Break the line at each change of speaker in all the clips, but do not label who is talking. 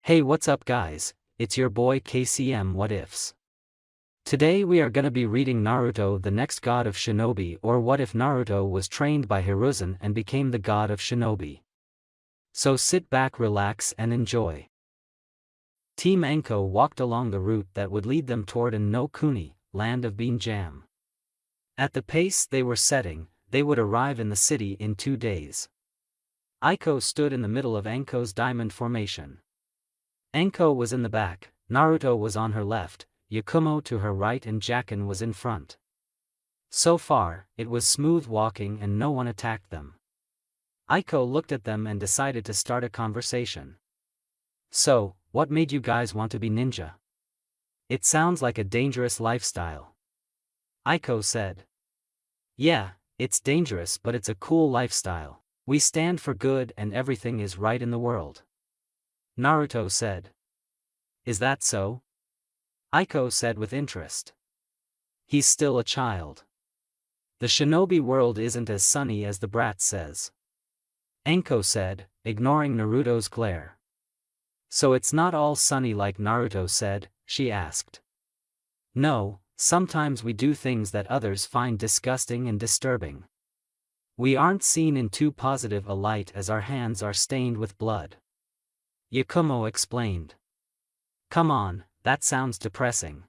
Hey, what's up guys, it's your boy KCM What Ifs. Today we are gonna be reading Naruto, the next god of Shinobi, or what if Naruto was trained by Hiruzen and became the god of Shinobi. So sit back, relax and enjoy. Team Enko walked along the route that would lead them toward no Kuni, land of bean jam. At the pace they were setting, they would arrive in the city in 2 days. Aiko stood in the middle of Enko's diamond formation. Enko was in the back, Naruto was on her left, Yakumo to her right and Jacken was in front. So far, it was smooth walking and no one attacked them. Aiko looked at them and decided to start a conversation. So, what made you guys want to be ninja? It sounds like a dangerous lifestyle. Aiko said. Yeah, it's dangerous but it's a cool lifestyle. We stand for good and everything is right in the world. Naruto said. Is that so? Aiko said with interest. He's still a child. The shinobi world isn't as sunny as the brat says. Enko said, ignoring Naruto's glare. So it's not all sunny like Naruto said, she asked. No, sometimes we do things that others find disgusting and disturbing. We aren't seen in too positive a light as our hands are stained with blood. Yakumo explained. Come on, that sounds depressing.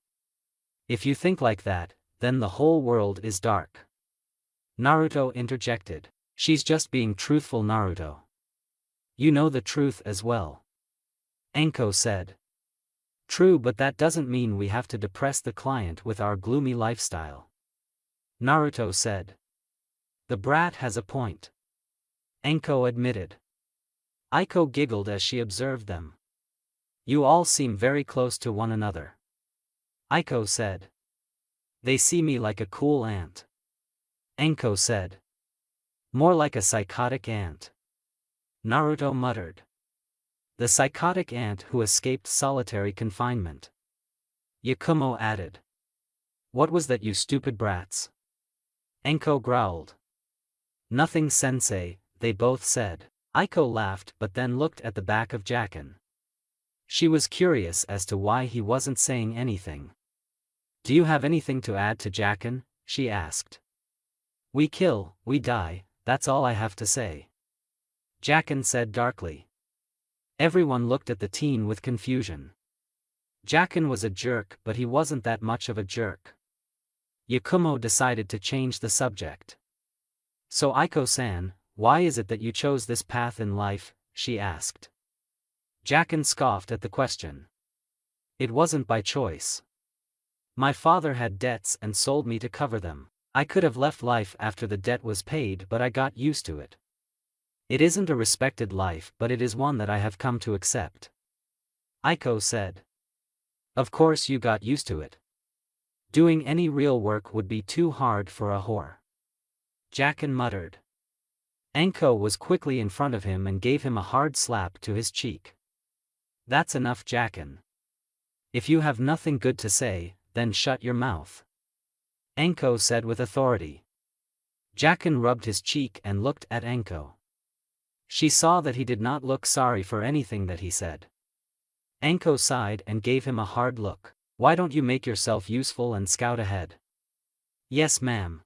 If you think like that, then the whole world is dark. Naruto interjected. She's just being truthful, Naruto. You know the truth as well. Enko said. True, but that doesn't mean we have to depress the client with our gloomy lifestyle. Naruto said. The brat has a point. Enko admitted. Aiko giggled as she observed them. You all seem very close to one another. Aiko said. They see me like a cool ant. Enko said. More like a psychotic ant. Naruto muttered. The psychotic ant who escaped solitary confinement. Yakumo added. What was that, you stupid brats? Enko growled. Nothing, sensei, they both said. Aiko laughed but then looked at the back of Jacken. She was curious as to why he wasn't saying anything. Do you have anything to add to Jacken? She asked. We kill, we die, that's all I have to say. Jacken said darkly. Everyone looked at the teen with confusion. Jacken was a jerk but he wasn't that much of a jerk. Yakumo decided to change the subject. So Aiko-san, why is it that you chose this path in life? She asked. Jacken scoffed at the question. It wasn't by choice. My father had debts and sold me to cover them. I could have left life after the debt was paid but I got used to it. It isn't a respected life but it is one that I have come to accept. Aiko said. Of course you got used to it. Doing any real work would be too hard for a whore. Jacken muttered. Enko was quickly in front of him and gave him a hard slap to his cheek. That's enough, Jacken. If you have nothing good to say, then shut your mouth. Enko said with authority. Jacken rubbed his cheek and looked at Enko. She saw that he did not look sorry for anything that he said. Enko sighed and gave him a hard look. Why don't you make yourself useful and scout ahead? Yes, ma'am.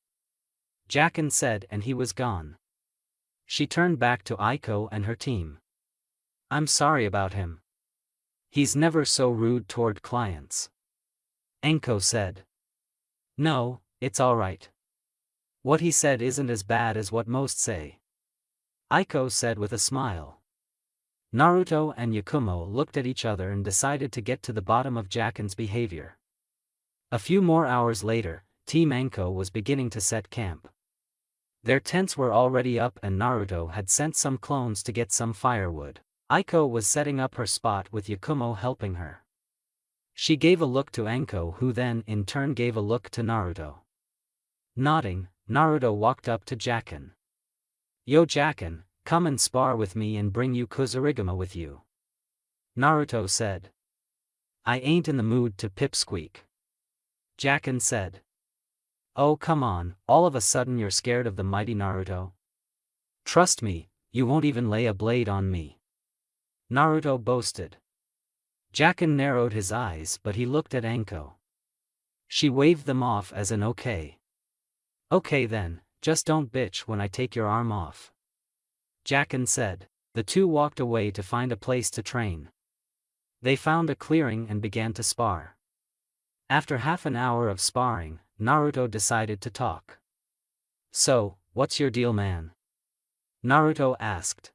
Jacken said and he was gone. She turned back to Aiko and her team. I'm sorry about him. He's never so rude toward clients. Enko said. No, it's alright. What he said isn't as bad as what most say. Aiko said with a smile. Naruto and Yakumo looked at each other and decided to get to the bottom of Jacken's behavior. A few more hours later, Team Enko was beginning to set camp. Their tents were already up and Naruto had sent some clones to get some firewood. Aiko was setting up her spot with Yakumo helping her. She gave a look to Enko who then in turn gave a look to Naruto. Nodding, Naruto walked up to Jacken. Yo Jacken, come and spar with me and bring you Kusarigama with you. Naruto said. I ain't in the mood to pipsqueak. Jacken said. Oh come on, all of a sudden you're scared of the mighty Naruto? Trust me, you won't even lay a blade on me. Naruto boasted. Jacken narrowed his eyes, but he looked at Anko. She waved them off as an okay. Okay then, just don't bitch when I take your arm off. Jacken said. The two walked away to find a place to train. They found a clearing and began to spar. After half an hour of sparring, Naruto decided to talk. So, what's your deal, man? Naruto asked.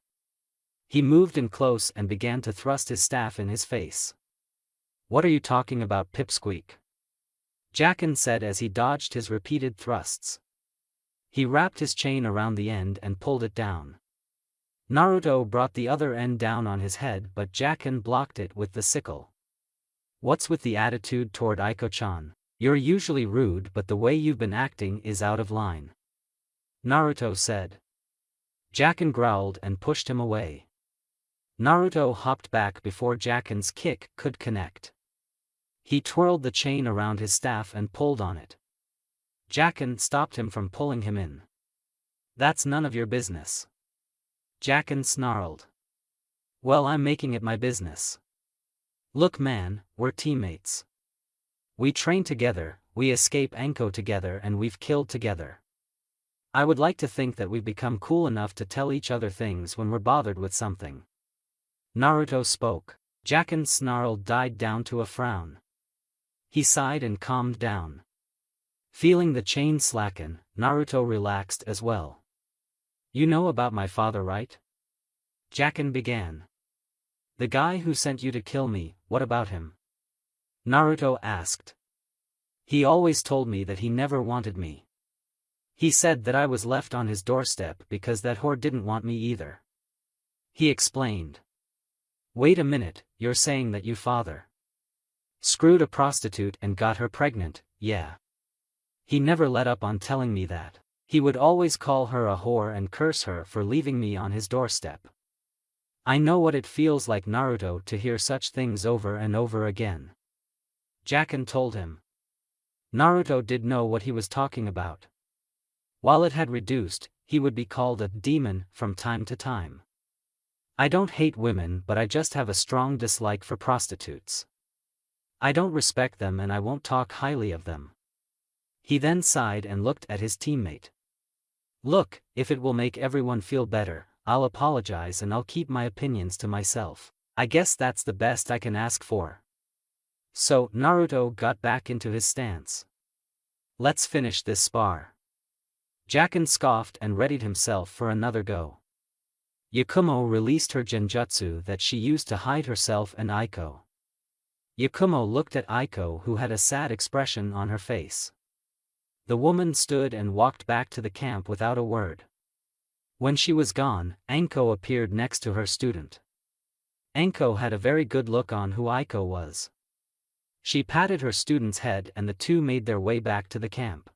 He moved in close and began to thrust his staff in his face. What are you talking about, Pipsqueak? Jacken said as he dodged his repeated thrusts. He wrapped his chain around the end and pulled it down. Naruto brought the other end down on his head, but Jacken blocked it with the sickle. What's with the attitude toward Aiko-chan? You're usually rude, but the way you've been acting is out of line. Naruto said. Jacken growled and pushed him away. Naruto hopped back before Jacken's kick could connect. He twirled the chain around his staff and pulled on it. Jacken stopped him from pulling him in. That's none of your business. Jacken snarled. Well, I'm making it my business. Look man, we're teammates. We train together, we escape Anko together, and we've killed together. I would like to think that we've become cool enough to tell each other things when we're bothered with something. Naruto spoke. Jacken's snarl died down to a frown. He sighed and calmed down. Feeling the chain slacken, Naruto relaxed as well. You know about my father, right? Jacken began. The guy who sent you to kill me, what about him? Naruto asked. He always told me that he never wanted me. He said that I was left on his doorstep because that whore didn't want me either. He explained. Wait a minute, you're saying that you father screwed a prostitute and got her pregnant, yeah. He never let up on telling me that. He would always call her a whore and curse her for leaving me on his doorstep. I know what it feels like, Naruto, to hear such things over and over again. Jacken told him. Naruto did know what he was talking about. While it had reduced, he would be called a demon from time to time. I don't hate women, but I just have a strong dislike for prostitutes. I don't respect them and I won't talk highly of them. He then sighed and looked at his teammate. Look, if it will make everyone feel better, I'll apologize and I'll keep my opinions to myself. I guess that's the best I can ask for. So, Naruto got back into his stance. Let's finish this spar. Jacken scoffed and readied himself for another go. Yakumo released her genjutsu that she used to hide herself and Aiko. Yakumo looked at Aiko, who had a sad expression on her face. The woman stood and walked back to the camp without a word. When she was gone, Anko appeared next to her student. Anko had a very good look on who Aiko was. She patted her student's head and the two made their way back to the camp.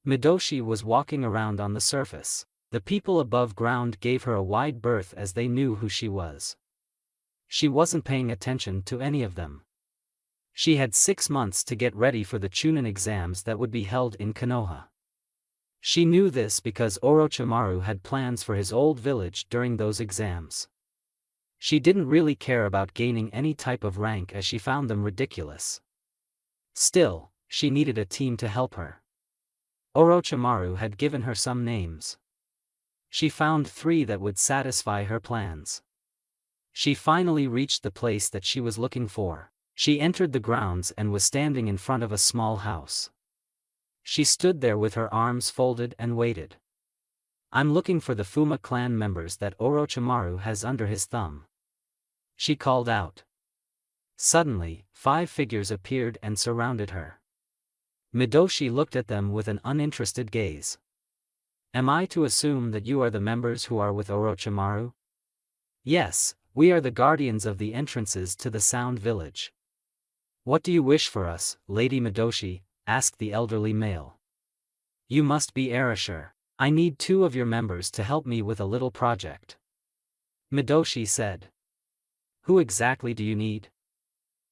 Midoshi was walking around on the surface. The people above ground gave her a wide berth as they knew who she was. She wasn't paying attention to any of them. She had 6 months to get ready for the Chunin exams that would be held in Konoha. She knew this because Orochimaru had plans for his old village during those exams. She didn't really care about gaining any type of rank as she found them ridiculous. Still, she needed a team to help her. Orochimaru had given her some names. She found 3 that would satisfy her plans. She finally reached the place that she was looking for. She entered the grounds and was standing in front of a small house. She stood there with her arms folded and waited. I'm looking for the Fuma clan members that Orochimaru has under his thumb. She called out. Suddenly, 5 figures appeared and surrounded her. Midoshi looked at them with an uninterested gaze. Am I to assume that you are the members who are with Orochimaru? Yes, we are the guardians of the entrances to the Sound Village. What do you wish for us, Lady Midoshi? Asked the elderly male. You must be Erasure. I need 2 of your members to help me with a little project. Midoshi said. Who exactly do you need?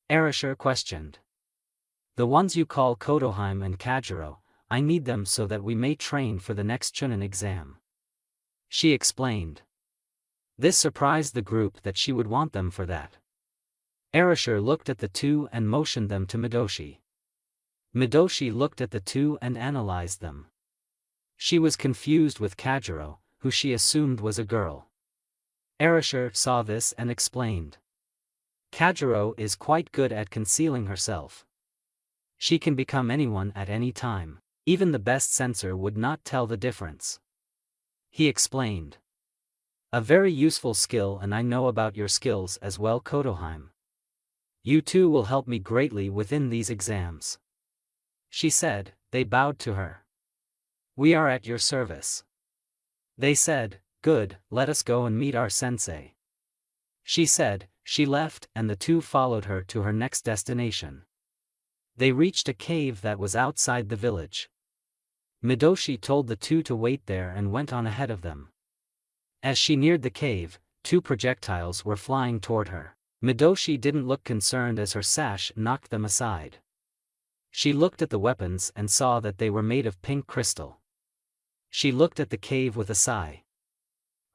Erasure questioned. The ones you call Kodohime and Kajiro. I need them so that we may train for the next Chunin exam. She explained. This surprised the group that she would want them for that. Erasure looked at the two and motioned them to Midoshi. Midoshi looked at the two and analyzed them. She was confused with Kajiro, who she assumed was a girl. Erasure saw this and explained. Kajiro is quite good at concealing herself. She can become anyone at any time. Even the best censor would not tell the difference. He explained. A very useful skill, and I know about your skills as well, Kotoheim. You two will help me greatly within these exams. She said. They bowed to her. We are at your service. They said, good, let us go and meet our sensei. She said. She left and the two followed her to her next destination. They reached a cave that was outside the village. Midoshi told the two to wait there and went on ahead of them. As she neared the cave, two projectiles were flying toward her. Midoshi didn't look concerned as her sash knocked them aside. She looked at the weapons and saw that they were made of pink crystal. She looked at the cave with a sigh.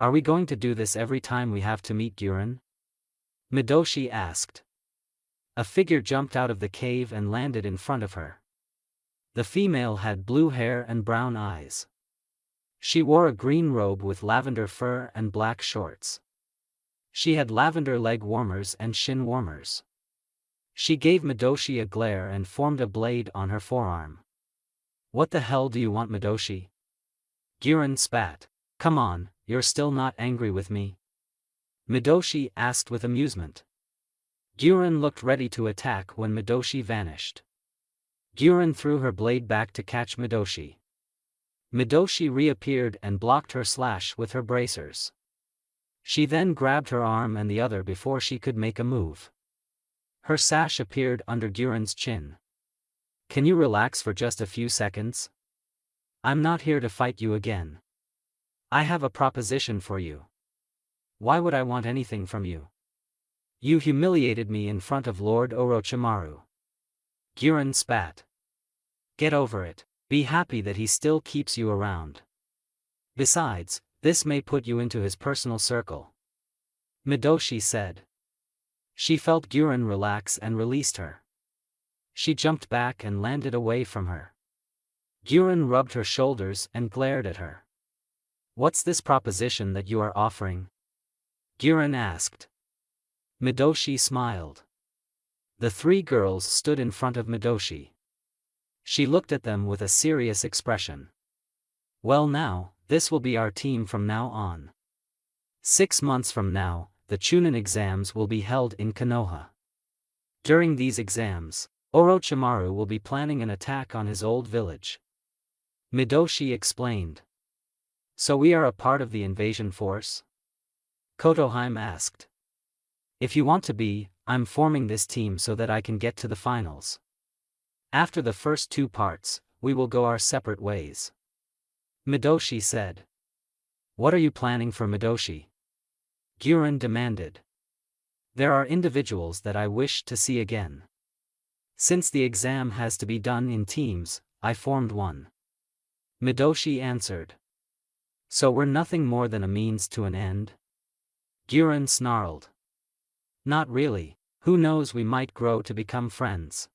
Are we going to do this every time we have to meet Guren? Midoshi asked. A figure jumped out of the cave and landed in front of her. The female had blue hair and brown eyes. She wore a green robe with lavender fur and black shorts. She had lavender leg warmers and shin warmers. She gave Midoshi a glare and formed a blade on her forearm. What the hell do you want, Midoshi? Guren spat. Come on, you're still not angry with me? Midoshi asked with amusement. Guren looked ready to attack when Midoshi vanished. Guren threw her blade back to catch Midoshi. Midoshi reappeared and blocked her slash with her bracers. She then grabbed her arm and the other before she could make a move. Her sash appeared under Guren's chin. Can you relax for just a few seconds? I'm not here to fight you again. I have a proposition for you. Why would I want anything from you? You humiliated me in front of Lord Orochimaru. Guren spat. Get over it. Be happy that he still keeps you around. Besides, this may put you into his personal circle. Midoshi said. She felt Guren relax and released her. She jumped back and landed away from her. Guren rubbed her shoulders and glared at her. What's this proposition that you are offering? Guren asked. Midoshi smiled. The three girls stood in front of Midoshi. She looked at them with a serious expression. Well now, this will be our team from now on. 6 months from now, the Chunin exams will be held in Konoha. During these exams, Orochimaru will be planning an attack on his old village. Midoshi explained. So we are a part of the invasion force? Kotoheim asked. If you want to be, I'm forming this team so that I can get to the finals. After the first 2 parts, we will go our separate ways. Midoshi said. What are you planning for, Midoshi? Guren demanded. There are individuals that I wish to see again. Since the exam has to be done in teams, I formed one. Midoshi answered. So we're nothing more than a means to an end? Guren snarled. Not really, who knows, we might grow to become friends.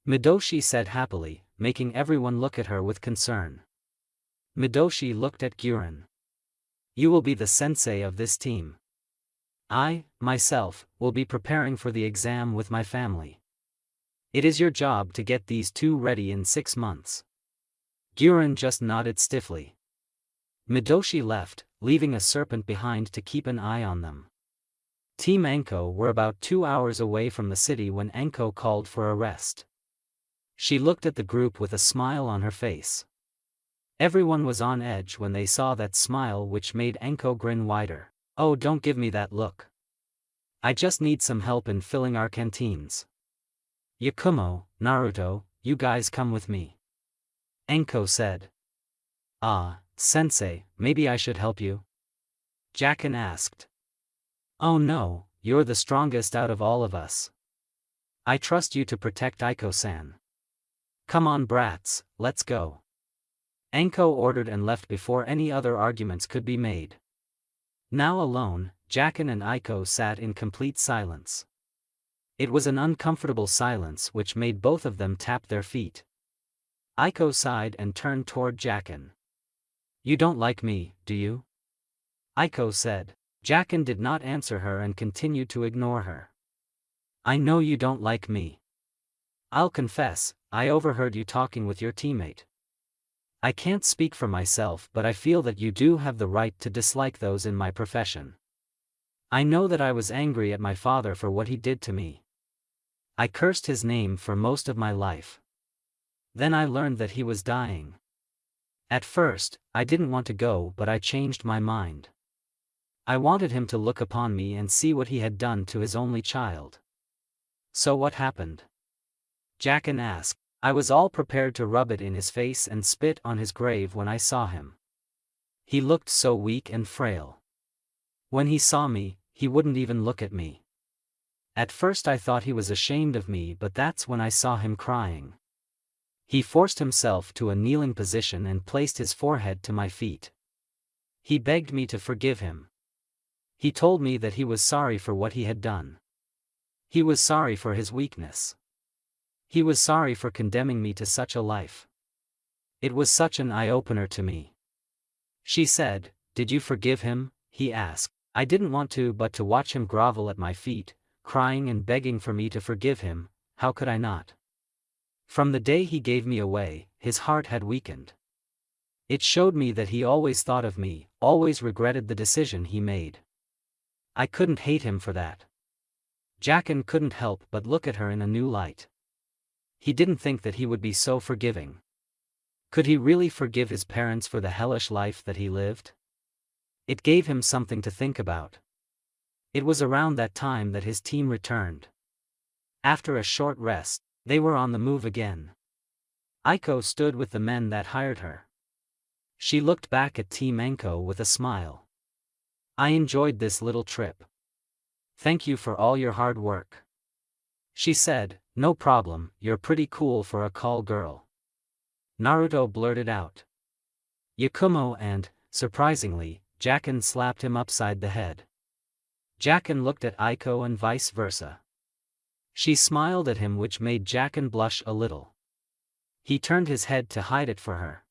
Midoshi said happily, making everyone look at her with concern. Midoshi looked at Guren. You will be the sensei of this team. I, myself, will be preparing for the exam with my family. It is your job to get these 2 ready in 6 months. Guren just nodded stiffly. Midoshi left, leaving a serpent behind to keep an eye on them. Team Anko were about 2 hours away from the city when Anko called for a rest. She looked at the group with a smile on her face. Everyone was on edge when they saw that smile, which made Anko grin wider. Oh, don't give me that look. I just need some help in filling our canteens. Yakumo, Naruto, you guys come with me. Anko said. Ah, sensei, maybe I should help you? Jacken asked. Oh no, you're the strongest out of all of us. I trust you to protect Aiko-san. Come on brats, let's go. Anko ordered and left before any other arguments could be made. Now alone, Jacken and Aiko sat in complete silence. It was an uncomfortable silence which made both of them tap their feet. Aiko sighed and turned toward Jacken. "You don't like me, do you?" Aiko said. Jacken did not answer her and continued to ignore her. "I know you don't like me. I'll confess, I overheard you talking with your teammate. I can't speak for myself, but I feel that you do have the right to dislike those in my profession. I know that I was angry at my father for what he did to me. I cursed his name for most of my life. Then I learned that he was dying. At first, I didn't want to go, but I changed my mind. I wanted him to look upon me and see what he had done to his only child." "So what happened?" Jacken asked. "I was all prepared to rub it in his face and spit on his grave when I saw him. He looked so weak and frail. When he saw me, he wouldn't even look at me. At first I thought he was ashamed of me, but that's when I saw him crying. He forced himself to a kneeling position and placed his forehead to my feet. He begged me to forgive him. He told me that he was sorry for what he had done. He was sorry for his weakness. He was sorry for condemning me to such a life. It was such an eye-opener to me." She said. "Did you forgive him?" he asked. "I didn't want to, but to watch him grovel at my feet, crying and begging for me to forgive him, how could I not? From the day he gave me away, his heart had weakened. It showed me that he always thought of me, always regretted the decision he made. I couldn't hate him for that." Jacken couldn't help but look at her in a new light. He didn't think that he would be so forgiving. Could he really forgive his parents for the hellish life that he lived? It gave him something to think about. It was around that time that his team returned. After a short rest, they were on the move again. Aiko stood with the men that hired her. She looked back at Team Anko with a smile. "I enjoyed this little trip. Thank you for all your hard work." She said. "No problem, you're pretty cool for a call girl." Naruto blurted out. Yakumo and, surprisingly, Jacken slapped him upside the head. Jacken looked at Aiko and vice versa. She smiled at him, which made Jacken blush a little. He turned his head to hide it for her.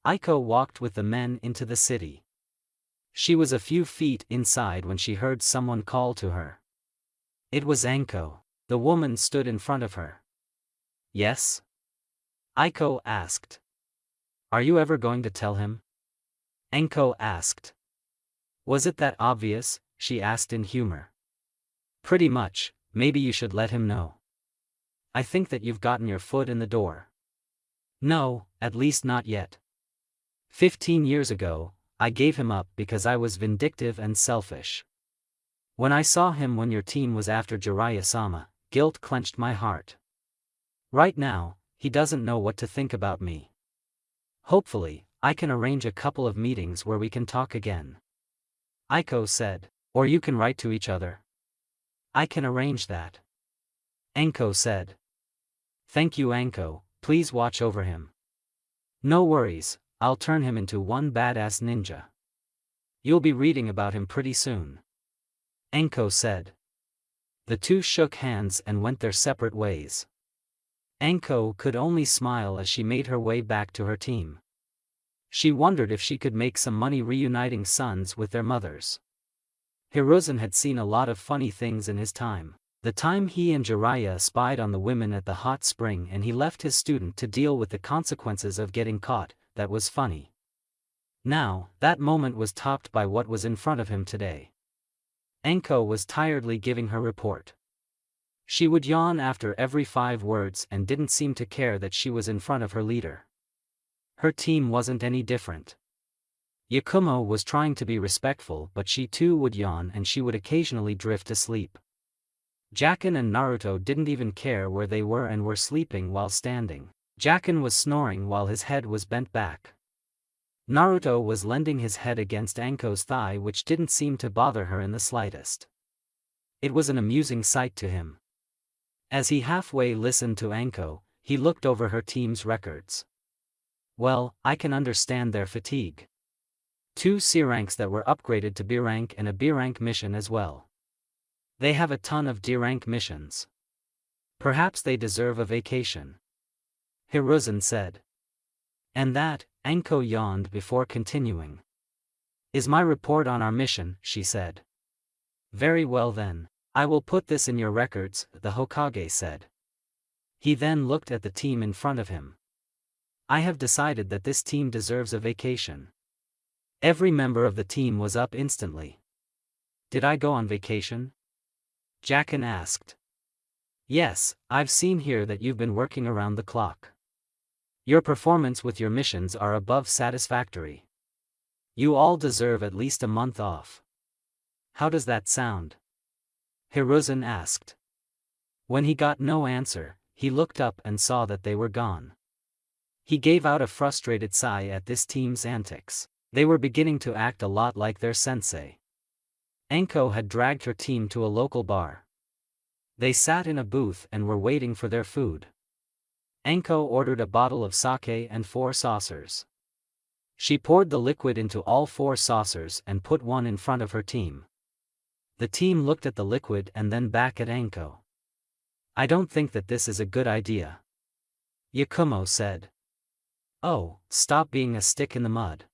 Aiko walked with the men into the city. She was a few feet inside when she heard someone call to her. It was Anko. The woman stood in front of her. "Yes?" Aiko asked. "Are you ever going to tell him?" Anko asked. "Was it that obvious?" she asked in humor. "Pretty much, maybe you should let him know. I think that you've gotten your foot in the door." "No, at least not yet. 15 years ago, I gave him up because I was vindictive and selfish. When I saw him when your team was after Jiraiya-sama, guilt clenched my heart. Right now, he doesn't know what to think about me. Hopefully, I can arrange a couple of meetings where we can talk again." Aiko said. "Or you can write to each other." "I can arrange that." Anko said. "Thank you, Anko, please watch over him." "No worries, I'll turn him into one badass ninja. You'll be reading about him pretty soon." Anko said. The two shook hands and went their separate ways. Anko could only smile as she made her way back to her team. She wondered if she could make some money reuniting sons with their mothers. Hiruzen had seen a lot of funny things in his time. The time he and Jiraiya spied on the women at the hot spring and he left his student to deal with the consequences of getting caught, that was funny. Now, that moment was topped by what was in front of him today. Anko was tiredly giving her report. She would yawn after every 5 words and didn't seem to care that she was in front of her leader. Her team wasn't any different. Yakumo was trying to be respectful, but she too would yawn and she would occasionally drift asleep. Jacken and Naruto didn't even care where they were and were sleeping while standing. Jacken was snoring while his head was bent back. Naruto was leaning his head against Anko's thigh, which didn't seem to bother her in the slightest. It was an amusing sight to him. As he halfway listened to Anko, he looked over her team's records. Well, I can understand their fatigue. 2 C ranks that were upgraded to B rank and a B rank mission as well. They have a ton of D-rank missions. Perhaps they deserve a vacation. Hiruzen said. And that, Anko yawned before continuing. Is my report on our mission, she said. Very well then. I will put this in your records, the Hokage said. He then looked at the team in front of him. I have decided that this team deserves a vacation. Every member of the team was up instantly. Did I go on vacation? Jacken asked. Yes, I've seen here that you've been working around the clock. Your performance with your missions are above satisfactory. You all deserve at least a month off. How does that sound? Hiruzen asked. When he got no answer, he looked up and saw that they were gone. He gave out a frustrated sigh at this team's antics. They were beginning to act a lot like their sensei. Anko had dragged her team to a local bar. They sat in a booth and were waiting for their food. Anko ordered a bottle of sake and 4 saucers. She poured the liquid into all 4 saucers and put one in front of her team. The team looked at the liquid and then back at Anko. I don't think that this is a good idea. Yakumo said. Oh, stop being a stick in the mud.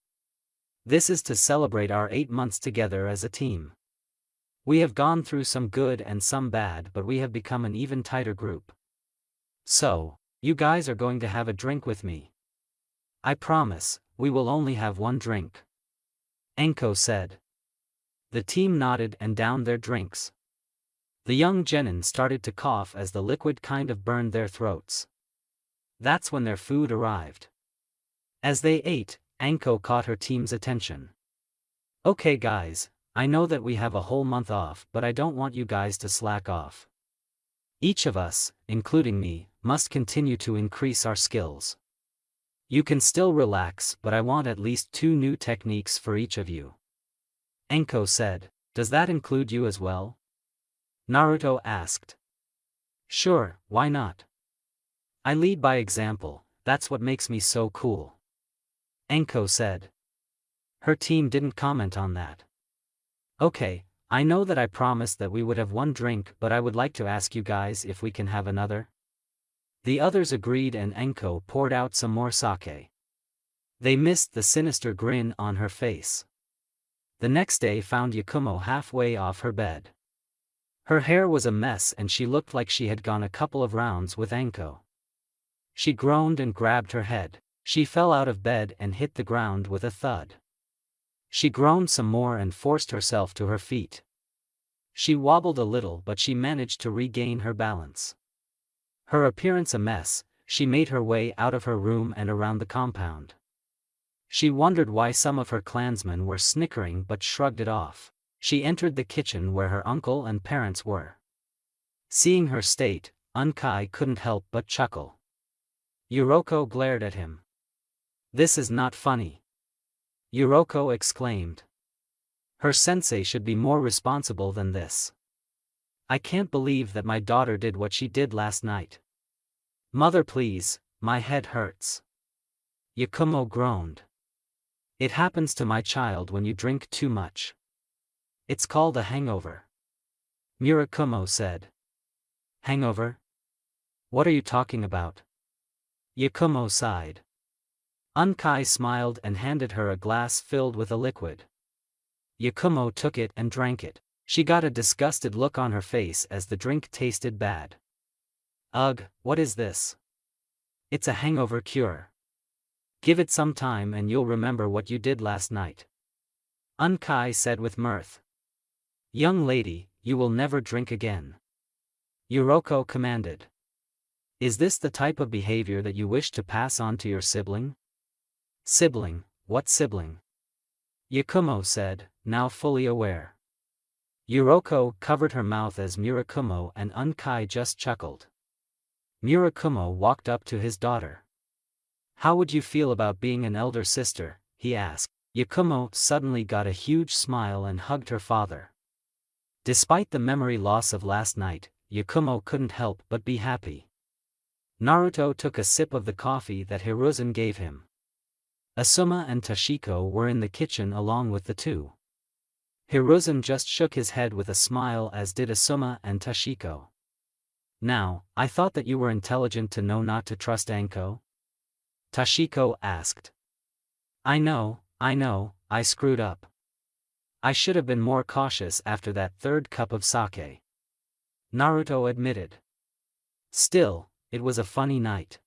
This is to celebrate our 8 months together as a team. We have gone through some good and some bad, but we have become an even tighter group. So, you guys are going to have a drink with me. I promise, we will only have 1 drink. Anko said. The team nodded and downed their drinks. The young genin started to cough as the liquid kind of burned their throats. That's when their food arrived. As they ate, Anko caught her team's attention. Okay guys, I know that we have a whole month off, but I don't want you guys to slack off. Each of us, including me, must continue to increase our skills. You can still relax, but I want at least 2 new techniques for each of you. Anko said. Does that include you as well? Naruto asked. Sure, why not? I lead by example, that's what makes me so cool. Anko said. Her team didn't comment on that. Okay, I know that I promised that we would have 1 drink, but I would like to ask you guys if we can have another. The others agreed and Anko poured out some more sake. They missed the sinister grin on her face. The next day found Yakumo halfway off her bed. Her hair was a mess and she looked like she had gone a couple of rounds with Anko. She groaned and grabbed her head. She fell out of bed and hit the ground with a thud. She groaned some more and forced herself to her feet. She wobbled a little, but she managed to regain her balance. Her appearance a mess, she made her way out of her room and around the compound. She wondered why some of her clansmen were snickering but shrugged it off. She entered the kitchen where her uncle and parents were. Seeing her state, Unkai couldn't help but chuckle. Yuroko glared at him. This is not funny. Yuroko exclaimed. Her sensei should be more responsible than this. I can't believe that my daughter did what she did last night. Mother please, my head hurts. Yakumo groaned. It happens to my child when you drink too much. It's called a hangover. Murakumo said. Hangover? What are you talking about? Yakumo sighed. Unkai smiled and handed her a glass filled with a liquid. Yakumo took it and drank it. She got a disgusted look on her face as the drink tasted bad. Ugh, what is this? It's a hangover cure. Give it some time and you'll remember what you did last night. Unkai said with mirth. Young lady, you will never drink again. Yuroko commanded. Is this the type of behavior that you wish to pass on to your sibling? Sibling, what sibling? Yakumo said, now fully aware. Yuroko covered her mouth as Murakumo and Unkai just chuckled. Murakumo walked up to his daughter. How would you feel about being an elder sister? He asked. Yakumo suddenly got a huge smile and hugged her father. Despite the memory loss of last night, Yakumo couldn't help but be happy. Naruto took a sip of the coffee that Hiruzen gave him. Asuma and Tashiko were in the kitchen along with the 2. Hiruzen just shook his head with a smile, as did Asuma and Tashiko. Now, I thought that you were intelligent to know not to trust Anko? Tashiko asked. I know, I screwed up. I should have been more cautious after that third cup of sake. Naruto admitted. Still, it was a funny night.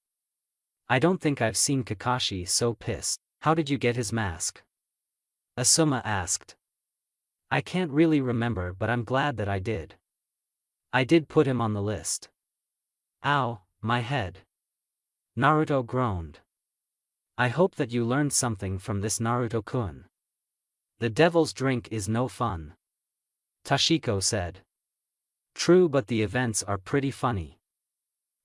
I don't think I've seen Kakashi so pissed. How did you get his mask? Asuma asked. I can't really remember, but I'm glad that I did. I did put him on the list. Ow, my head. Naruto groaned. I hope that you learned something from this, Naruto-kun. The devil's drink is no fun. Tashiko said. True, but the events are pretty funny.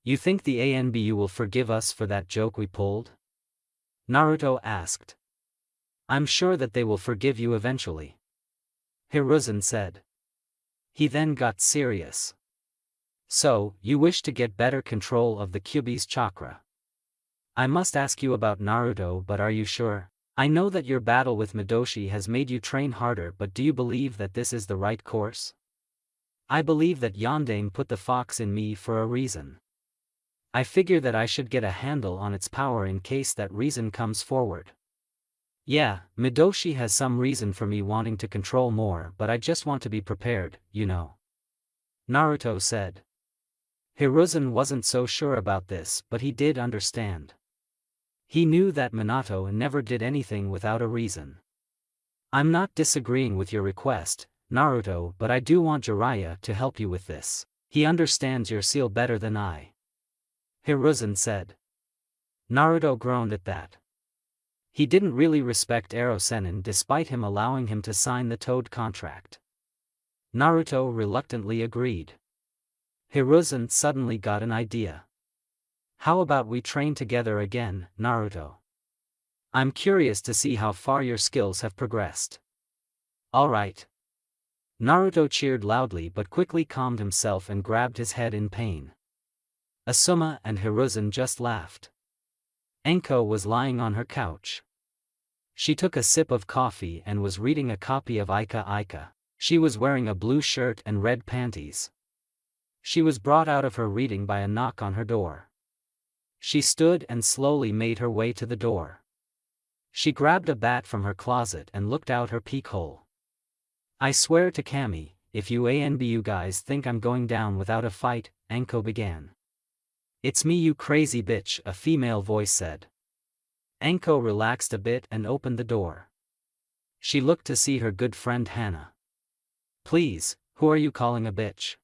You think the ANBU will forgive us for that joke we pulled? Naruto asked. I'm sure that they will forgive you eventually. Hiruzen said. He then got serious. So, you wish to get better control of the Kyuubi's chakra. I must ask you about Naruto, but are you sure? I know that your battle with Midoshi has made you train harder, but do you believe that this is the right course? I believe that Yondaime put the fox in me for a reason. I figure that I should get a handle on its power in case that reason comes forward. Yeah, Midoshi has some reason for me wanting to control more, but I just want to be prepared, you know. Naruto said. Hiruzen wasn't so sure about this, but he did understand. He knew that Minato never did anything without a reason. I'm not disagreeing with your request, Naruto, but I do want Jiraiya to help you with this. He understands your seal better than I. Hiruzen said. Naruto groaned at that. He didn't really respect Ero Sennin despite him allowing him to sign the Toad contract. Naruto reluctantly agreed. Hiruzen suddenly got an idea. How about we train together again, Naruto? I'm curious to see how far your skills have progressed. Alright. Naruto cheered loudly but quickly calmed himself and grabbed his head in pain. Asuma and Hiruzen just laughed. Enko was lying on her couch. She took a sip of coffee and was reading a copy of Ika Ika. She was wearing a blue shirt and red panties. She was brought out of her reading by a knock on her door. She stood and slowly made her way to the door. She grabbed a bat from her closet and looked out her peek hole. I swear to Kami, if you ANBU guys think I'm going down without a fight, Enko began. It's me, you crazy bitch, a female voice said. Enko relaxed a bit and opened the door. She looked to see her good friend Hana. Please, who are you calling a bitch?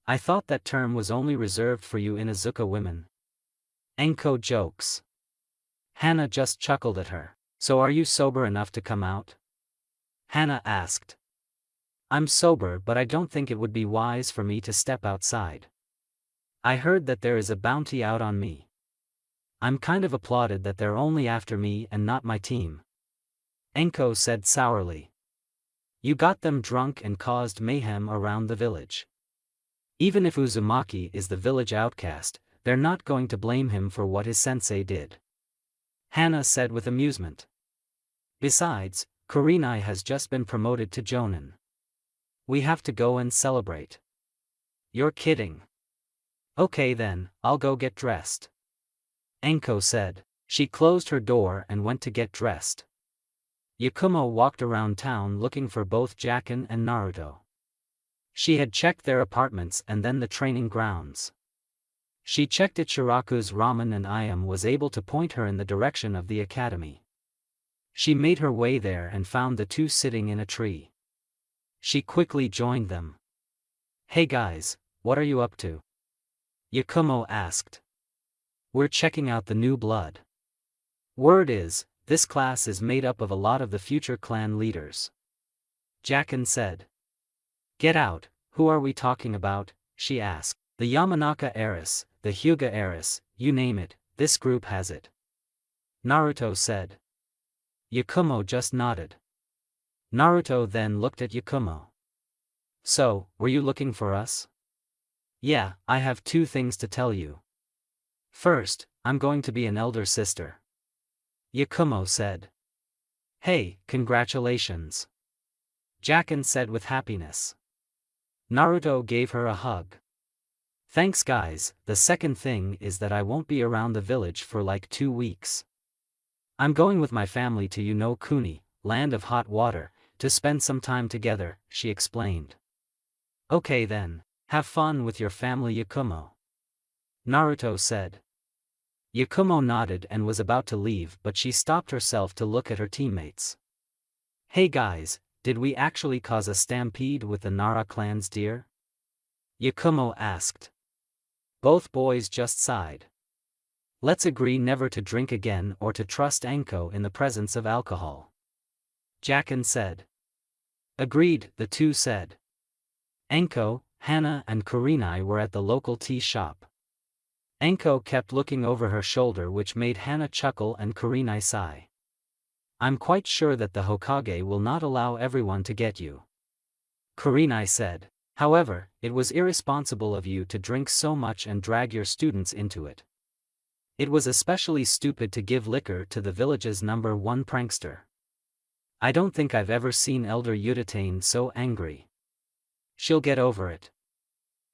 I thought that term was only reserved for you Inuzuka women. Enko jokes. Hana just chuckled at her. So are you sober enough to come out? Hana asked. I'm sober, but I don't think it would be wise for me to step outside. I heard that there is a bounty out on me. I'm kind of applauded that they're only after me and not my team. Enko said sourly. You got them drunk and caused mayhem around the village. Even if Uzumaki is the village outcast, they're not going to blame him for what his sensei did. Hana said with amusement. Besides, Kurenai has just been promoted to Jonin. We have to go and celebrate. You're kidding. Okay then, I'll go get dressed. Enko said. She closed her door and went to get dressed. Yakumo walked around town looking for both Jacken and Naruto. She had checked their apartments and then the training grounds. She checked Ichiraku's ramen and Ayam was able to point her in the direction of the academy. She made her way there and found the two sitting in a tree. She quickly joined them. Hey guys, what are you up to? Yakumo asked. We're checking out the new blood. Word is, this class is made up of a lot of the future clan leaders. Jacken said. Get out, who are we talking about? She asked. The Yamanaka heiress, the Hyuga heiress, you name it, this group has it. Naruto said. Yakumo just nodded. Naruto then looked at Yakumo. So, were you looking for us? Yeah, I have two things to tell you. First, I'm going to be an elder sister. Yakumo said. Hey, congratulations. Jacken said with happiness. Naruto gave her a hug. Thanks guys, the second thing is that I won't be around the village for like 2 weeks. I'm going with my family to Kuni, land of hot water, to spend some time together, she explained. Okay then, have fun with your family Yakumo. Naruto said. Yakumo nodded and was about to leave but she stopped herself to look at her teammates. Hey guys, did we actually cause a stampede with the Nara clan's deer? Yakumo asked. Both boys just sighed. Let's agree never to drink again or to trust Anko in the presence of alcohol. Jacken said. Agreed, the two said. Anko, Hana and Kurenai were at the local tea shop. Anko kept looking over her shoulder which made Hana chuckle and Kurenai sigh. I'm quite sure that the Hokage will not allow everyone to get you. Kurenai said. However, it was irresponsible of you to drink so much and drag your students into it. It was especially stupid to give liquor to the village's #1 prankster. I don't think I've ever seen Elder Yutane so angry. She'll get over it.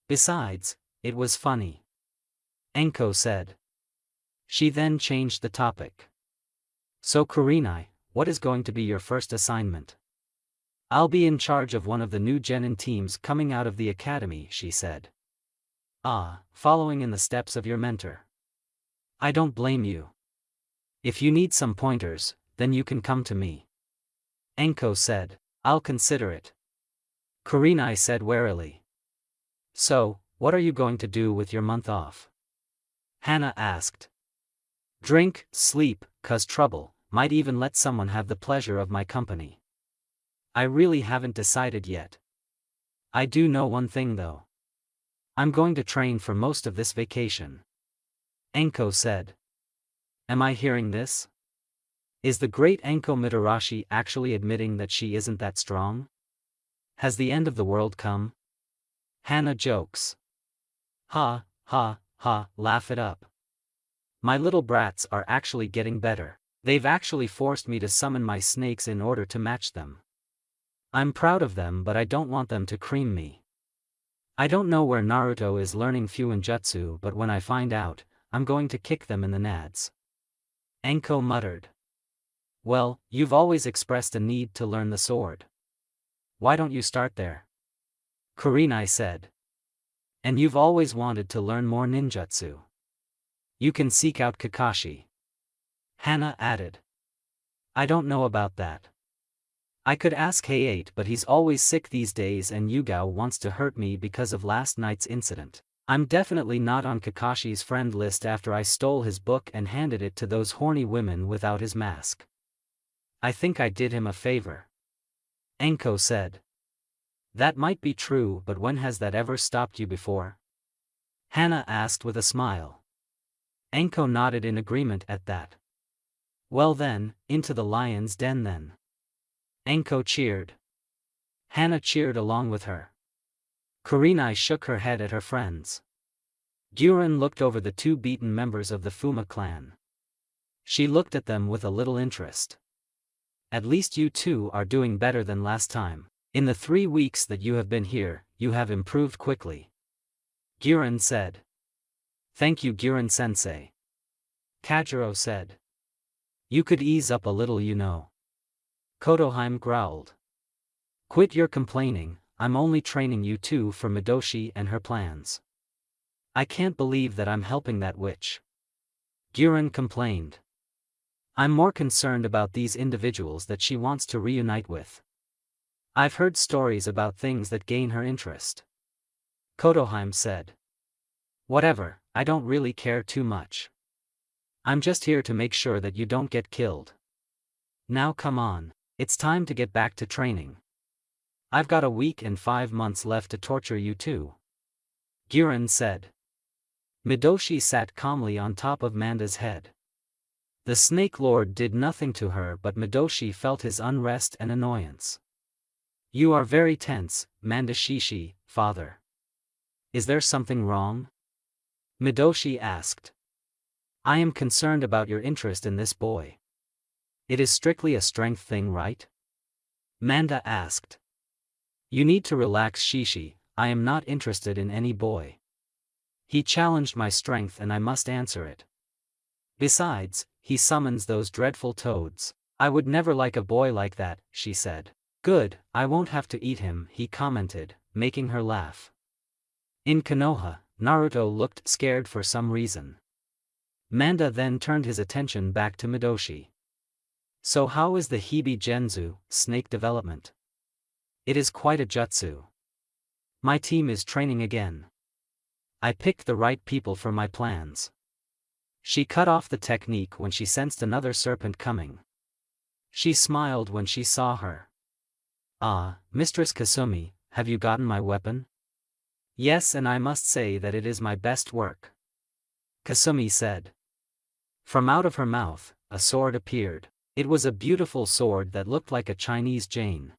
Besides, it was funny. Anko said. She then changed the topic. So Kurenai, what is going to be your first assignment? I'll be in charge of one of the new genin teams coming out of the academy, she said. Ah, following in the steps of your mentor. I don't blame you. If you need some pointers, then you can come to me. Anko said. I'll consider it. Kurenai said warily. So, what are you going to do with your month off? Hana asked. Drink, sleep, cause trouble, might even let someone have the pleasure of my company. I really haven't decided yet. I do know one thing though. I'm going to train for most of this vacation. Anko said. Am I hearing this? Is the great Anko Mitarashi actually admitting that she isn't that strong? Has the end of the world come? Hana jokes. Ha, ha, ha, laugh it up. My little brats are actually getting better. They've actually forced me to summon my snakes in order to match them. I'm proud of them but I don't want them to cream me. I don't know where Naruto is learning Fuinjutsu but when I find out, I'm going to kick them in the nads. Anko muttered. Well, you've always expressed a need to learn the sword. Why don't you start there? Kurenai said. And you've always wanted to learn more ninjutsu. You can seek out Kakashi. Hana added. I don't know about that. I could ask Hayate but he's always sick these days and Yugao wants to hurt me because of last night's incident. I'm definitely not on Kakashi's friend list after I stole his book and handed it to those horny women without his mask. I think I did him a favor. Anko said. That might be true but when has that ever stopped you before? Hana asked with a smile. Anko nodded in agreement at that. Well then, into the lion's den then. Anko cheered. Hana cheered along with her. Kurenai shook her head at her friends. Guren looked over the two beaten members of the Fuma clan. She looked at them with a little interest. At least you two are doing better than last time. In the 3 weeks that you have been here, you have improved quickly. Guren said. Thank you Guren-sensei. Kajiro said. You could ease up a little you know. Kotoheim growled. Quit your complaining, I'm only training you two for Midoshi and her plans. I can't believe that I'm helping that witch. Guren complained. I'm more concerned about these individuals that she wants to reunite with. I've heard stories about things that gain her interest. Kotoheim said. Whatever, I don't really care too much. I'm just here to make sure that you don't get killed. Now come on, it's time to get back to training. I've got a week and 5 months left to torture you too. Guren said. Midoshi sat calmly on top of Manda's head. The Snake Lord did nothing to her but Midoshi felt his unrest and annoyance. You are very tense, Manda Shishi, father. Is there something wrong? Midoshi asked. I am concerned about your interest in this boy. It is strictly a strength thing, right? Manda asked. You need to relax, Shishi, I am not interested in any boy. He challenged my strength and I must answer it. Besides, he summons those dreadful toads. I would never like a boy like that, she said. Good, I won't have to eat him, he commented, making her laugh. In Konoha, Naruto looked scared for some reason. Manda then turned his attention back to Midoshi. So how is the Hibi Genzu, snake development? It is quite a jutsu. My team is training again. I picked the right people for my plans. She cut off the technique when she sensed another serpent coming. She smiled when she saw her. Ah, Mistress Kasumi, have you gotten my weapon? Yes, and I must say that it is my best work. Kasumi said. From out of her mouth, a sword appeared. It was a beautiful sword that looked like a Chinese Jane.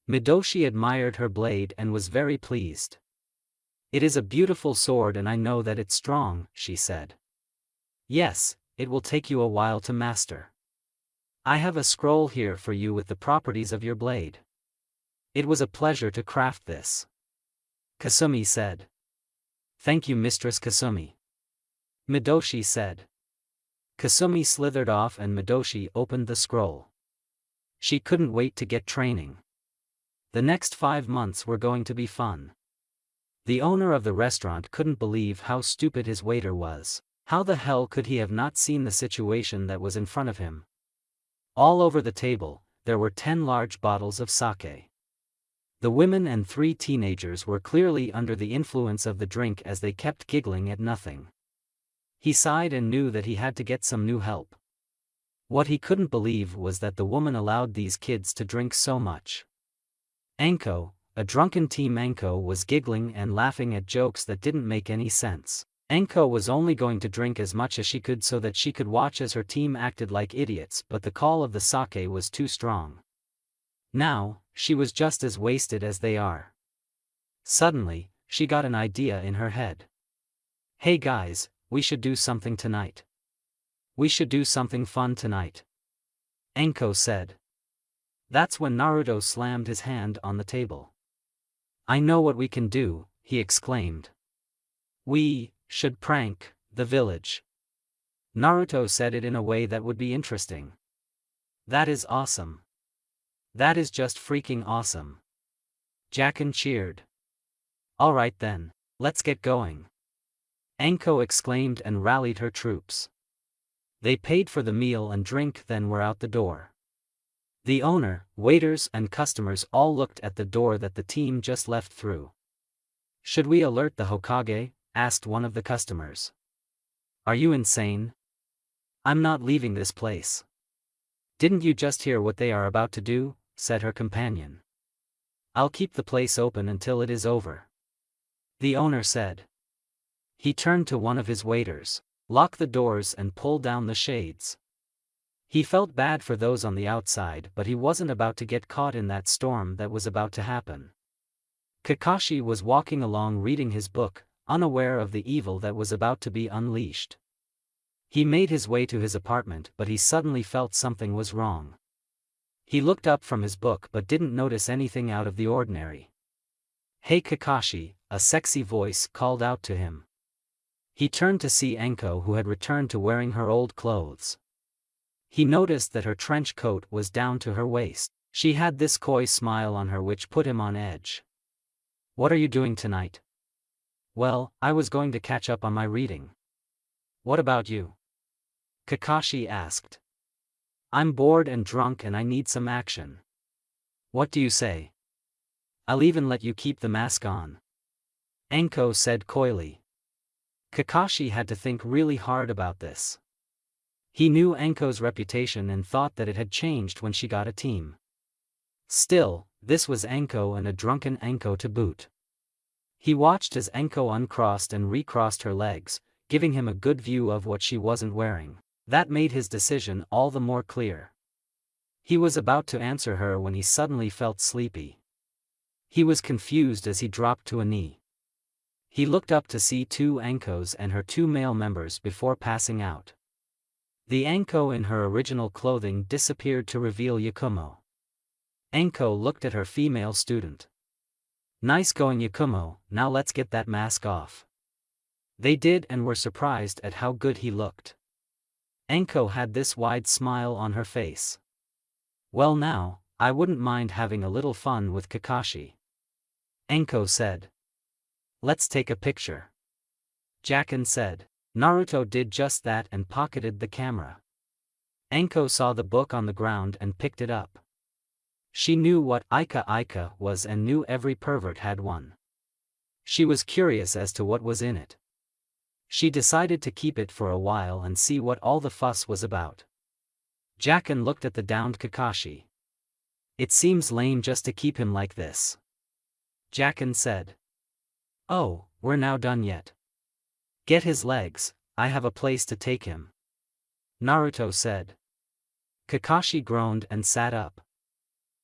Midoshi admired her blade and was very pleased. It is a beautiful sword and I know that it's strong, she said. Yes, it will take you a while to master. I have a scroll here for you with the properties of your blade. It was a pleasure to craft this. Kasumi said. Thank you, Mistress Kasumi. Midoshi said. Kasumi slithered off and Midoshi opened the scroll. She couldn't wait to get training. The next 5 months were going to be fun. The owner of the restaurant couldn't believe how stupid his waiter was. How the hell could he have not seen the situation that was in front of him? All over the table, there were 10 large bottles of sake. The women and 3 teenagers were clearly under the influence of the drink as they kept giggling at nothing. He sighed and knew that he had to get some new help. What he couldn't believe was that the woman allowed these kids to drink so much. Anko, a drunken team Anko, was giggling and laughing at jokes that didn't make any sense. Anko was only going to drink as much as she could so that she could watch as her team acted like idiots, but the call of the sake was too strong. Now, she was just as wasted as they are. Suddenly, she got an idea in her head. Hey guys, we should do something tonight. We should do something fun tonight. Anko said. That's when Naruto slammed his hand on the table. I know what we can do, he exclaimed. We should prank the village. Naruto said it in a way that would be interesting. That is awesome. That is just freaking awesome. Jacken cheered. Alright then, let's get going. Anko exclaimed and rallied her troops. They paid for the meal and drink, then were out the door. The owner, waiters and customers all looked at the door that the team just left through. Should we alert the Hokage? Asked one of the customers. Are you insane? I'm not leaving this place. Didn't you just hear what they are about to do? Said her companion. I'll keep the place open until it is over. The owner said. He turned to one of his waiters. Lock the doors and pull down the shades. He felt bad for those on the outside, but he wasn't about to get caught in that storm that was about to happen. Kakashi was walking along reading his book, unaware of the evil that was about to be unleashed. He made his way to his apartment, but he suddenly felt something was wrong. He looked up from his book but didn't notice anything out of the ordinary. Hey Kakashi, a sexy voice called out to him. He turned to see Anko, who had returned to wearing her old clothes. He noticed that her trench coat was down to her waist. She had this coy smile on her which put him on edge. What are you doing tonight? Well, I was going to catch up on my reading. What about you? Kakashi asked. I'm bored and drunk and I need some action. What do you say? I'll even let you keep the mask on. Anko said coyly. Kakashi had to think really hard about this. He knew Anko's reputation and thought that it had changed when she got a team. Still, this was Anko, and a drunken Anko to boot. He watched as Anko uncrossed and recrossed her legs, giving him a good view of what she wasn't wearing. That made his decision all the more clear. He was about to answer her when he suddenly felt sleepy. He was confused as he dropped to a knee. He looked up to see 2 Ankos and her 2 male members before passing out. The Anko in her original clothing disappeared to reveal Yakumo. Anko looked at her female student. Nice going Yakumo, now let's get that mask off. They did and were surprised at how good he looked. Enko had this wide smile on her face. Well now, I wouldn't mind having a little fun with Kakashi. Enko said. Let's take a picture. Jacken said. Naruto did just that and pocketed the camera. Enko saw the book on the ground and picked it up. She knew what Ika was and knew every pervert had one. She was curious as to what was in it. She decided to keep it for a while and see what all the fuss was about. Jacken looked at the downed Kakashi. It seems lame just to keep him like this. Jacken said. Oh, we're now done yet. Get his legs, I have a place to take him. Naruto said. Kakashi groaned and sat up.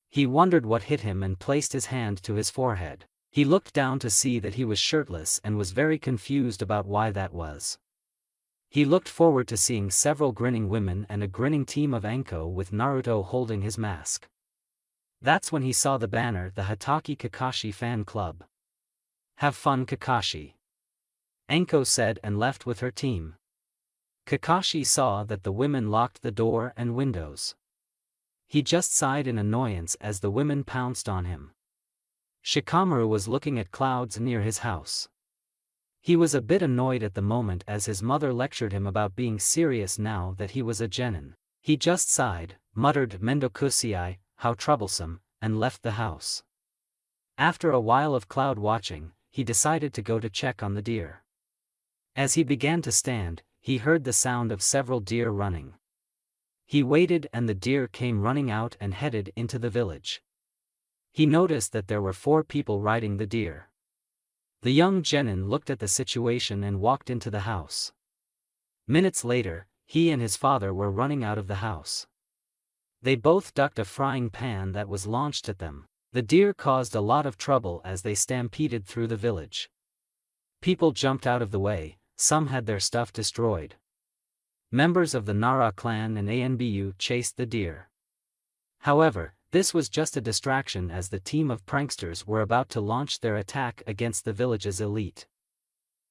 He wondered what hit him and placed his hand to his forehead. He looked down to see that he was shirtless and was very confused about why that was. He looked forward to seeing several grinning women and a grinning team of Enko with Naruto holding his mask. That's when he saw the banner, the Hatake Kakashi Fan Club. Have fun Kakashi. Enko said and left with her team. Kakashi saw that the women locked the door and windows. He just sighed in annoyance as the women pounced on him. Shikamaru was looking at clouds near his house. He was a bit annoyed at the moment as his mother lectured him about being serious now that he was a genin. He just sighed, muttered Mendokusei, how troublesome, and left the house. After a while of cloud watching, he decided to go to check on the deer. As he began to stand, he heard the sound of several deer running. He waited and the deer came running out and headed into the village. He noticed that there were 4 people riding the deer. The young genin looked at the situation and walked into the house. Minutes later, he and his father were running out of the house. They both ducked a frying pan that was launched at them. The deer caused a lot of trouble as they stampeded through the village. People jumped out of the way, some had their stuff destroyed. Members of the Nara clan and ANBU chased the deer. However, this was just a distraction as the team of pranksters were about to launch their attack against the village's elite.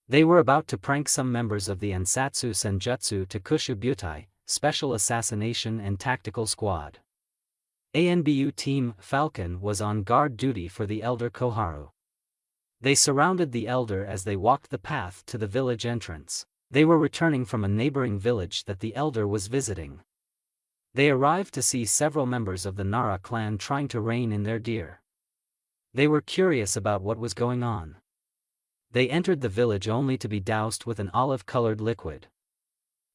They were about to prank some members of the Ansatsu Senjutsu Takushu Butai, Special Assassination and Tactical Squad. ANBU Team Falcon was on guard duty for the elder Koharu. They surrounded the elder as they walked the path to the village entrance. They were returning from a neighboring village that the elder was visiting. They arrived to see several members of the Nara clan trying to rein in their deer. They were curious about what was going on. They entered the village only to be doused with an olive-colored liquid.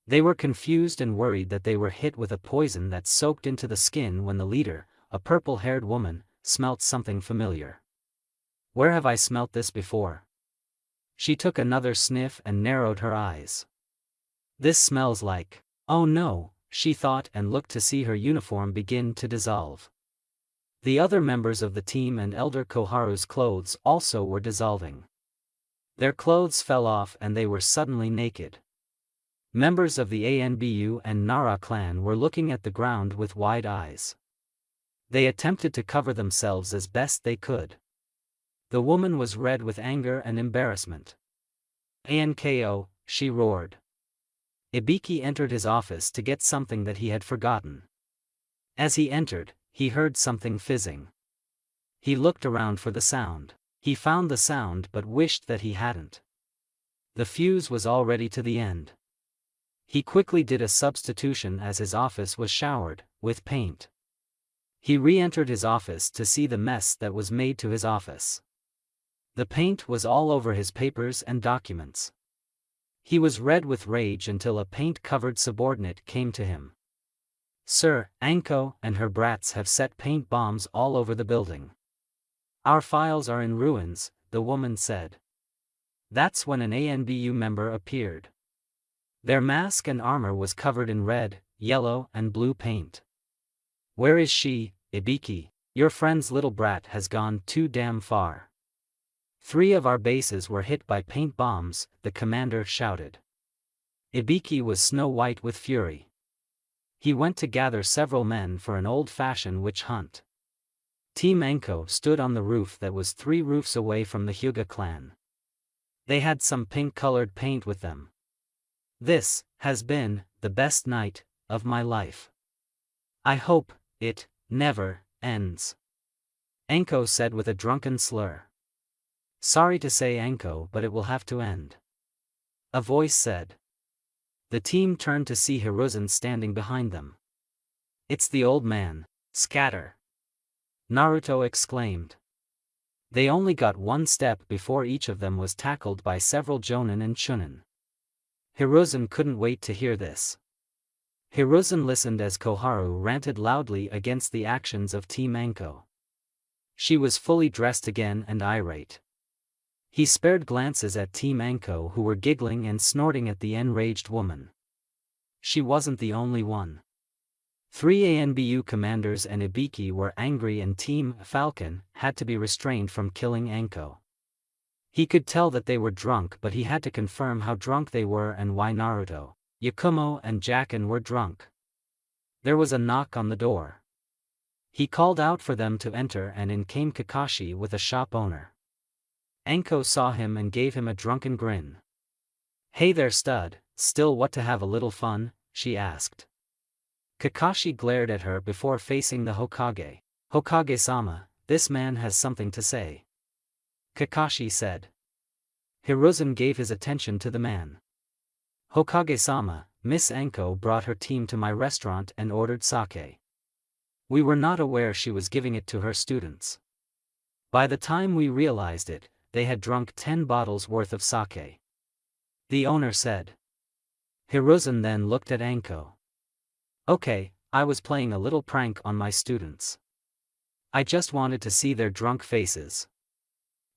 They were confused and worried that they were hit with a poison that soaked into the skin when the leader, a purple-haired woman, smelt something familiar. Where have I smelt this before? She took another sniff and narrowed her eyes. This smells like, oh no, she thought and looked to see her uniform begin to dissolve. The other members of the team and Elder Koharu's clothes also were dissolving. Their clothes fell off and they were suddenly naked. Members of the ANBU and Nara clan were looking at the ground with wide eyes. They attempted to cover themselves as best they could. The woman was red with anger and embarrassment. "Anko," she roared. Ibiki entered his office to get something that he had forgotten. As he entered, he heard something fizzing. He looked around for the sound. He found the sound but wished that he hadn't. The fuse was already to the end. He quickly did a substitution as his office was showered with paint. He re-entered his office to see the mess that was made to his office. The paint was all over his papers and documents. He was red with rage until a paint-covered subordinate came to him. "Sir, Anko and her brats have set paint bombs all over the building. Our files are in ruins," the woman said. That's when an ANBU member appeared. Their mask and armor was covered in red, yellow, and blue paint. "Where is she, Ibiki? Your friend's little brat has gone too damn far. 3 of our bases were hit by paint bombs," the commander shouted. Ibiki was snow white with fury. He went to gather several men for an old-fashioned witch hunt. Team Anko stood on the roof that was 3 roofs away from the Hyuga clan. They had some pink-colored paint with them. This has been the best night of my life. I hope it never ends. Anko said with a drunken slur. Sorry to say, Anko, but it will have to end. A voice said. The team turned to see Hiruzen standing behind them. It's the old man. Scatter! Naruto exclaimed. They only got one step before each of them was tackled by several Jonin and Chunin. Hiruzen couldn't wait to hear this. Hiruzen listened as Koharu ranted loudly against the actions of Team Anko. She was fully dressed again and irate. He spared glances at Team Anko, who were giggling and snorting at the enraged woman. She wasn't the only one. 3 ANBU commanders and Ibiki were angry, and Team Falcon had to be restrained from killing Anko. He could tell that they were drunk, but he had to confirm how drunk they were and why Naruto, Yakumo and Jacken were drunk. There was a knock on the door. He called out for them to enter, and in came Kakashi with a shop owner. Anko saw him and gave him a drunken grin. Hey there, stud, still what to have a little fun? She asked. Kakashi glared at her before facing the Hokage. Hokage-sama, this man has something to say. Kakashi said. Hiruzen gave his attention to the man. Hokage-sama, Miss Anko brought her team to my restaurant and ordered sake. We were not aware she was giving it to her students. By the time we realized it, they had drunk 10 bottles worth of sake. The owner said. Hiruzen then looked at Anko. Okay, I was playing a little prank on my students. I just wanted to see their drunk faces.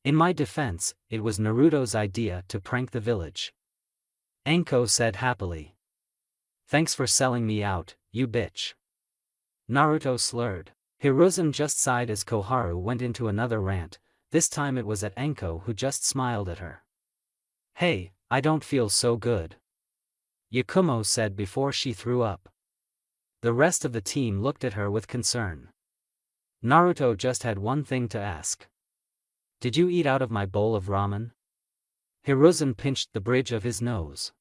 In my defense, it was Naruto's idea to prank the village. Anko said happily. Thanks for selling me out, you bitch. Naruto slurred. Hiruzen just sighed as Koharu went into another rant. This time it was at Anko, who just smiled at her. Hey, I don't feel so good. Yakumo said before she threw up. The rest of the team looked at her with concern. Naruto just had one thing to ask. Did you eat out of my bowl of ramen? Hiruzen pinched the bridge of his nose.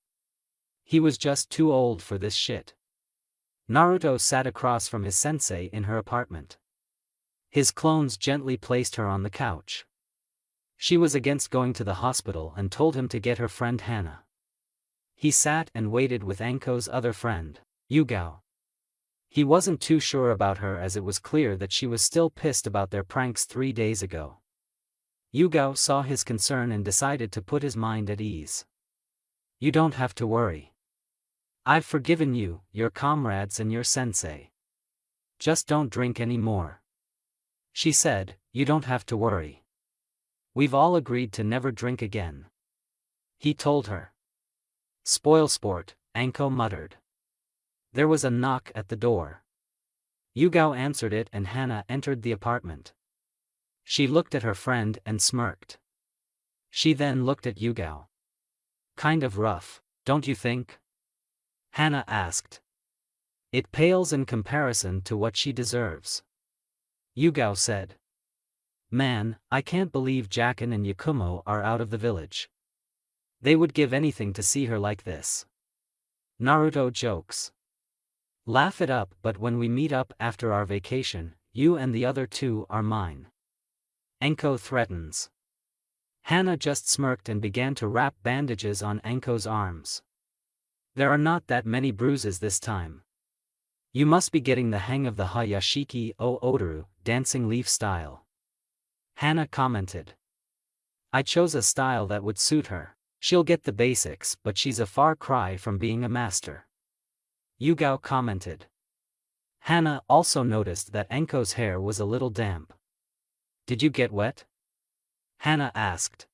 He was just too old for this shit. Naruto sat across from his sensei in her apartment. His clones gently placed her on the couch. She was against going to the hospital and told him to get her friend Hana. He sat and waited with Anko's other friend, Yugao. He wasn't too sure about her, as it was clear that she was still pissed about their pranks 3 days ago. Yugao saw his concern and decided to put his mind at ease. You don't have to worry. I've forgiven you, your comrades and your sensei. Just don't drink any more. She said, you don't have to worry. We've all agreed to never drink again. He told her. Spoil sport, Anko muttered. There was a knock at the door. Yugao answered it and Hana entered the apartment. She looked at her friend and smirked. She then looked at Yugao. Kind of rough, don't you think? Hana asked. It pales in comparison to what she deserves. Yugao said. Man, I can't believe Jacken and Yakumo are out of the village. They would give anything to see her like this. Naruto jokes. Laugh it up, but when we meet up after our vacation, you and the other 2 are mine. Anko threatens. Hana just smirked and began to wrap bandages on Anko's arms. There are not that many bruises this time. You must be getting the hang of the Hayashiki o Odoru, dancing leaf style. Hana commented. I chose a style that would suit her. She'll get the basics, but she's a far cry from being a master. Yugao commented. Hana also noticed that Anko's hair was a little damp. Did you get wet? Hana asked.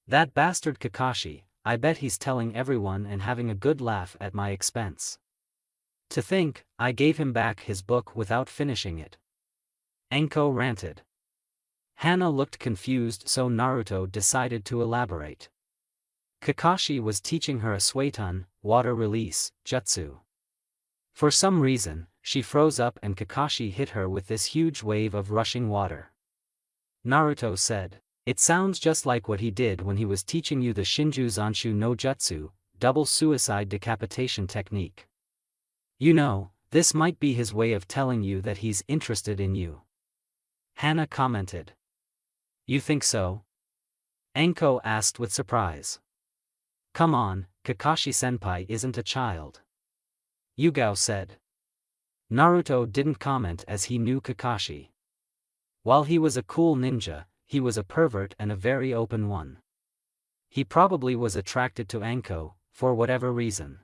That bastard Kakashi, I bet he's telling everyone and having a good laugh at my expense. To think, I gave him back his book without finishing it. Anko ranted. Hana looked confused, so Naruto decided to elaborate. Kakashi was teaching her a Suiton, water release, jutsu. For some reason, she froze up and Kakashi hit her with this huge wave of rushing water. Naruto said, "It sounds just like what he did when he was teaching you the Shinju Zanshu no Jutsu, double suicide decapitation technique. You know, this might be his way of telling you that he's interested in you." Hana commented. "You think so?" Anko asked with surprise. "Come on, Kakashi-senpai isn't a child," Yugao said. Naruto didn't comment as he knew Kakashi. While he was a cool ninja, he was a pervert and a very open one. He probably was attracted to Anko, for whatever reason.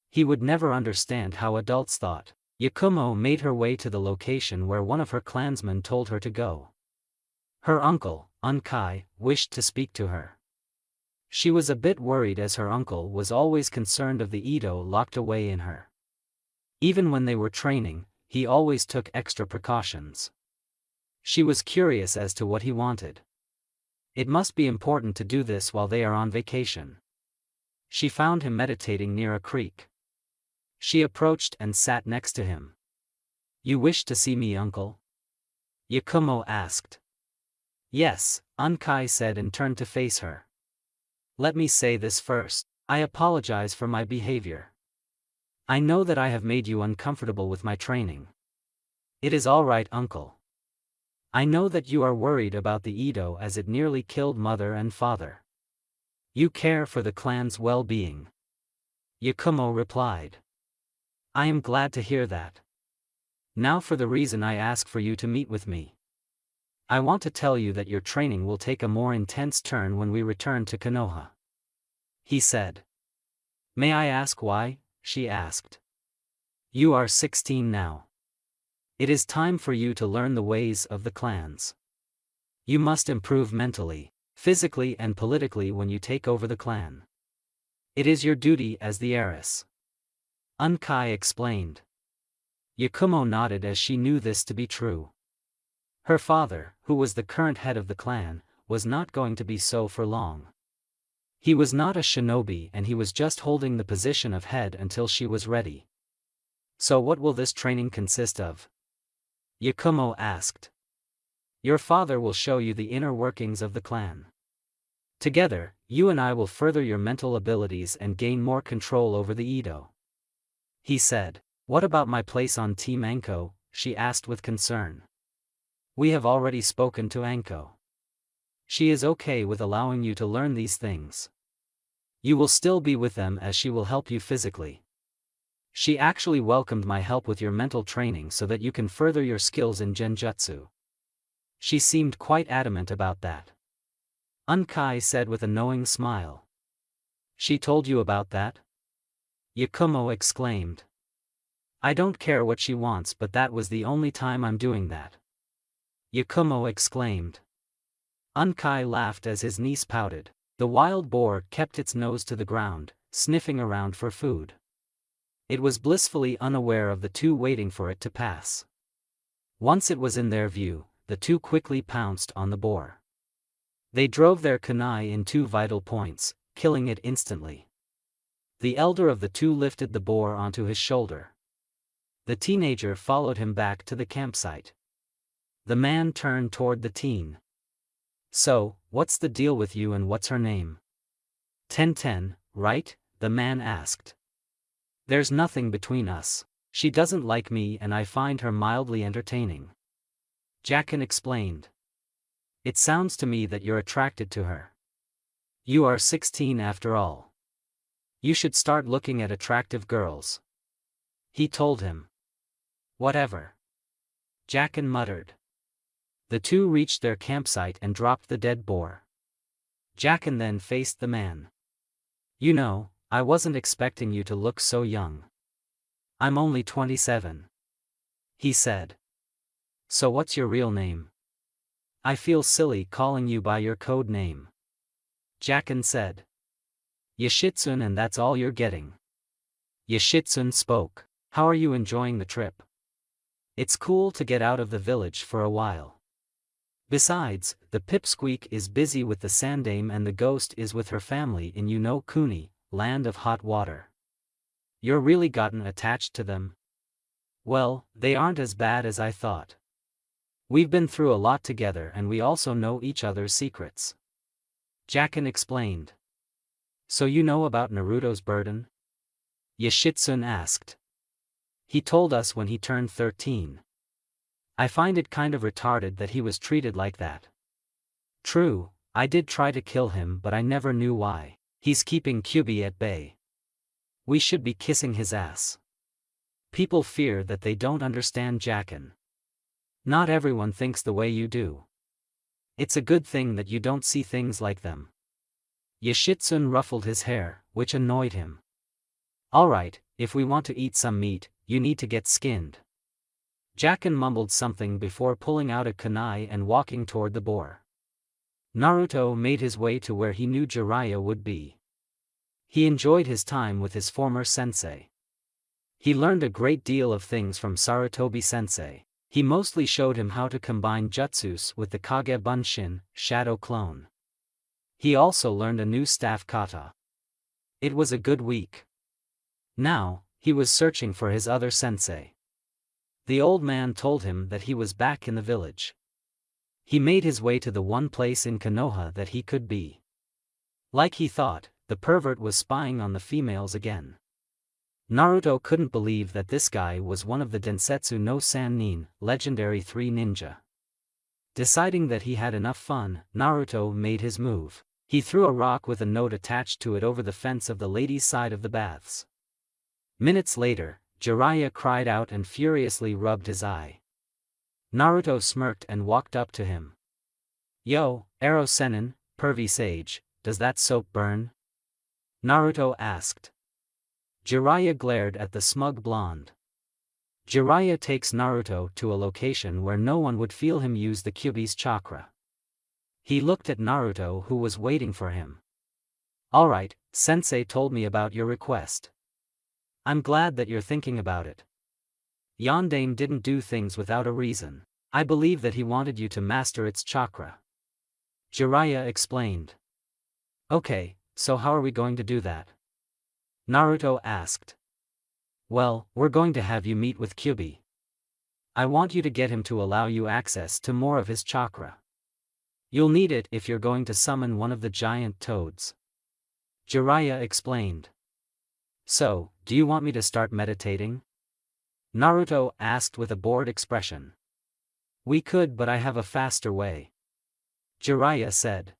He would never understand how adults thought. Yakumo made her way to the location where one of her clansmen told her to go. Her uncle, Unkai, wished to speak to her. She was a bit worried as her uncle was always concerned of the Edo locked away in her. Even when they were training, he always took extra precautions. She was curious as to what he wanted. It must be important to do this while they are on vacation. She found him meditating near a creek. She approached and sat next to him. "You wish to see me, uncle?" Yakumo asked. "Yes," Unkai said and turned to face her. "Let me say this first. I apologize for my behavior. I know that I have made you uncomfortable with my training. It is all right, uncle. I know that you are worried about the Edo as it nearly killed mother and father. You care for the clan's well-being." Yakumo replied. "I am glad to hear that. Now for the reason I ask for you to meet with me. I want to tell you that your training will take a more intense turn when we return to Konoha," he said. "May I ask why?" she asked. "You are 16 now. It is time for you to learn the ways of the clans. You must improve mentally, physically and politically when you take over the clan. It is your duty as the heiress," Unkai explained. Yakumo nodded as she knew this to be true. Her father, who was the current head of the clan, was not going to be so for long. He was not a shinobi and he was just holding the position of head until she was ready. "So what will this training consist of?" Yakumo asked. "Your father will show you the inner workings of the clan. Together, you and I will further your mental abilities and gain more control over the Edo," he said. "What about my place on Team Anko?" she asked with concern. "We have already spoken to Anko. She is okay with allowing you to learn these things. You will still be with them as she will help you physically. She actually welcomed my help with your mental training so that you can further your skills in genjutsu. She seemed quite adamant about that," Unkai said with a knowing smile. "She told you about that?" Yakumo exclaimed. "I don't care what she wants, but that was the only time I'm doing that," Yakumo exclaimed. Unkai laughed as his niece pouted. The wild boar kept its nose to the ground, sniffing around for food. It was blissfully unaware of the two waiting for it to pass. Once it was in their view, the two quickly pounced on the boar. They drove their kunai in 2 vital points, killing it instantly. The elder of the two lifted the boar onto his shoulder. The teenager followed him back to the campsite. The man turned toward the teen. "So, what's the deal with you and what's her name?" "Ten, right?" the man asked. "There's nothing between us. She doesn't like me and I find her mildly entertaining," Jacken explained. "It sounds to me that you're attracted to her. You are 16 after all. You should start looking at attractive girls," he told him. "Whatever," Jacken muttered. The two reached their campsite and dropped the dead boar. Jacken then faced the man. "You know, I wasn't expecting you to look so young. I'm only 27. He said. "So what's your real name?" "I feel silly calling you by your code name," Jacken said. "Yoshitsune, and that's all you're getting." Yoshitsune spoke. "How are you enjoying the trip? It's cool to get out of the village for a while. Besides, the pipsqueak is busy with the sandaime and the ghost is with her family in Kuni, land of hot water. You're really gotten attached to them?" Well, they aren't as bad as I thought. We've been through a lot together and we also know each other's secrets. Jacken explained. So you know about Naruto's burden? Yoshitsune asked. He told us when he turned 13. I find it kind of retarded that he was treated like that. True, I did try to kill him but I never knew why. He's keeping Kyuubi at bay. We should be kissing his ass. People fear that they don't understand Jacken. Not everyone thinks the way you do. It's a good thing that you don't see things like them. Yoshitsune ruffled his hair, which annoyed him. Alright, if we want to eat some meat, you need to get skinned. Jacken mumbled something before pulling out a kunai and walking toward the boar. Naruto made his way to where he knew Jiraiya would be. He enjoyed his time with his former sensei. He learned a great deal of things from Sarutobi sensei. He mostly showed him how to combine jutsus with the Kage Bunshin, shadow clone. He also learned a new staff kata. It was a good week. Now, he was searching for his other sensei. The old man told him that he was back in the village. He made his way to the one place in Konoha that he could be. Like he thought, the pervert was spying on the females again. Naruto couldn't believe that this guy was one of the Densetsu no Sannin, legendary 3 ninja. Deciding that he had enough fun, Naruto made his move. He threw a rock with a note attached to it over the fence of the ladies' side of the baths. Minutes later, Jiraiya cried out and furiously rubbed his eye. Naruto smirked and walked up to him. Yo, Aro Sennin, pervy sage, does that soap burn? Naruto asked. Jiraiya glared at the smug blonde. Jiraiya takes Naruto to a location where no one would feel him use the Kyuubi's chakra. He looked at Naruto who was waiting for him. Alright, sensei told me about your request. I'm glad that you're thinking about it. Yondaime didn't do things without a reason. I believe that he wanted you to master its chakra. Jiraiya explained. Okay, so how are we going to do that? Naruto asked. Well, we're going to have you meet with Kyuubi. I want you to get him to allow you access to more of his chakra. You'll need it if you're going to summon one of the giant toads. Jiraiya explained. So, do you want me to start meditating? Naruto asked with a bored expression. We could, but I have a faster way. Jiraiya said.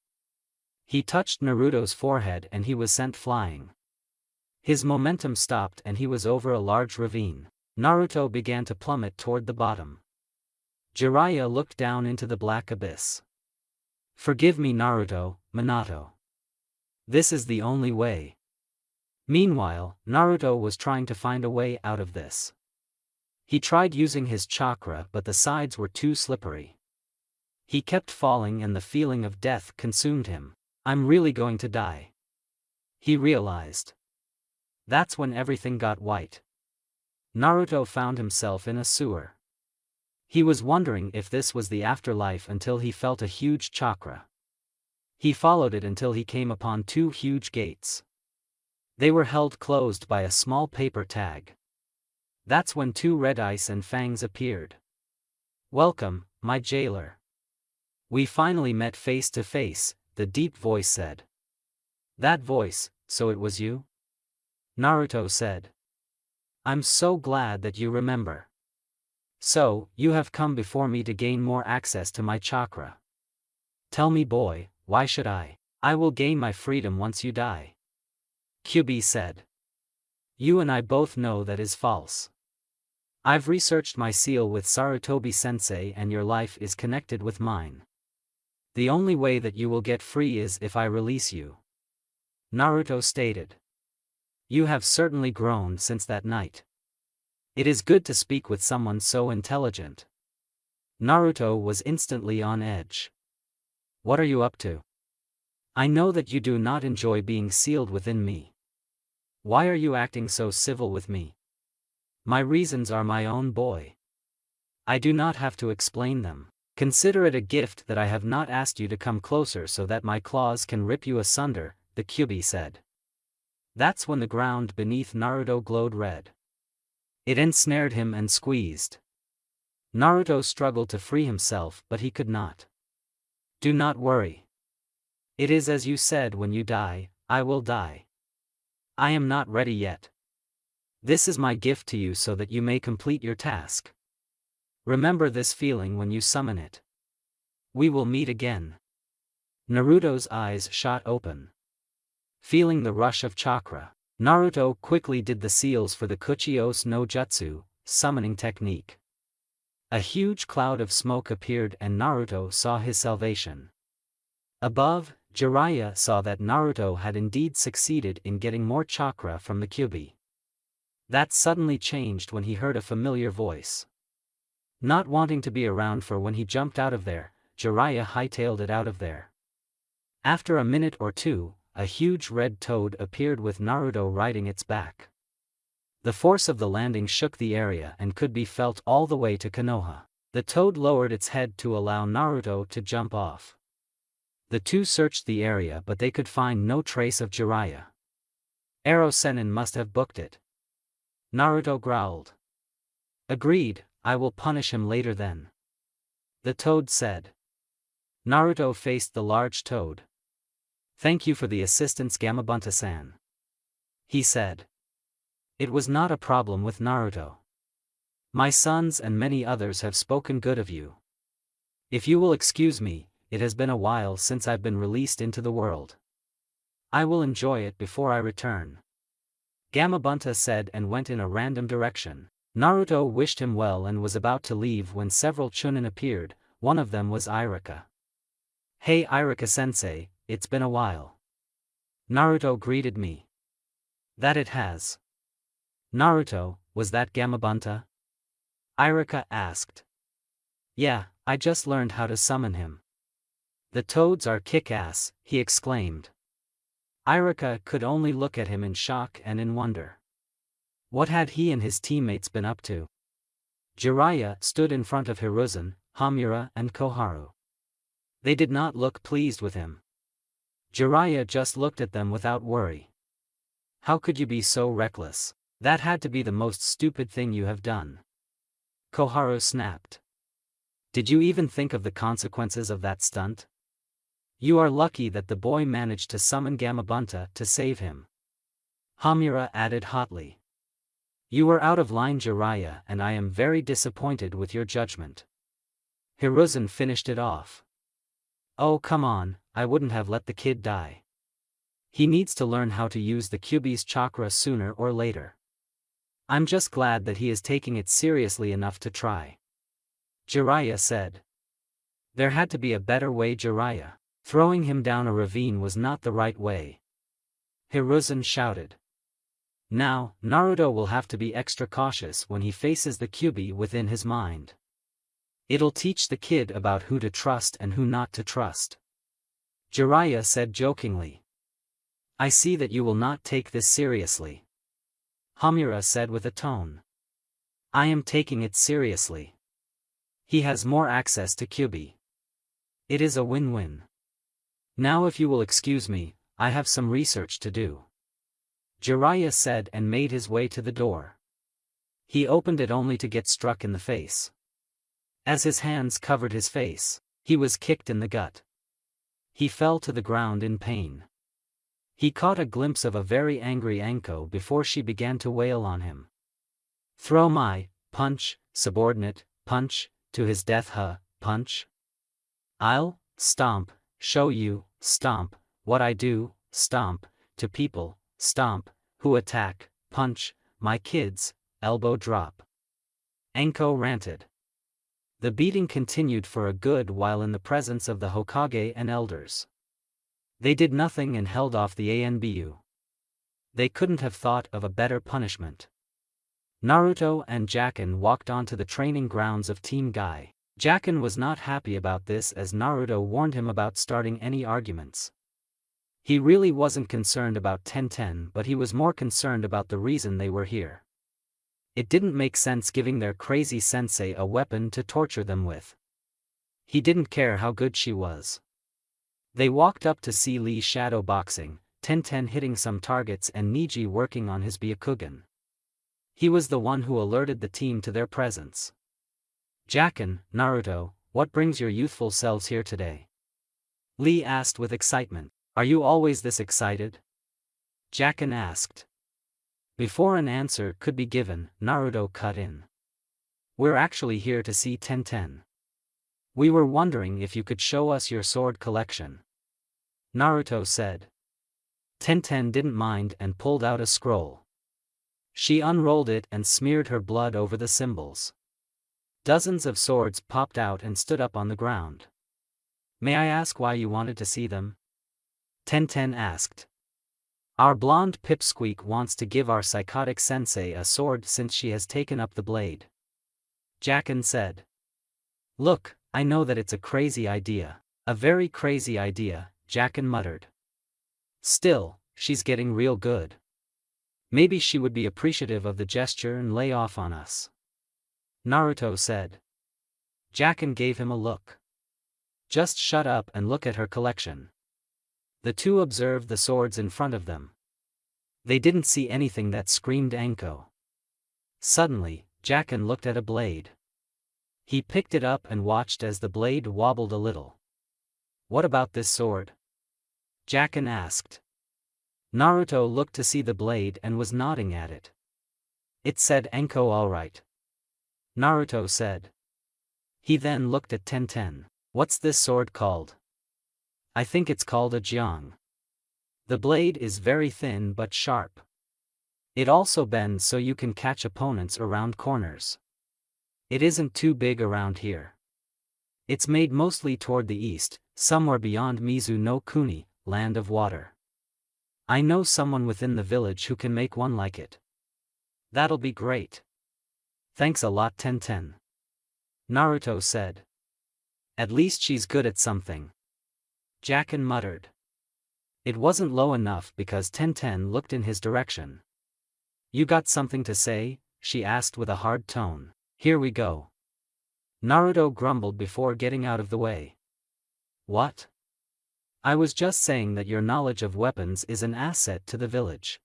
He touched Naruto's forehead and he was sent flying. His momentum stopped and he was over a large ravine. Naruto began to plummet toward the bottom. Jiraiya looked down into the black abyss. Forgive me, Naruto, Minato. This is the only way. Meanwhile, Naruto was trying to find a way out of this. He tried using his chakra but the sides were too slippery. He kept falling and the feeling of death consumed him. I'm really going to die. He realized. That's when everything got white. Naruto found himself in a sewer. He was wondering if this was the afterlife until he felt a huge chakra. He followed it until he came upon 2 huge gates. They were held closed by a small paper tag. That's when 2 red eyes and fangs appeared. Welcome, my jailer. We finally met face to face, the deep voice said. That voice, so it was you? Naruto said. I'm so glad that you remember. So, you have come before me to gain more access to my chakra. Tell me, boy, why should I? I will gain my freedom once you die. Kyuubi said. You and I both know that is false. I've researched my seal with Sarutobi sensei and your life is connected with mine. The only way that you will get free is if I release you. Naruto stated. You have certainly grown since that night. It is good to speak with someone so intelligent. Naruto was instantly on edge. What are you up to? I know that you do not enjoy being sealed within me. Why are you acting so civil with me? My reasons are my own, boy. I do not have to explain them. Consider it a gift that I have not asked you to come closer so that my claws can rip you asunder, the Kyuubi said. That's when the ground beneath Naruto glowed red. It ensnared him and squeezed. Naruto struggled to free himself, but he could not. Do not worry. It is as you said, when you die, I will die. I am not ready yet. This is my gift to you so that you may complete your task. Remember this feeling when you summon it. We will meet again. Naruto's eyes shot open. Feeling the rush of chakra, Naruto quickly did the seals for the Kuchi-Ose no Jutsu, summoning technique. A huge cloud of smoke appeared and Naruto saw his salvation. Above, Jiraiya saw that Naruto had indeed succeeded in getting more chakra from the Kyuubi. That suddenly changed when he heard a familiar voice. Not wanting to be around for when he jumped out of there, Jiraiya hightailed it out of there. After a minute or two, a huge red toad appeared with Naruto riding its back. The force of the landing shook the area and could be felt all the way to Konoha. The toad lowered its head to allow Naruto to jump off. The two searched the area but they could find no trace of Jiraiya. Ero Sennin must have booked it. Naruto growled. Agreed, I will punish him later then. The toad said. Naruto faced the large toad. Thank you for the assistance, Gamabunta-san. He said. It was not a problem with Naruto. My sons and many others have spoken good of you. If you will excuse me, it has been a while since I've been released into the world. I will enjoy it before I return. Gamabunta said and went in a random direction. Naruto wished him well and was about to leave when several Chunin appeared. One of them was Iruka. Hey Iruka-sensei, it's been a while. Naruto greeted me. That it has. Naruto, was that Gamabunta? Iruka asked. Yeah, I just learned how to summon him. The toads are kick-ass, he exclaimed. Iruka could only look at him in shock and in wonder. What had he and his teammates been up to? Jiraiya stood in front of Hiruzen, Hamura and Koharu. They did not look pleased with him. Jiraiya just looked at them without worry. How could you be so reckless? That had to be the most stupid thing you have done. Koharu snapped. Did you even think of the consequences of that stunt? You are lucky that the boy managed to summon Gamabunta to save him. Hamura added hotly. You were out of line, Jiraiya, and I am very disappointed with your judgment. Hiruzen finished it off. Oh come on, I wouldn't have let the kid die. He needs to learn how to use the Kyuubi's chakra sooner or later. I'm just glad that he is taking it seriously enough to try. Jiraiya said. There had to be a better way, Jiraiya. Throwing him down a ravine was not the right way. Hiruzen shouted. Now, Naruto will have to be extra cautious when he faces the Kyuubi within his mind. It'll teach the kid about who to trust and who not to trust. Jiraiya said jokingly. I see that you will not take this seriously. Hamura said with a tone. I am taking it seriously. He has more access to Kyuubi. It is a win-win. Now if you will excuse me, I have some research to do. Jiraiya said and made his way to the door. He opened it only to get struck in the face. As his hands covered his face, he was kicked in the gut. He fell to the ground in pain. He caught a glimpse of a very angry Anko before she began to wail on him. Throw my punch, subordinate, punch, to his death, punch. I'll stomp, show you, stomp, what I do, stomp, to people, stomp, who attack, punch, my kids, elbow drop. Anko ranted. The beating continued for a good while in the presence of the Hokage and elders. They did nothing and held off the Anbu. They couldn't have thought of a better punishment. Naruto and Jacken walked onto the training grounds of Team Guy. Jacken was not happy about this as Naruto warned him about starting any arguments. He really wasn't concerned about Tenten, but he was more concerned about the reason they were here. It didn't make sense giving their crazy sensei a weapon to torture them with. He didn't care how good she was. They walked up to see Lee shadow boxing, Tenten hitting some targets and Neji working on his Byakugan. He was the one who alerted the team to their presence. Jacken, Naruto, what brings your youthful selves here today? Lee asked with excitement. Are you always this excited? Jacken asked. Before an answer could be given, Naruto cut in. We're actually here to see Tenten. We were wondering if you could show us your sword collection. Naruto said. Tenten didn't mind and pulled out a scroll. She unrolled it and smeared her blood over the symbols. Dozens of swords popped out and stood up on the ground. May I ask why you wanted to see them? Tenten asked. Our blonde pipsqueak wants to give our psychotic sensei a sword since she has taken up the blade. Jacken said. Look, I know that it's a crazy idea. A very crazy idea, Jacken muttered. Still, she's getting real good. Maybe she would be appreciative of the gesture and lay off on us. Naruto said. Jacken gave him a look. Just shut up and look at her collection. The two observed the swords in front of them. They didn't see anything that screamed Anko. Suddenly, Jacken looked at a blade. He picked it up and watched as the blade wobbled a little. What about this sword? Jacken asked. Naruto looked to see the blade and was nodding at it. It said Anko alright. Naruto said. He then looked at Tenten. What's this sword called? I think it's called a jiang. The blade is very thin but sharp. It also bends so you can catch opponents around corners. It isn't too big around here. It's made mostly toward the east, somewhere beyond Mizu no Kuni, land of water. I know someone within the village who can make one like it. That'll be great. Thanks a lot, Tenten. Naruto said. At least she's good at something. Jacken muttered. It wasn't low enough because Tenten looked in his direction. You got something to say? She asked with a hard tone. Here we go. Naruto grumbled before getting out of the way. What? I was just saying that your knowledge of weapons is an asset to the village.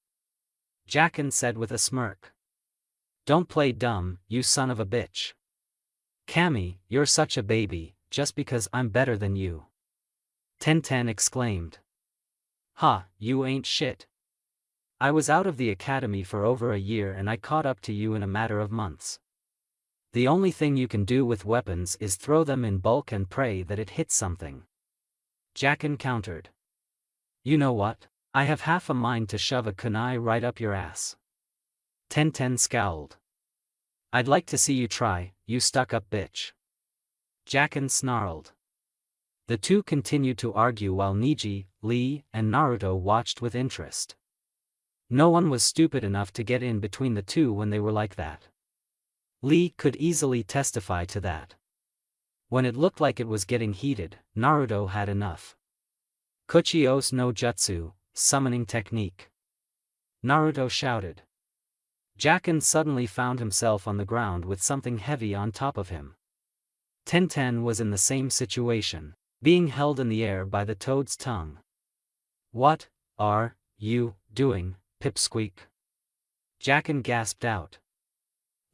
Jacken said with a smirk. Don't play dumb, you son of a bitch. Kami, you're such a baby, just because I'm better than you. Tenten exclaimed. Ha, you ain't shit. I was out of the academy for over a year and I caught up to you in a matter of months. The only thing you can do with weapons is throw them in bulk and pray that it hits something. Jacken countered. You know what? I have half a mind to shove a kunai right up your ass. Tenten scowled. I'd like to see you try, you stuck-up bitch. Jacken snarled. The two continued to argue while Neji, Lee, and Naruto watched with interest. No one was stupid enough to get in between the two when they were like that. Lee could easily testify to that. When it looked like it was getting heated, Naruto had enough. Kuchios no Jutsu, summoning technique. Naruto shouted. Jacken suddenly found himself on the ground with something heavy on top of him. Tenten was in the same situation, being held in the air by the toad's tongue. What are you doing, pipsqueak? Jacken gasped out.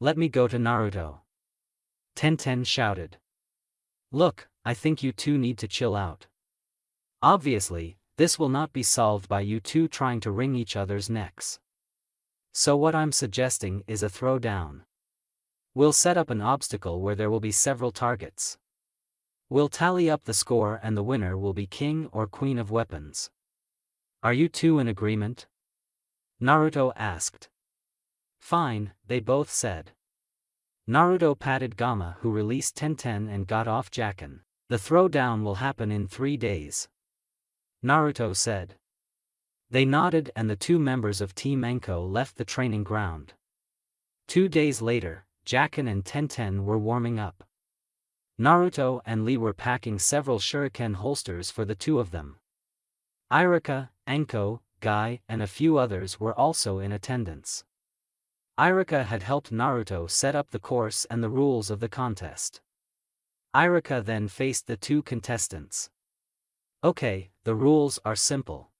Let me go to Naruto. Tenten shouted. Look, I think you two need to chill out. Obviously, this will not be solved by you two trying to wring each other's necks. So what I'm suggesting is a throwdown. We'll set up an obstacle where there will be several targets. We'll tally up the score and the winner will be king or queen of weapons. Are you two in agreement? Naruto asked. Fine, they both said. Naruto patted Gamma, who released Tenten and got off Jacken. The throwdown will happen in 3 days. Naruto said. They nodded and the two members of Team Anko left the training ground. 2 days later, Jacken and Tenten were warming up. Naruto and Lee were packing several shuriken holsters for the two of them. Irika, Anko, Guy, and a few others were also in attendance. Irika had helped Naruto set up the course and the rules of the contest. Irika then faced the two contestants. Okay, the rules are simple.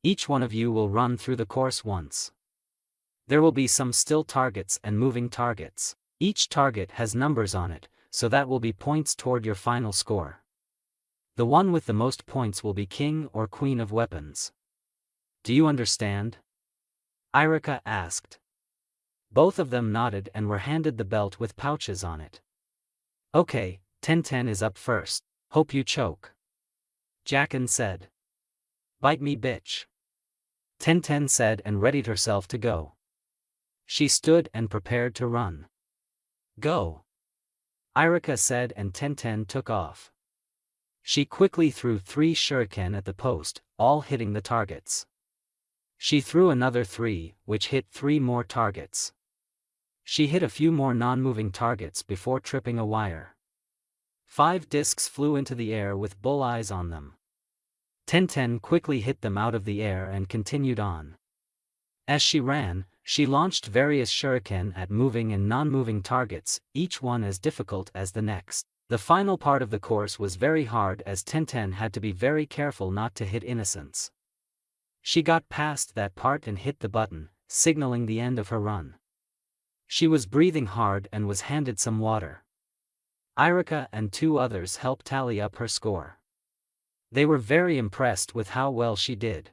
Each one of you will run through the course once. There will be some still targets and moving targets. Each target has numbers on it, so that will be points toward your final score. The one with the most points will be king or queen of weapons. Do you understand? Irika asked. Both of them nodded and were handed the belt with pouches on it. Okay, Tenten is up first. Hope you choke. Jackin said. Bite me, bitch. Tenten said and readied herself to go. She stood and prepared to run. Go. Irika said and Tenten took off. She quickly threw 3 shuriken at the post, all hitting the targets. She threw another 3, which hit 3 more targets. She hit a few more non-moving targets before tripping a wire. 5 discs flew into the air with bull eyes on them. Tenten quickly hit them out of the air and continued on. As she ran, she launched various shuriken at moving and non-moving targets, each one as difficult as the next. The final part of the course was very hard as Tenten had to be very careful not to hit innocents. She got past that part and hit the button, signaling the end of her run. She was breathing hard and was handed some water. Irika and 2 others helped tally up her score. They were very impressed with how well she did.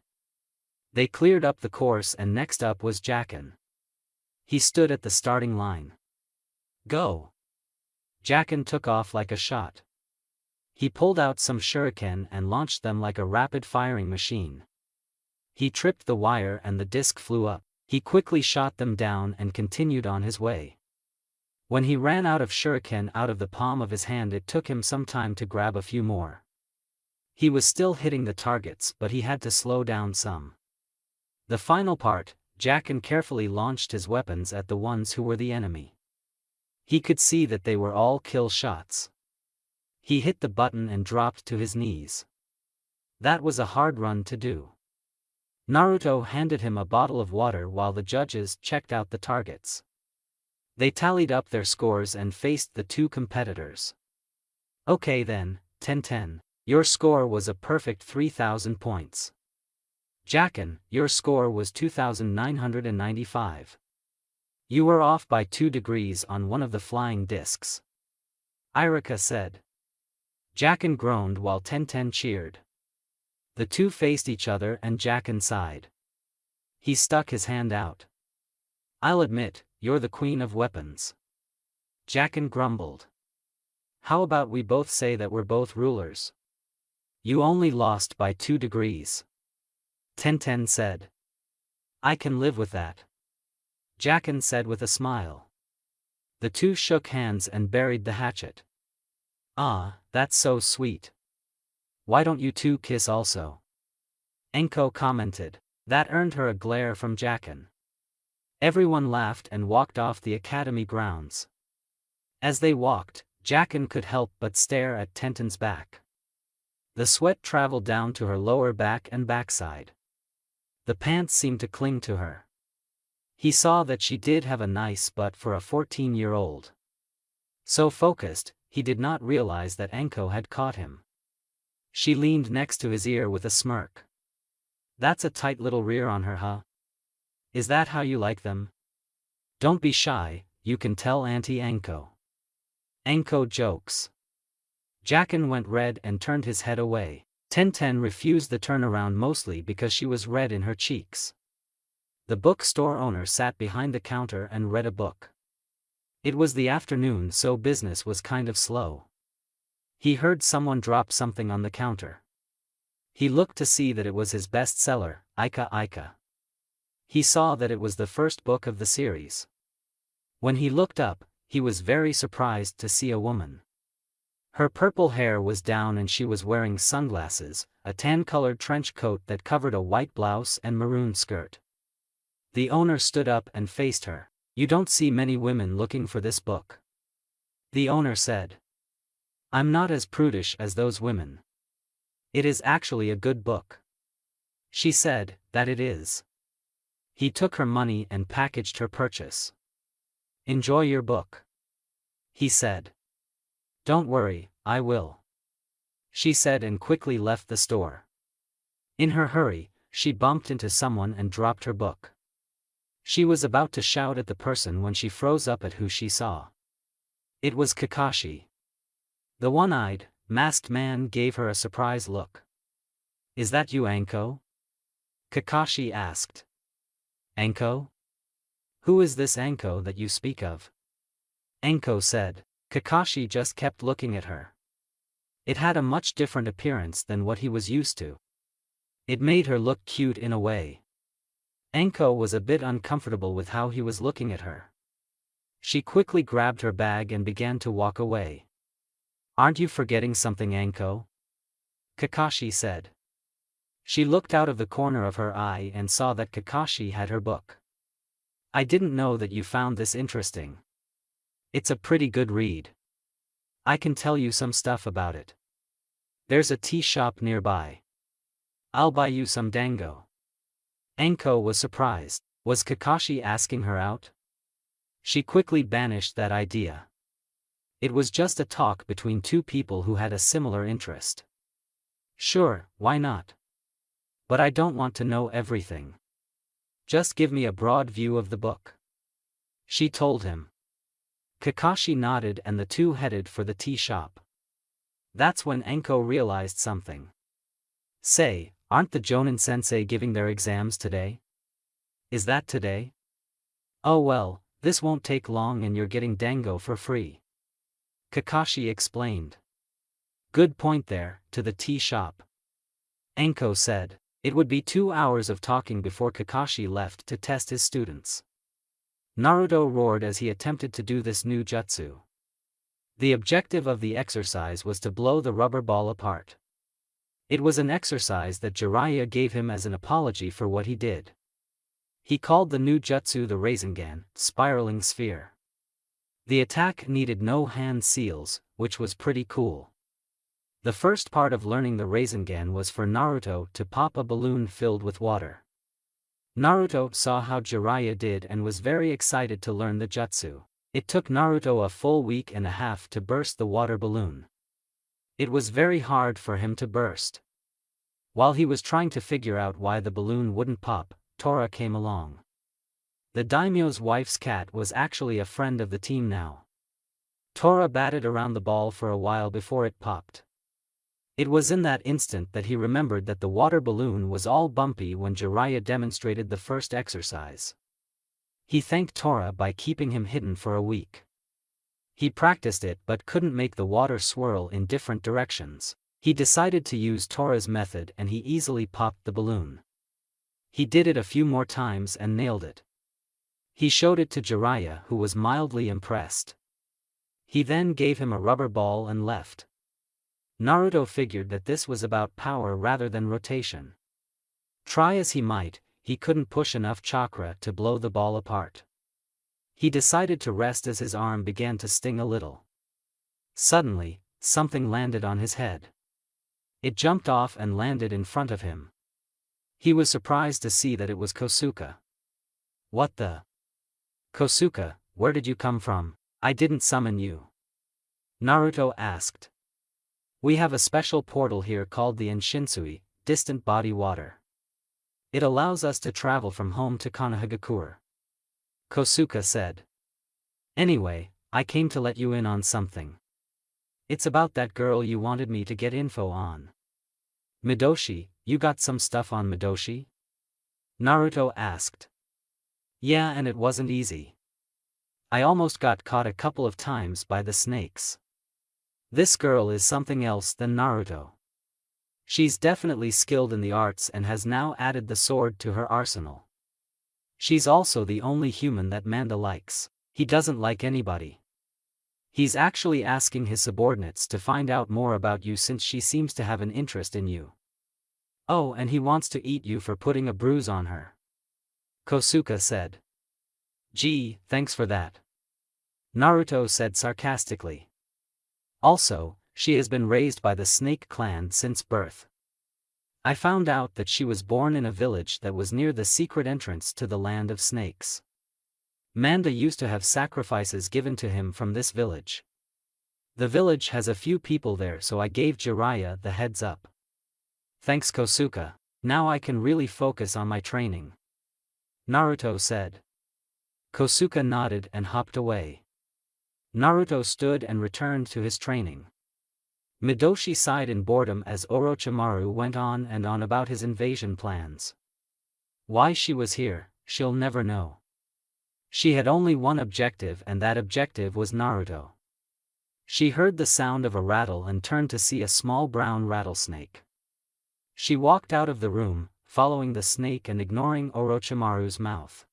They cleared up the course and next up was Jackin. He stood at the starting line. Go! Jackin took off like a shot. He pulled out some shuriken and launched them like a rapid-firing machine. He tripped the wire and the disc flew up. He quickly shot them down and continued on his way. When he ran out of shuriken out of the palm of his hand, it took him some time to grab a few more. He was still hitting the targets, but he had to slow down some. The final part, Jackin carefully launched his weapons at the ones who were the enemy. He could see that they were all kill shots. He hit the button and dropped to his knees. That was a hard run to do. Naruto handed him a bottle of water while the judges checked out the targets. They tallied up their scores and faced the 2 competitors. Okay then, Tenten, your score was a perfect 3,000 points. Jackin, your score was 2,995. You were off by 2 degrees on one of the flying discs. Irika said. Jackin groaned while Tenten cheered. The 2 faced each other and Jackin sighed. He stuck his hand out. I'll admit, you're the queen of weapons. Jackin grumbled. How about we both say that we're both rulers? You only lost by 2 degrees. Tenten said. I can live with that. Jackin said with a smile. The 2 shook hands and buried the hatchet. Ah, that's so sweet. Why don't you 2 kiss also? Enko commented. That earned her a glare from Jackin. Everyone laughed and walked off the academy grounds. As they walked, Jackin could help but stare at Tenten's back. The sweat traveled down to her lower back and backside. The pants seemed to cling to her. He saw that she did have a nice butt for a 14-year-old. So focused, he did not realize that Enko had caught him. She leaned next to his ear with a smirk. That's a tight little rear on her, huh? Is that how you like them? Don't be shy, you can tell Auntie Enko. Enko jokes. Jackin went red and turned his head away. Tenten refused the turnaround mostly because she was red in her cheeks. The bookstore owner sat behind the counter and read a book. It was the afternoon, so business was kind of slow. He heard someone drop something on the counter. He looked to see that it was his bestseller, Ika Ika. He saw that it was the first book of the series. When he looked up, he was very surprised to see a woman. Her purple hair was down and she was wearing sunglasses, a tan-colored trench coat that covered a white blouse and maroon skirt. The owner stood up and faced her. You don't see many women looking for this book. The owner said. I'm not as prudish as those women. It is actually a good book. She said, that it is. He took her money and packaged her purchase. Enjoy your book. He said. Don't worry, I will. She said and quickly left the store. In her hurry, she bumped into someone and dropped her book. She was about to shout at the person when she froze up at who she saw. It was Kakashi. The one-eyed, masked man gave her a surprised look. "Is that you, Anko?" Kakashi asked. "Anko? Who is this Anko that you speak of?" Anko said. Kakashi just kept looking at her. It had a much different appearance than what he was used to. It made her look cute in a way. Anko was a bit uncomfortable with how he was looking at her. She quickly grabbed her bag and began to walk away. "Aren't you forgetting something, Anko?" Kakashi said. She looked out of the corner of her eye and saw that Kakashi had her book. "I didn't know that you found this interesting. It's a pretty good read. I can tell you some stuff about it. There's a tea shop nearby. I'll buy you some dango." Anko was surprised. Was Kakashi asking her out? She quickly banished that idea. It was just a talk between two people who had a similar interest. "Sure, why not? But I don't want to know everything. Just give me a broad view of the book," she told him. Kakashi nodded and the two headed for the tea shop. That's when Anko realized something. "Say, aren't the Jonin-sensei giving their exams today? Is that today? Oh well, this won't take long and you're getting dango for free," Kakashi explained. "Good point there, to the tea shop," Anko said. It would be 2 hours of talking before Kakashi left to test his students. Naruto roared as he attempted to do this new jutsu. The objective of the exercise was to blow the rubber ball apart. It was an exercise that Jiraiya gave him as an apology for what he did. He called the new jutsu the Rasengan, spiraling sphere. The attack needed no hand seals, which was pretty cool. The first part of learning the Rasengan was for Naruto to pop a balloon filled with water. Naruto saw how Jiraiya did and was very excited to learn the jutsu. It took Naruto a full week and a half to burst the water balloon. It was very hard for him to burst. While he was trying to figure out why the balloon wouldn't pop, Tora came along. The daimyo's wife's cat was actually a friend of the team now. Tora batted around the ball for a while before it popped. It was in that instant that he remembered that the water balloon was all bumpy when Jiraiya demonstrated the first exercise. He thanked Tora by keeping him hidden for a week. He practiced it but couldn't make the water swirl in different directions. He decided to use Tora's method and he easily popped the balloon. He did it a few more times and nailed it. He showed it to Jiraiya, who was mildly impressed. He then gave him a rubber ball and left. Naruto figured that this was about power rather than rotation. Try as he might, he couldn't push enough chakra to blow the ball apart. He decided to rest as his arm began to sting a little. Suddenly, something landed on his head. It jumped off and landed in front of him. He was surprised to see that it was Kosuke. "What the? Kosuke, where did you come from? I didn't summon you," Naruto asked. "We have a special portal here called the Enshinsui, distant body water. It allows us to travel from home to Konohagakure," Kosuke said. "Anyway, I came to let you in on something. It's about that girl you wanted me to get info on. Midoshi, you got some stuff on Midoshi?" Naruto asked. "Yeah, and it wasn't easy. I almost got caught a couple of times by the snakes. This girl is something else than Naruto. She's definitely skilled in the arts and has now added the sword to her arsenal. She's also the only human that Manda likes. He doesn't like anybody. He's actually asking his subordinates to find out more about you since she seems to have an interest in you. Oh, and he wants to eat you for putting a bruise on her," Kosuke said. "Gee, thanks for that," Naruto said sarcastically. "Also, she has been raised by the Snake Clan since birth. I found out that she was born in a village that was near the secret entrance to the land of snakes. Manda used to have sacrifices given to him from this village. The village has a few people there, so I gave Jiraiya the heads up." "Thanks, Kosuke. Now I can really focus on my training," Naruto said. Kosuke nodded and hopped away. Naruto stood and returned to his training. Midoshi sighed in boredom as Orochimaru went on and on about his invasion plans. Why she was here, she'll never know. She had only one objective, and that objective was Naruto. She heard the sound of a rattle and turned to see a small brown rattlesnake. She walked out of the room, following the snake and ignoring Orochimaru's mouth.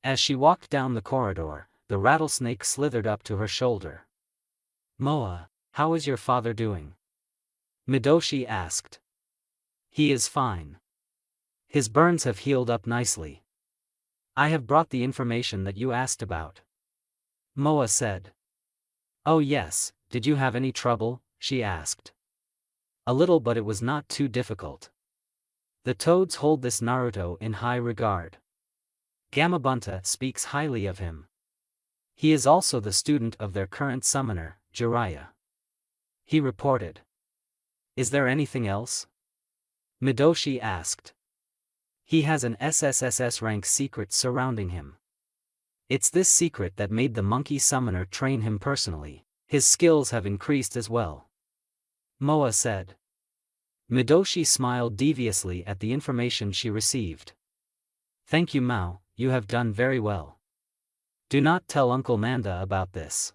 As she walked down the corridor, the rattlesnake slithered up to her shoulder. "Moa, how is your father doing?" Midoshi asked. "He is fine. His burns have healed up nicely. I have brought the information that you asked about," Moa said. "Oh yes, did you have any trouble?" she asked. "A little, but it was not too difficult. The toads hold this Naruto in high regard. Gamabunta speaks highly of him. He is also the student of their current summoner, Jiraiya," he reported. "Is there anything else?" Midoshi asked. "He has an SSSS rank secret surrounding him. It's this secret that made the monkey summoner train him personally. His skills have increased as well," Moa said. Midoshi smiled deviously at the information she received. "Thank you, Mao, you have done very well. Do not tell Uncle Manda about this.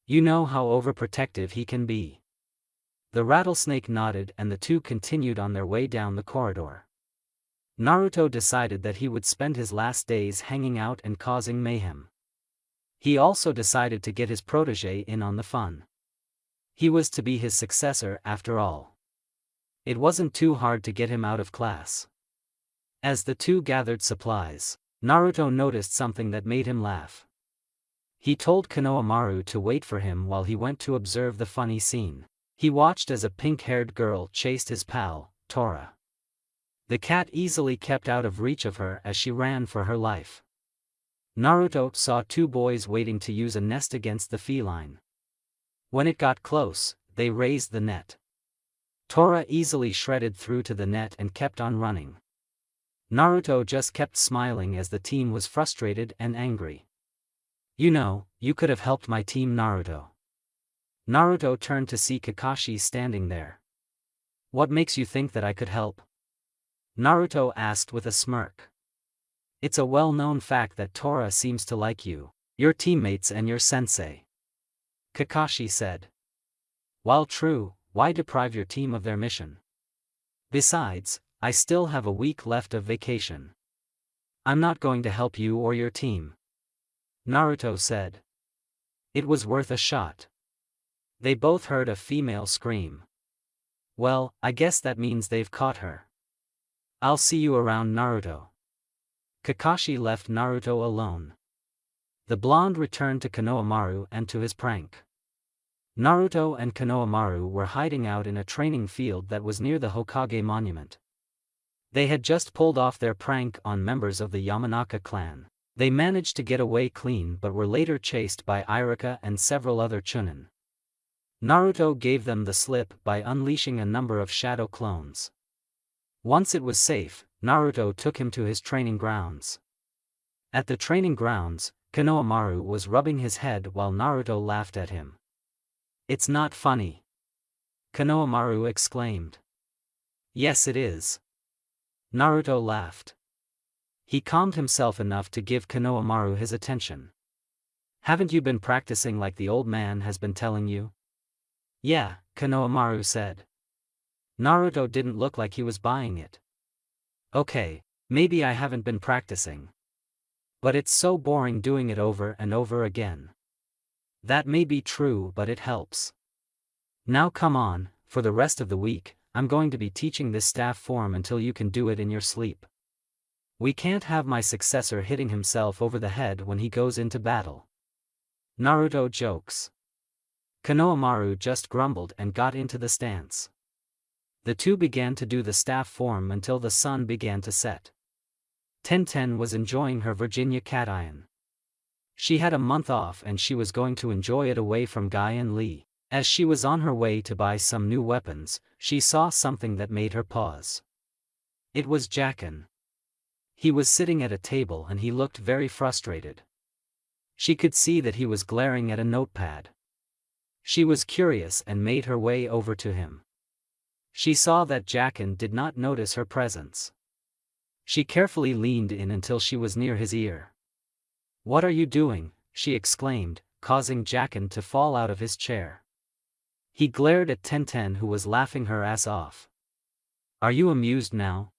You know how overprotective he can be." The rattlesnake nodded and the two continued on their way down the corridor. Naruto decided that he would spend his last days hanging out and causing mayhem. He also decided to get his protege in on the fun. He was to be his successor after all. It wasn't too hard to get him out of class. As the two gathered supplies, Naruto noticed something that made him laugh. He told Konohamaru to wait for him while he went to observe the funny scene. He watched as a pink-haired girl chased his pal, Tora. The cat easily kept out of reach of her as she ran for her life. Naruto saw two boys waiting to use a nest against the feline. When it got close, they raised the net. Tora easily shredded through to the net and kept on running. Naruto just kept smiling as the team was frustrated and angry. "You know, you could have helped my team, Naruto." Naruto turned to see Kakashi standing there. "What makes you think that I could help?" Naruto asked with a smirk. "It's a well-known fact that Tora seems to like you, your teammates and your sensei," Kakashi said. "While true, why deprive your team of their mission? Besides, I still have a week left of vacation. I'm not going to help you or your team," Naruto said. It was worth a shot. They both heard a female scream. "Well, I guess that means they've caught her. I'll see you around, Naruto." Kakashi left Naruto alone. The blonde returned to Konohamaru and to his prank. Naruto and Konohamaru were hiding out in a training field that was near the Hokage monument. They had just pulled off their prank on members of the Yamanaka clan. They managed to get away clean but were later chased by Iruka and several other Chunin. Naruto gave them the slip by unleashing a number of shadow clones. Once it was safe, Naruto took him to his training grounds. At the training grounds, Konohamaru was rubbing his head while Naruto laughed at him. "It's not funny," Konohamaru exclaimed. "Yes, it is." Naruto laughed. He calmed himself enough to give Konohamaru his attention. "Haven't you been practicing like the old man has been telling you?" "Yeah," Konohamaru said. Naruto didn't look like he was buying it. "Okay, maybe I haven't been practicing. But it's so boring doing it over and over again." "That may be true, but it helps. Now come on, for the rest of the week, I'm going to be teaching this staff form until you can do it in your sleep. We can't have my successor hitting himself over the head when he goes into battle." Naruto jokes. Konohamaru just grumbled and got into the stance. The two began to do the staff form until the sun began to set. Tenten was enjoying her Virginia cation. She had a month off and she was going to enjoy it away from Guy and Lee. As she was on her way to buy some new weapons, she saw something that made her pause. It was Jacken. He was sitting at a table and he looked very frustrated. She could see that he was glaring at a notepad. She was curious and made her way over to him. She saw that Jackin did not notice her presence. She carefully leaned in until she was near his ear. "What are you doing?" she exclaimed, causing Jackin to fall out of his chair. He glared at Tenten, who was laughing her ass off. "Are you amused now?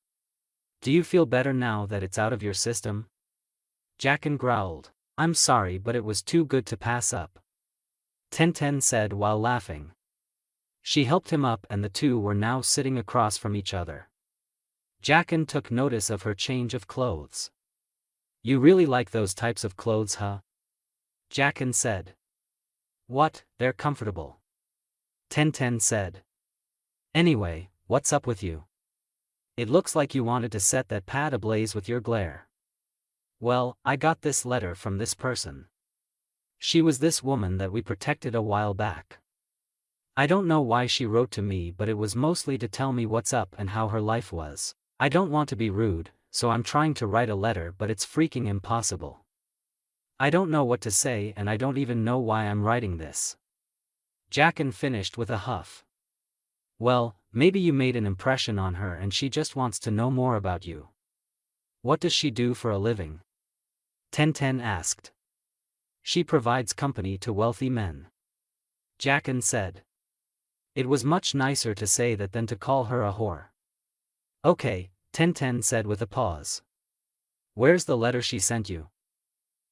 Do you feel better now that it's out of your system?" Jackin growled. "I'm sorry, but it was too good to pass up," Tenten said while laughing. She helped him up and the two were now sitting across from each other. Jackin took notice of her change of clothes. "You really like those types of clothes, huh?" Jackin said. "What, they're comfortable," Tenten said. "Anyway, what's up with you? It looks like you wanted to set that pad ablaze with your glare." "Well, I got this letter from this person. She was this woman that we protected a while back. I don't know why she wrote to me, but it was mostly to tell me what's up and how her life was. I don't want to be rude, so I'm trying to write a letter, but it's freaking impossible. I don't know what to say and I don't even know why I'm writing this." Jackin finished with a huff. "Well, maybe you made an impression on her and she just wants to know more about you." "What does she do for a living?" Tenten asked. "She provides company to wealthy men," Jackin said. It was much nicer to say that than to call her a whore. "Okay," Tenten said with a pause. "Where's the letter she sent you?"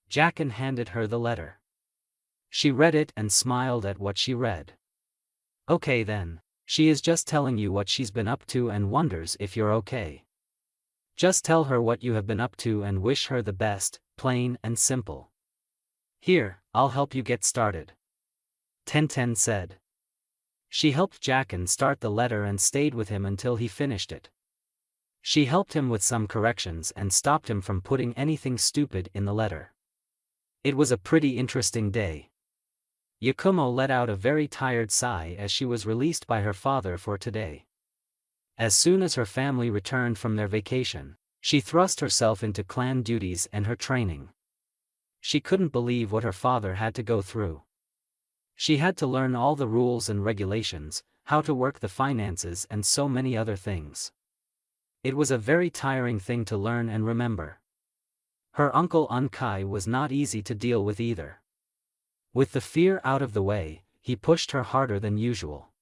Jackin handed her the letter. She read it and smiled at what she read. "Okay then. She is just telling you what she's been up to and wonders if you're okay. Just tell her what you have been up to and wish her the best, plain and simple. Here, I'll help you get started," Tenten said. She helped Jackin start the letter and stayed with him until he finished it. She helped him with some corrections and stopped him from putting anything stupid in the letter. It was a pretty interesting day. Yakumo let out a very tired sigh as she was released by her father for today. As soon as her family returned from their vacation, she thrust herself into clan duties and her training. She couldn't believe what her father had to go through. She had to learn all the rules and regulations, how to work the finances and so many other things. It was a very tiring thing to learn and remember. Her uncle Unkai was not easy to deal with either. With the fear out of the way, he pushed her harder than usual.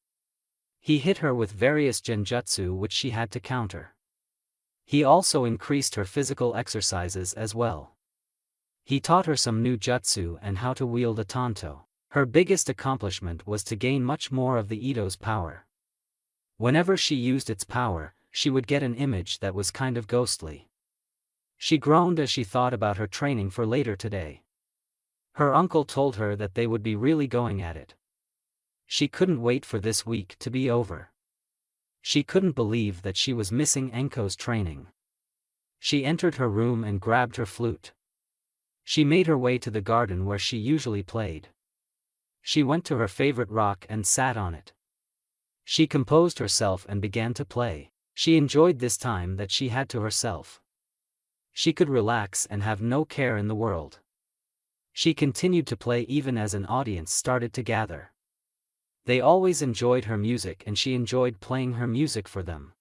He hit her with various genjutsu which she had to counter. He also increased her physical exercises as well. He taught her some new jutsu and how to wield a tanto. Her biggest accomplishment was to gain much more of the Ito's power. Whenever she used its power, she would get an image that was kind of ghostly. She groaned as she thought about her training for later today. Her uncle told her that they would be really going at it. She couldn't wait for this week to be over. She couldn't believe that she was missing Enko's training. She entered her room and grabbed her flute. She made her way to the garden where she usually played. She went to her favorite rock and sat on it. She composed herself and began to play. She enjoyed this time that she had to herself. She could relax and have no care in the world. She continued to play even as an audience started to gather. They always enjoyed her music and she enjoyed playing her music for them.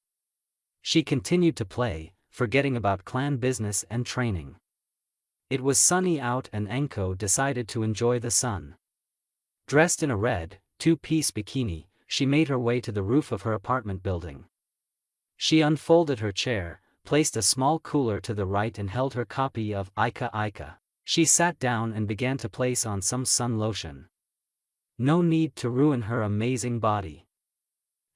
She continued to play, forgetting about clan business and training. It was sunny out and Enko decided to enjoy the sun. Dressed in a red, two-piece bikini, she made her way to the roof of her apartment building. She unfolded her chair, placed a small cooler to the right and held her copy of Ika Ika. She sat down and began to place on some sun lotion. No need to ruin her amazing body.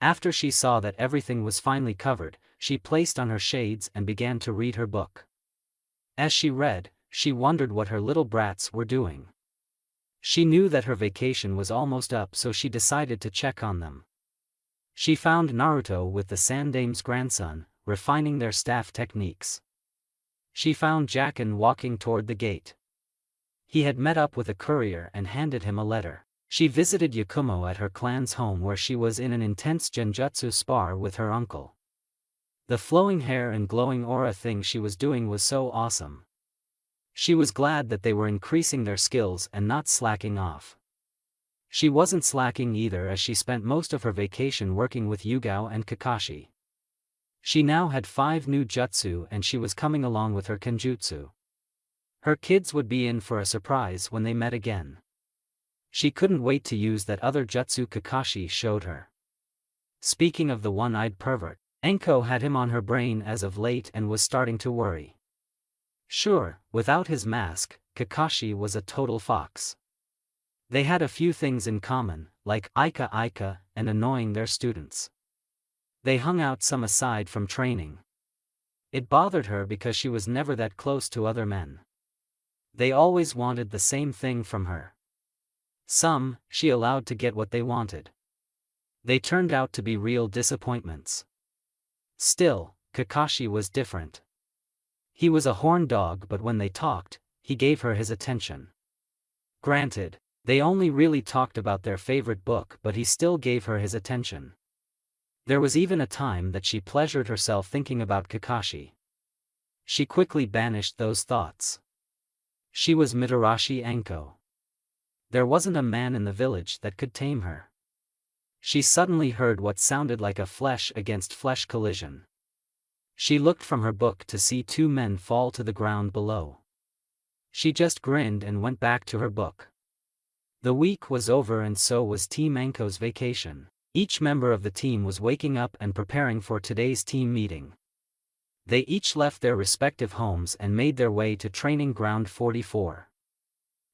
After she saw that everything was finally covered, she placed on her shades and began to read her book. As she read, she wondered what her little brats were doing. She knew that her vacation was almost up, so she decided to check on them. She found Naruto with the Sandame's grandson, refining their staff techniques. She found Jackin walking toward the gate. He had met up with a courier and handed him a letter. She visited Yakumo at her clan's home where she was in an intense genjutsu spar with her uncle. The flowing hair and glowing aura thing she was doing was so awesome. She was glad that they were increasing their skills and not slacking off. She wasn't slacking either, as she spent most of her vacation working with Yugao and Kakashi. She now had 5 new jutsu and she was coming along with her kenjutsu. Her kids would be in for a surprise when they met again. She couldn't wait to use that other jutsu Kakashi showed her. Speaking of the one-eyed pervert, Enko had him on her brain as of late and was starting to worry. Sure, without his mask, Kakashi was a total fox. They had a few things in common, like Ika and annoying their students. They hung out some aside from training. It bothered her because she was never that close to other men. They always wanted the same thing from her. Some, she allowed to get what they wanted. They turned out to be real disappointments. Still, Kakashi was different. He was a horn dog, but when they talked, he gave her his attention. Granted, they only really talked about their favorite book, but he still gave her his attention. There was even a time that she pleasured herself thinking about Kakashi. She quickly banished those thoughts. She was Mitarashi Enko. There wasn't a man in the village that could tame her. She suddenly heard what sounded like a flesh-against-flesh collision. She looked from her book to see 2 men fall to the ground below. She just grinned and went back to her book. The week was over and so was Team Enko's vacation. Each member of the team was waking up and preparing for today's team meeting. They each left their respective homes and made their way to Training Ground 44.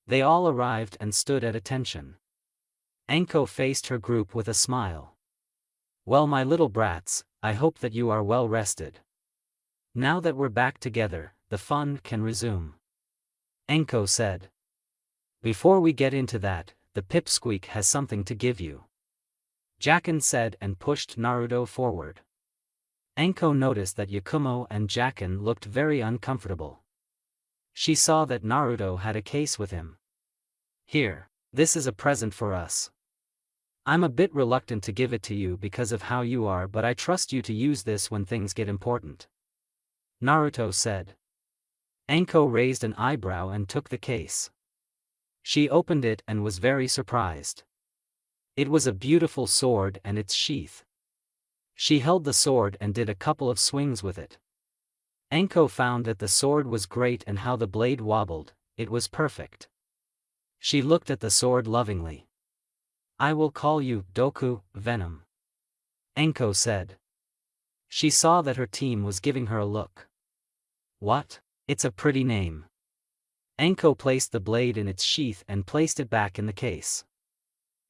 They all arrived and stood at attention. Enko faced her group with a smile. "Well, my little brats, I hope that you are well rested. Now that we're back together, the fun can resume," Enko said. "Before we get into that, the pipsqueak has something to give you," Jacken said and pushed Naruto forward. Enko noticed that Yakumo and Jacken looked very uncomfortable. She saw that Naruto had a case with him. "Here, this is a present for us. I'm a bit reluctant to give it to you because of how you are, but I trust you to use this when things get important," Naruto said. Enko raised an eyebrow and took the case. She opened it and was very surprised. It was a beautiful sword and its sheath. She held the sword and did a couple of swings with it. Enko found that the sword was great and how the blade wobbled, it was perfect. She looked at the sword lovingly. "I will call you Doku, Venom," Enko said. She saw that her team was giving her a look. "What? It's a pretty name." Enko placed the blade in its sheath and placed it back in the case.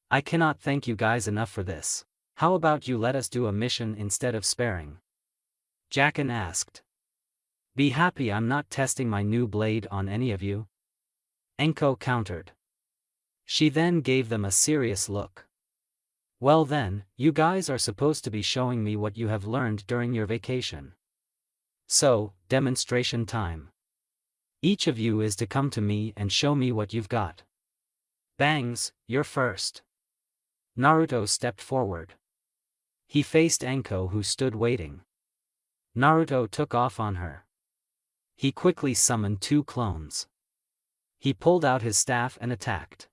"I cannot thank you guys enough for this. How about you let us do a mission instead of sparing?" Jacken asked. "Be happy I'm not testing my new blade on any of you," Enko countered. She then gave them a serious look. "Well then, you guys are supposed to be showing me what you have learned during your vacation. So, demonstration time. Each of you is to come to me and show me what you've got. Bangs, you're first." Naruto stepped forward. He faced Enko, who stood waiting. Naruto took off on her. He quickly summoned 2 clones. He pulled out his staff and attacked.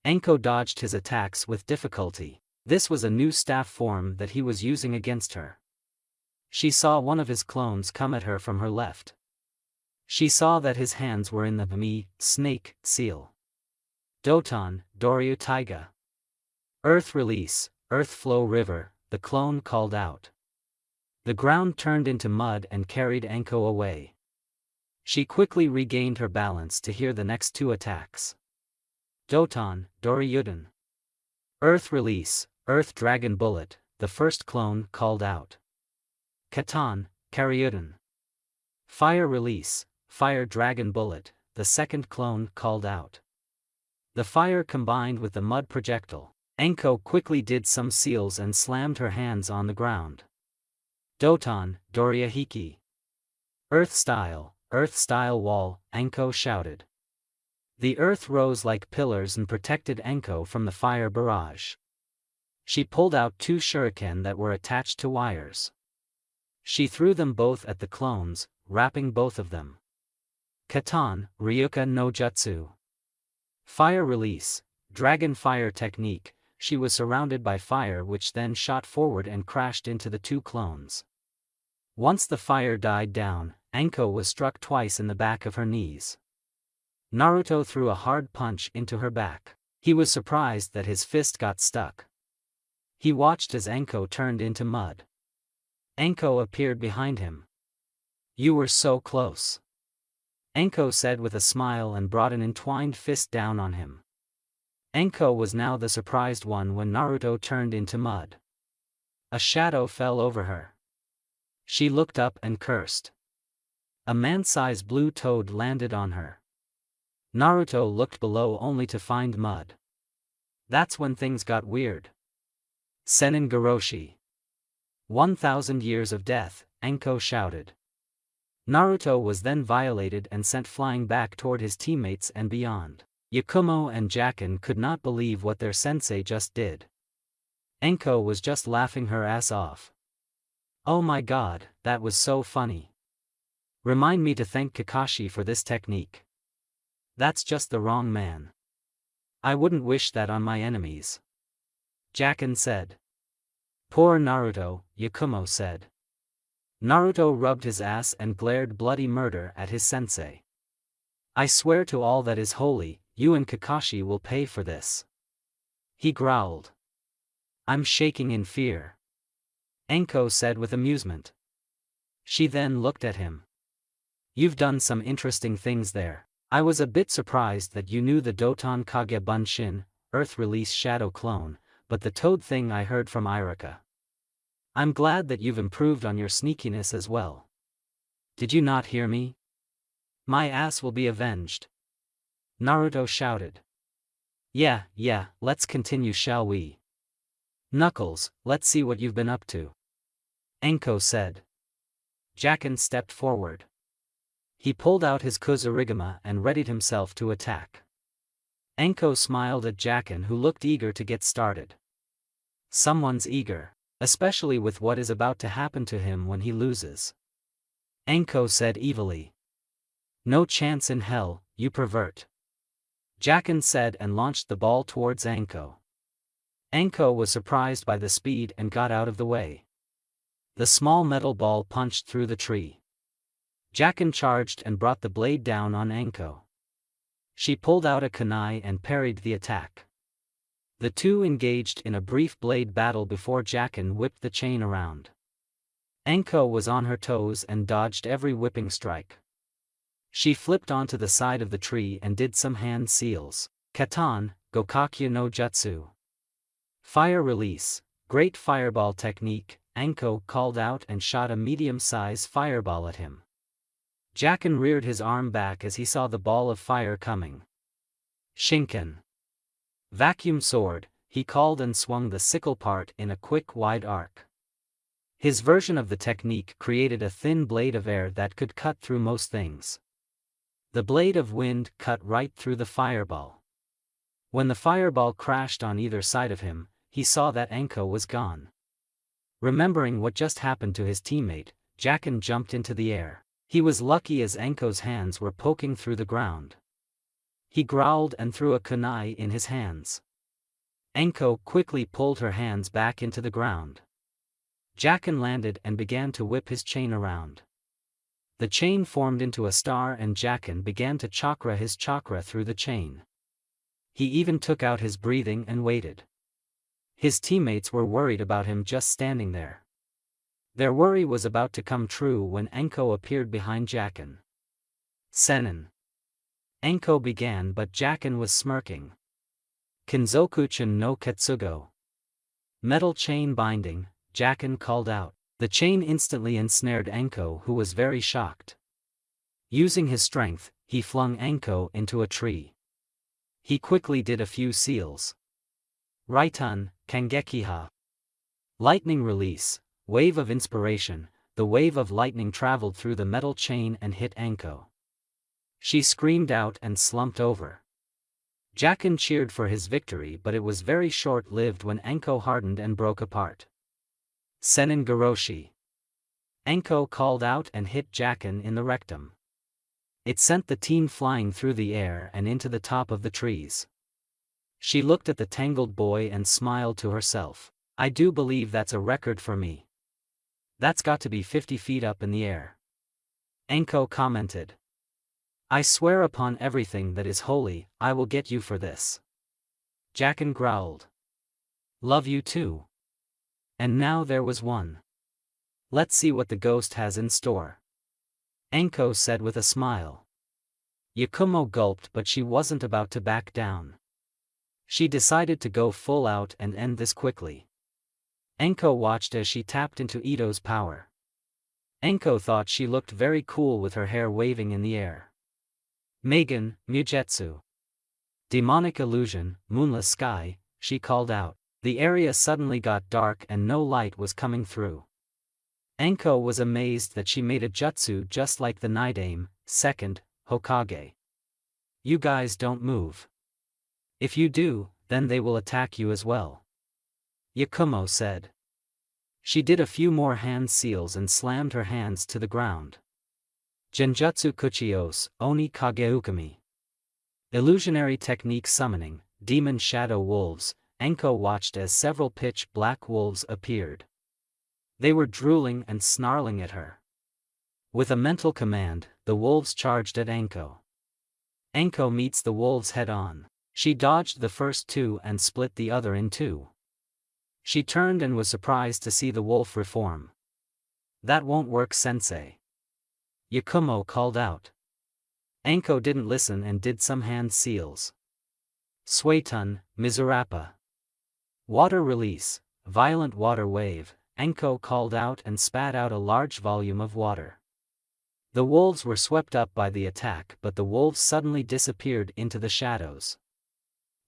Enko dodged his attacks with difficulty. This was a new staff form that he was using against her. She saw one of his clones come at her from her left. She saw that his hands were in the snake seal. Doton, Doryu Taiga. "Earth release, earth flow river," the clone called out. The ground turned into mud and carried Enko away. She quickly regained her balance to hear the next 2 attacks. Doton, Doryuden. "Earth release, earth dragon bullet," the first clone called out. Katan, Karyuden. "Fire release, fire dragon bullet," the second clone called out. The fire combined with the mud projectile. Enko quickly did some seals and slammed her hands on the ground. Doton, Doryahiki. Earth style wall," Enko shouted. The earth rose like pillars and protected Enko from the fire barrage. She pulled out 2 shuriken that were attached to wires. She threw them both at the clones, wrapping both of them. Katan, Ryuka no Jutsu. Fire release, dragon fire technique. She was surrounded by fire which then shot forward and crashed into the two clones. Once the fire died down, Anko was struck twice in the back of her knees. Naruto threw a hard punch into her back. He was surprised that his fist got stuck. He watched as Anko turned into mud. Anko appeared behind him. "You were so close," Anko said with a smile and brought an entwined fist down on him. Anko was now the surprised one when Naruto turned into mud. A shadow fell over her. She looked up and cursed. A man-sized blue toad landed on her. Naruto looked below only to find mud. That's when things got weird. Senin Goroshi. 1,000 years of death, Anko shouted. Naruto was then violated and sent flying back toward his teammates and beyond. Yakumo and Jacken could not believe what their sensei just did. Anko was just laughing her ass off. "Oh my god, that was so funny. Remind me to thank Kakashi for this technique. That's just the wrong man. I wouldn't wish that on my enemies," Jacken said. "Poor Naruto," Yakumo said. Naruto rubbed his ass and glared bloody murder at his sensei. "I swear to all that is holy, you and Kakashi will pay for this," he growled. "I'm shaking in fear," Anko said with amusement. She then looked at him. "You've done some interesting things there. I was a bit surprised that you knew the Doton Kage Bunshin, Earth Release Shadow Clone, but the toad thing I heard from Irika. I'm glad that you've improved on your sneakiness as well. Did you not hear me? My ass will be avenged," Naruto shouted. Yeah, let's continue, shall we? Knuckles, let's see what you've been up to," Anko said. Jacken stepped forward. He pulled out his Kuzurigama and readied himself to attack. Anko smiled at Jacken, who looked eager to get started. Someone's eager, especially with what is about to happen to him when he loses, Anko said evilly. "No chance in hell, you pervert," Jacken said and launched the ball towards Anko. Anko was surprised by the speed and got out of the way. The small metal ball punched through the tree. Jacken charged and brought the blade down on Anko. She pulled out a kunai and parried the attack. The two engaged in a brief blade battle before Jacken whipped the chain around. Anko was on her toes and dodged every whipping strike. She flipped onto the side of the tree and did some hand seals. Katan, Gokakyu no Jutsu. Fire release, great fireball technique, Anko called out and shot a medium-sized fireball at him. Jacken reared his arm back as he saw the ball of fire coming. Shinken. Vacuum sword, he called and swung the sickle part in a quick wide arc. His version of the technique created a thin blade of air that could cut through most things. The blade of wind cut right through the fireball. When the fireball crashed on either side of him, he saw that Anko was gone. Remembering what just happened to his teammate, Jacken jumped into the air. He was lucky as Anko's hands were poking through the ground. He growled and threw a kunai in his hands. Anko quickly pulled her hands back into the ground. Jacken landed and began to whip his chain around. The chain formed into a star and Jacken began to chakra his chakra through the chain. He even took out his breathing and waited. His teammates were worried about him just standing there. Their worry was about to come true when Anko appeared behind Jacken. "Senin." Anko began, but Jacken was smirking. "Kinzoku-chan no Ketsugo." Metal chain binding, Jacken called out. The chain instantly ensnared Anko, who was very shocked. Using his strength, he flung Anko into a tree. He quickly did a few seals. Raitun, Kangekiha. Lightning release, wave of inspiration. The wave of lightning traveled through the metal chain and hit Anko. She screamed out and slumped over. Jacken cheered for his victory, but it was very short-lived when Anko hardened and broke apart. Senin Goroshi. Anko called out and hit Jacken in the rectum. It sent the team flying through the air and into the top of the trees. She looked at the tangled boy and smiled to herself. I do believe that's a record for me. That's got to be 50 feet up in the air. Anko commented. I swear upon everything that is holy, I will get you for this. Jacken growled. Love you too. And now there was one. Let's see what the ghost has in store. Anko said with a smile. Yakumo gulped, but she wasn't about to back down. She decided to go full out and end this quickly. Anko watched as she tapped into Ito's power. Anko thought she looked very cool with her hair waving in the air. Megan, Mujetsu. Demonic illusion, moonless sky, she called out. The area suddenly got dark and no light was coming through. Anko was amazed that she made a jutsu just like the Night Aim, second, Hokage. You guys don't move. If you do, then they will attack you as well. Yakumo said. She did a few more hand seals and slammed her hands to the ground. Genjutsu Kuchios, Oni Kageukami. Illusionary technique summoning, demon shadow wolves. Anko watched as several pitch black wolves appeared. They were drooling and snarling at her. With a mental command, the wolves charged at Anko. Anko meets the wolves head-on. She dodged the first two and split the other in two. She turned and was surprised to see the wolf reform. That won't work, sensei. Yakumo called out. Anko didn't listen and did some hand seals. Suetun, Mizurappa. Water release, violent water wave. Anko called out and spat out a large volume of water. The wolves were swept up by the attack, but the wolves suddenly disappeared into the shadows.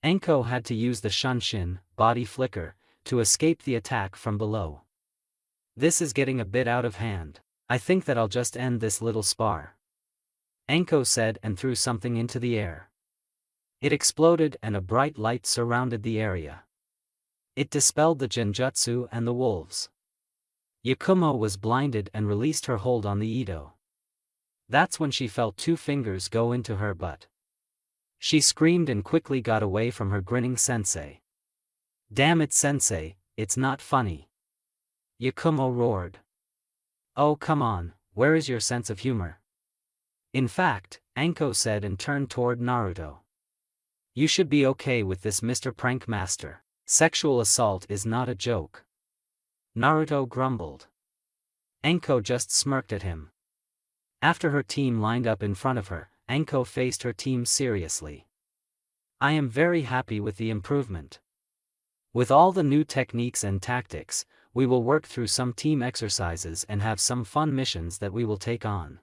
Anko had to use the Shunshin, body flicker, to escape the attack from below. This is getting a bit out of hand. I think that I'll just end this little spar. Anko said and threw something into the air. It exploded and a bright light surrounded the area. It dispelled the genjutsu and the wolves. Yakumo was blinded and released her hold on the Ito. That's when she felt two fingers go into her butt. She screamed and quickly got away from her grinning sensei. Damn it, sensei, it's not funny. Yakumo roared. Oh come on, where is your sense of humor? In fact, Anko said and turned toward Naruto. You should be okay with this, Mr. Prank Master. Sexual assault is not a joke. Naruto grumbled. Anko just smirked at him. After her team lined up in front of her, Anko faced her team seriously. I am very happy with the improvement. With all the new techniques and tactics, we will work through some team exercises and have some fun missions that we will take on.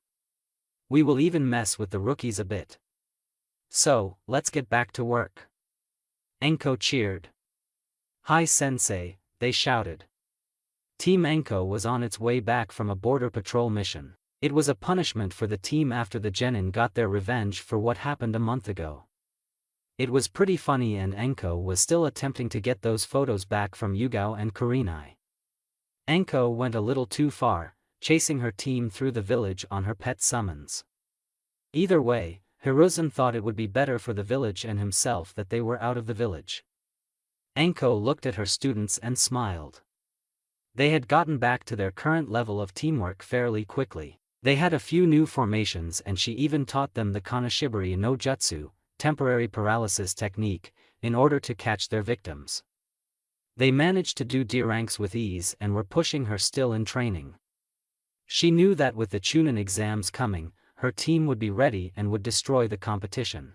We will even mess with the rookies a bit. So, let's get back to work. Anko cheered. Hi sensei, they shouted. Team Anko was on its way back from a border patrol mission. It was a punishment for the team after the genin got their revenge for what happened a month ago. It was pretty funny and Anko was still attempting to get those photos back from Yugao and Kurenai. Anko went a little too far, chasing her team through the village on her pet summons. Either way, Hiruzen thought it would be better for the village and himself that they were out of the village. Anko looked at her students and smiled. They had gotten back to their current level of teamwork fairly quickly. They had a few new formations and she even taught them the Kanashibari no Jutsu, temporary paralysis technique, in order to catch their victims. They managed to do D ranks with ease and were pushing her still in training. She knew that with the Chunin exams coming, her team would be ready and would destroy the competition.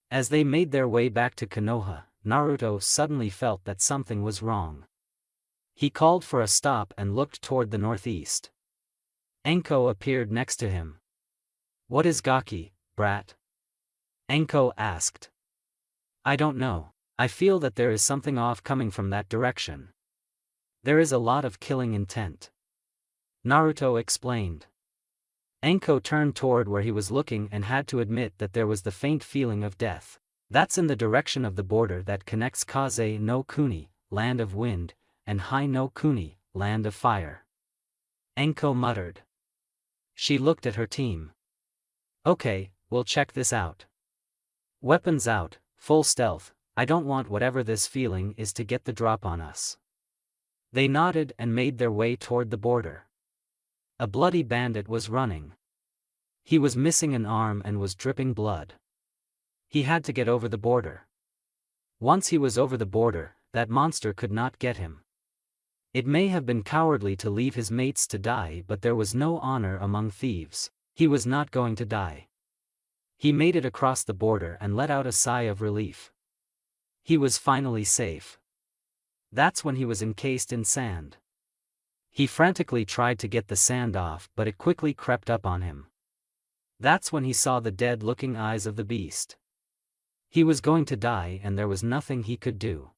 As they made their way back to Konoha, Naruto suddenly felt that something was wrong. He called for a stop and looked toward the northeast. Anko appeared next to him. What is Gaki, brat? Anko asked. I don't know. I feel that there is something off coming from that direction. There is a lot of killing intent. Naruto explained. Anko turned toward where he was looking and had to admit that there was the faint feeling of death. That's in the direction of the border that connects Kaze no Kuni, land of wind, and Hai no Kuni, land of fire. Enko muttered. She looked at her team. Okay, we'll check this out. Weapons out, full stealth, I don't want whatever this feeling is to get the drop on us. They nodded and made their way toward the border. A bloody bandit was running. He was missing an arm and was dripping blood. He had to get over the border. Once he was over the border, that monster could not get him. It may have been cowardly to leave his mates to die, but there was no honor among thieves. He was not going to die. He made it across the border and let out a sigh of relief. He was finally safe. That's when he was encased in sand. He frantically tried to get the sand off, but it quickly crept up on him. That's when he saw the dead-looking eyes of the beast. He was going to die and there was nothing he could do.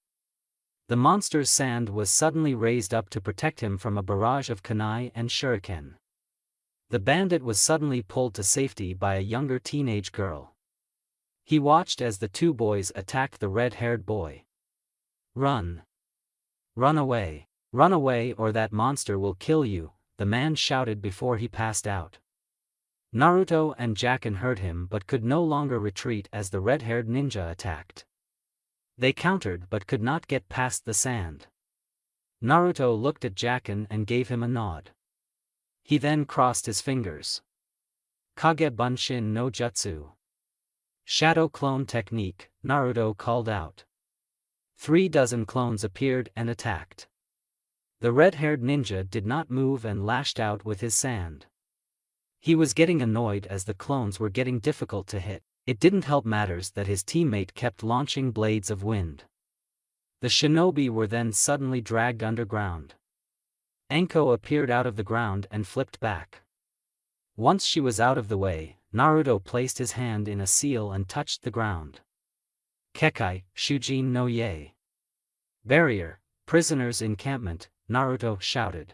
The monster's sand was suddenly raised up to protect him from a barrage of kunai and shuriken. The bandit was suddenly pulled to safety by a younger teenage girl. He watched as the two boys attacked the red-haired boy. Run! Run away! Run away or that monster will kill you, the man shouted before he passed out. Naruto and Jacken heard him but could no longer retreat as the red-haired ninja attacked. They countered but could not get past the sand. Naruto looked at Jacken and gave him a nod. He then crossed his fingers. Kage Bunshin no Jutsu. Shadow clone technique, Naruto called out. 36 clones appeared and attacked. The red-haired ninja did not move and lashed out with his sand. He was getting annoyed as the clones were getting difficult to hit. It didn't help matters that his teammate kept launching blades of wind. The shinobi were then suddenly dragged underground. Enko appeared out of the ground and flipped back. Once she was out of the way, Naruto placed his hand in a seal and touched the ground. Kekai, Shujin no Ye. Barrier, prisoners' encampment, Naruto shouted.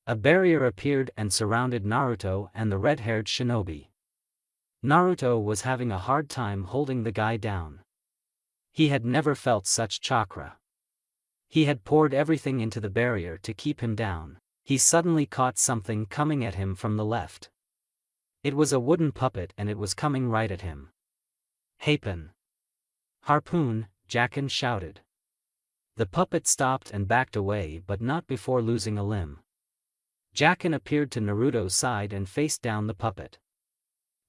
A barrier appeared and surrounded Naruto and the red-haired shinobi. Naruto was having a hard time holding the guy down. He had never felt such chakra. He had poured everything into the barrier to keep him down. He suddenly caught something coming at him from the left. It was a wooden puppet and it was coming right at him. Happen! Harpoon, Jacken shouted. The puppet stopped and backed away but not before losing a limb. Jacken appeared to Naruto's side and faced down the puppet.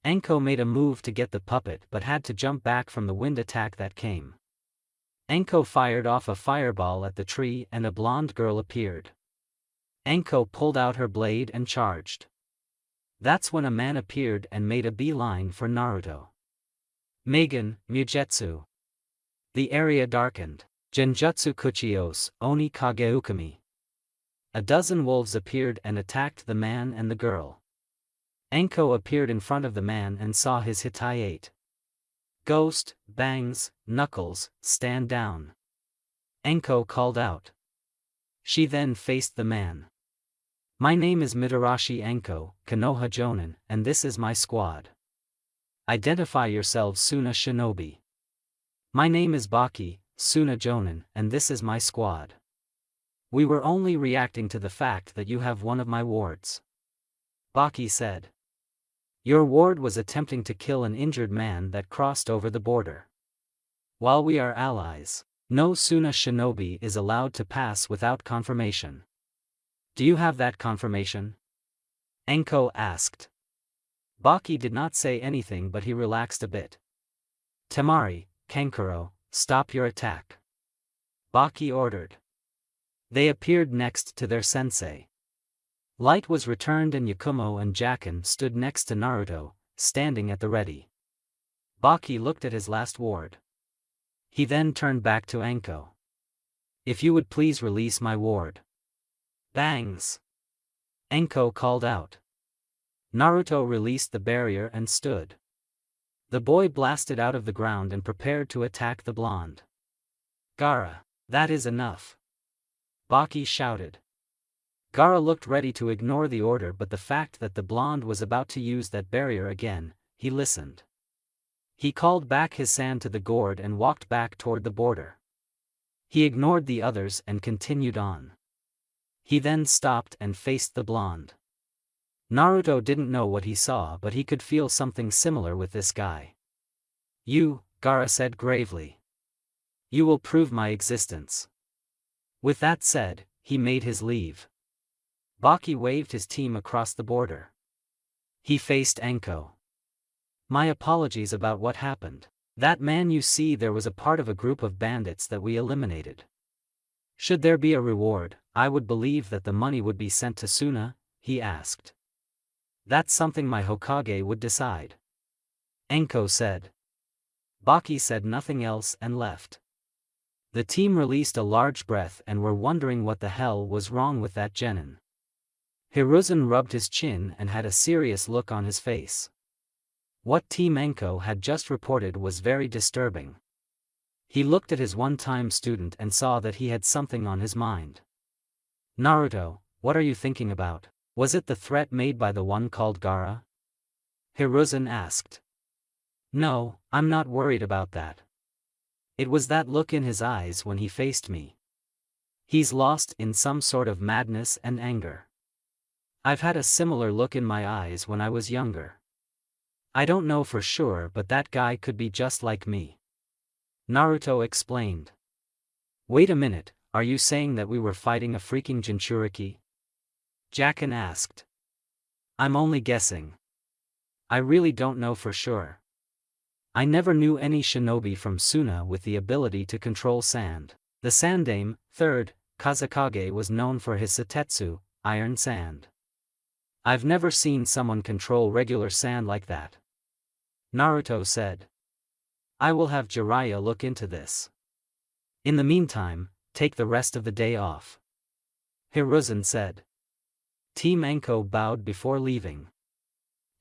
Enko made a move to get the puppet but had to jump back from the wind attack that came. Enko fired off a fireball at the tree and a blonde girl appeared. Enko pulled out her blade and charged. That's when a man appeared and made a beeline for Naruto. Megan, Mujetsu. The area darkened. Genjutsu Kuchios, Oni Kageukami. A dozen wolves appeared and attacked the man and the girl. Enko appeared in front of the man and saw his hitayate. Ghost, Bangs, Knuckles, stand down. Enko called out. She then faced the man. My name is Mitarashi Enko, Konoha Jonin, and this is my squad. Identify yourselves Suna Shinobi. My name is Baki, Suna Jonin, and this is my squad. We were only reacting to the fact that you have one of my wards. Baki said. Your ward was attempting to kill an injured man that crossed over the border. While we are allies, no Suna Shinobi is allowed to pass without confirmation. Do you have that confirmation? Enko asked. Baki did not say anything but he relaxed a bit. Temari, Kankuro, stop your attack. Baki ordered. They appeared next to their sensei. Light was returned and Yakumo and Jacken stood next to Naruto, standing at the ready. Baki looked at his last ward. He then turned back to Enko. If you would please release my ward. Bangs! Enko called out. Naruto released the barrier and stood. The boy blasted out of the ground and prepared to attack the blonde. Gaara, that is enough. Baki shouted. Gaara looked ready to ignore the order, but the fact that the blonde was about to use that barrier again, he listened. He called back his sand to the gourd and walked back toward the border. He ignored the others and continued on. He then stopped and faced the blonde. Naruto didn't know what he saw, but he could feel something similar with this guy. You, Gaara said gravely. You will prove my existence. With that said, he made his leave. Baki waved his team across the border. He faced Anko. My apologies about what happened. That man you see there was a part of a group of bandits that we eliminated. Should there be a reward, I would believe that the money would be sent to Suna, he asked. That's something my Hokage would decide. Anko said. Baki said nothing else and left. The team released a large breath and were wondering what the hell was wrong with that genin. Hiruzen rubbed his chin and had a serious look on his face. What Team Anko had just reported was very disturbing. He looked at his one-time student and saw that he had something on his mind. Naruto, what are you thinking about? Was it the threat made by the one called Gaara? Hiruzen asked. No, I'm not worried about that. It was that look in his eyes when he faced me. He's lost in some sort of madness and anger. I've had a similar look in my eyes when I was younger. I don't know for sure, but that guy could be just like me. Naruto explained. Wait a minute, are you saying that we were fighting a freaking Jinchuriki? Jacken asked. I'm only guessing. I really don't know for sure. I never knew any shinobi from Suna with the ability to control sand. The Sandaime, 3rd, Kazekage was known for his Setetsu, iron sand. I've never seen someone control regular sand like that. Naruto said. I will have Jiraiya look into this. In the meantime, take the rest of the day off. Hiruzen said. Team Anko bowed before leaving.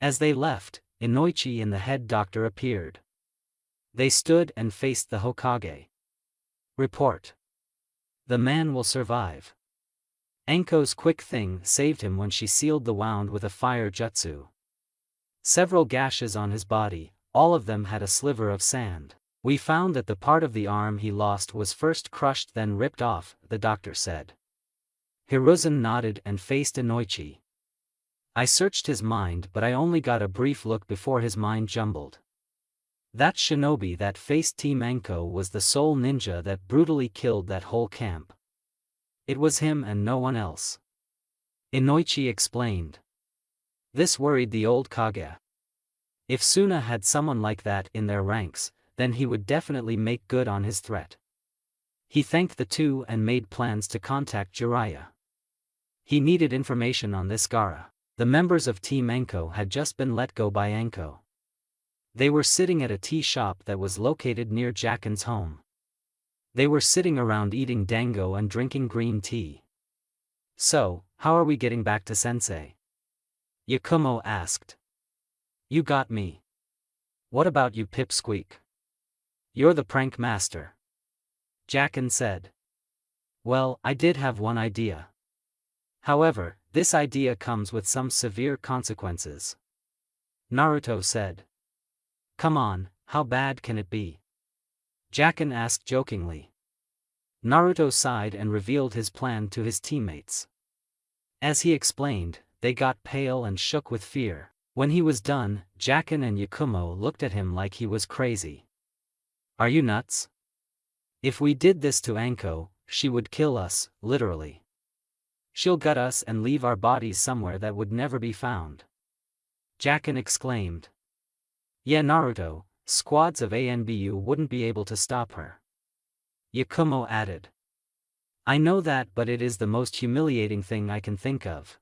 As they left, Inoichi and the head doctor appeared. They stood and faced the Hokage. Report. The man will survive. Anko's quick thing saved him when she sealed the wound with a fire jutsu. Several gashes on his body, all of them had a sliver of sand. We found that the part of the arm he lost was first crushed then ripped off, the doctor said. Hiruzen nodded and faced Inoichi. I searched his mind, but I only got a brief look before his mind jumbled. That shinobi that faced Team Anko was the sole ninja that brutally killed that whole camp. It was him and no one else. Inoichi explained. This worried the old Kage. If Suna had someone like that in their ranks, then he would definitely make good on his threat. He thanked the two and made plans to contact Jiraiya. He needed information on this Gaara. The members of Team Anko had just been let go by Anko. They were sitting at a tea shop that was located near Jacken's home. They were sitting around eating dango and drinking green tea. So, how are we getting back to Sensei? Yakumo asked. You got me. What about you, Pipsqueak? You're the prank master. Jacken said. Well, I did have one idea. However, this idea comes with some severe consequences. Naruto said. Come on, how bad can it be? Jacken asked jokingly. Naruto sighed and revealed his plan to his teammates. As he explained, they got pale and shook with fear. When he was done, Jacken and Yakumo looked at him like he was crazy. Are you nuts? If we did this to Anko, she would kill us, literally. She'll gut us and leave our bodies somewhere that would never be found. Jacken exclaimed. Yeah, Naruto, squads of ANBU wouldn't be able to stop her. Yakumo added. I know that, but it is the most humiliating thing I can think of.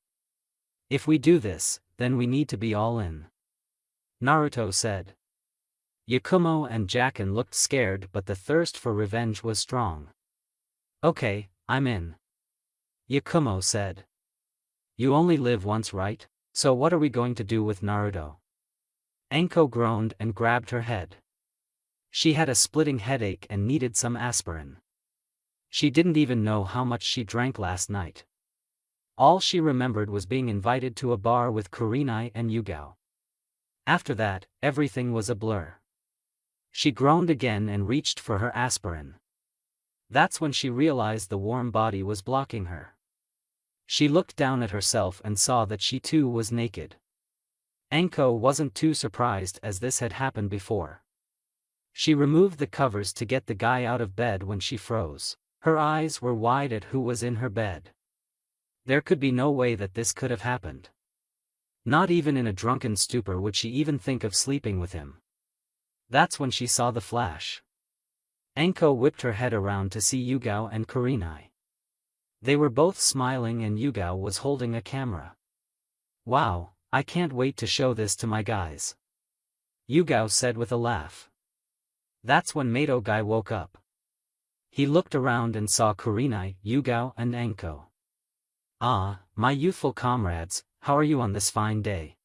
If we do this, then we need to be all in. Naruto said. Yakumo and Jacken looked scared, but the thirst for revenge was strong. Okay, I'm in. Yakumo said. You only live once, right? So what are we going to do with Naruto? Anko groaned and grabbed her head. She had a splitting headache and needed some aspirin. She didn't even know how much she drank last night. All she remembered was being invited to a bar with Kurenai and Yugao. After that, everything was a blur. She groaned again and reached for her aspirin. That's when she realized the warm body was blocking her. She looked down at herself and saw that she too was naked. Anko wasn't too surprised as this had happened before. She removed the covers to get the guy out of bed when she froze. Her eyes were wide at who was in her bed. There could be no way that this could have happened. Not even in a drunken stupor would she even think of sleeping with him. That's when she saw the flash. Anko whipped her head around to see Yugao and Kurenai. They were both smiling and Yugao was holding a camera. "Wow, I can't wait to show this to my guys," Yugao said with a laugh. That's when Mato guy woke up. He looked around and saw Kurenai, Yugao and Anko. "Ah, my youthful comrades, how are you on this fine day?"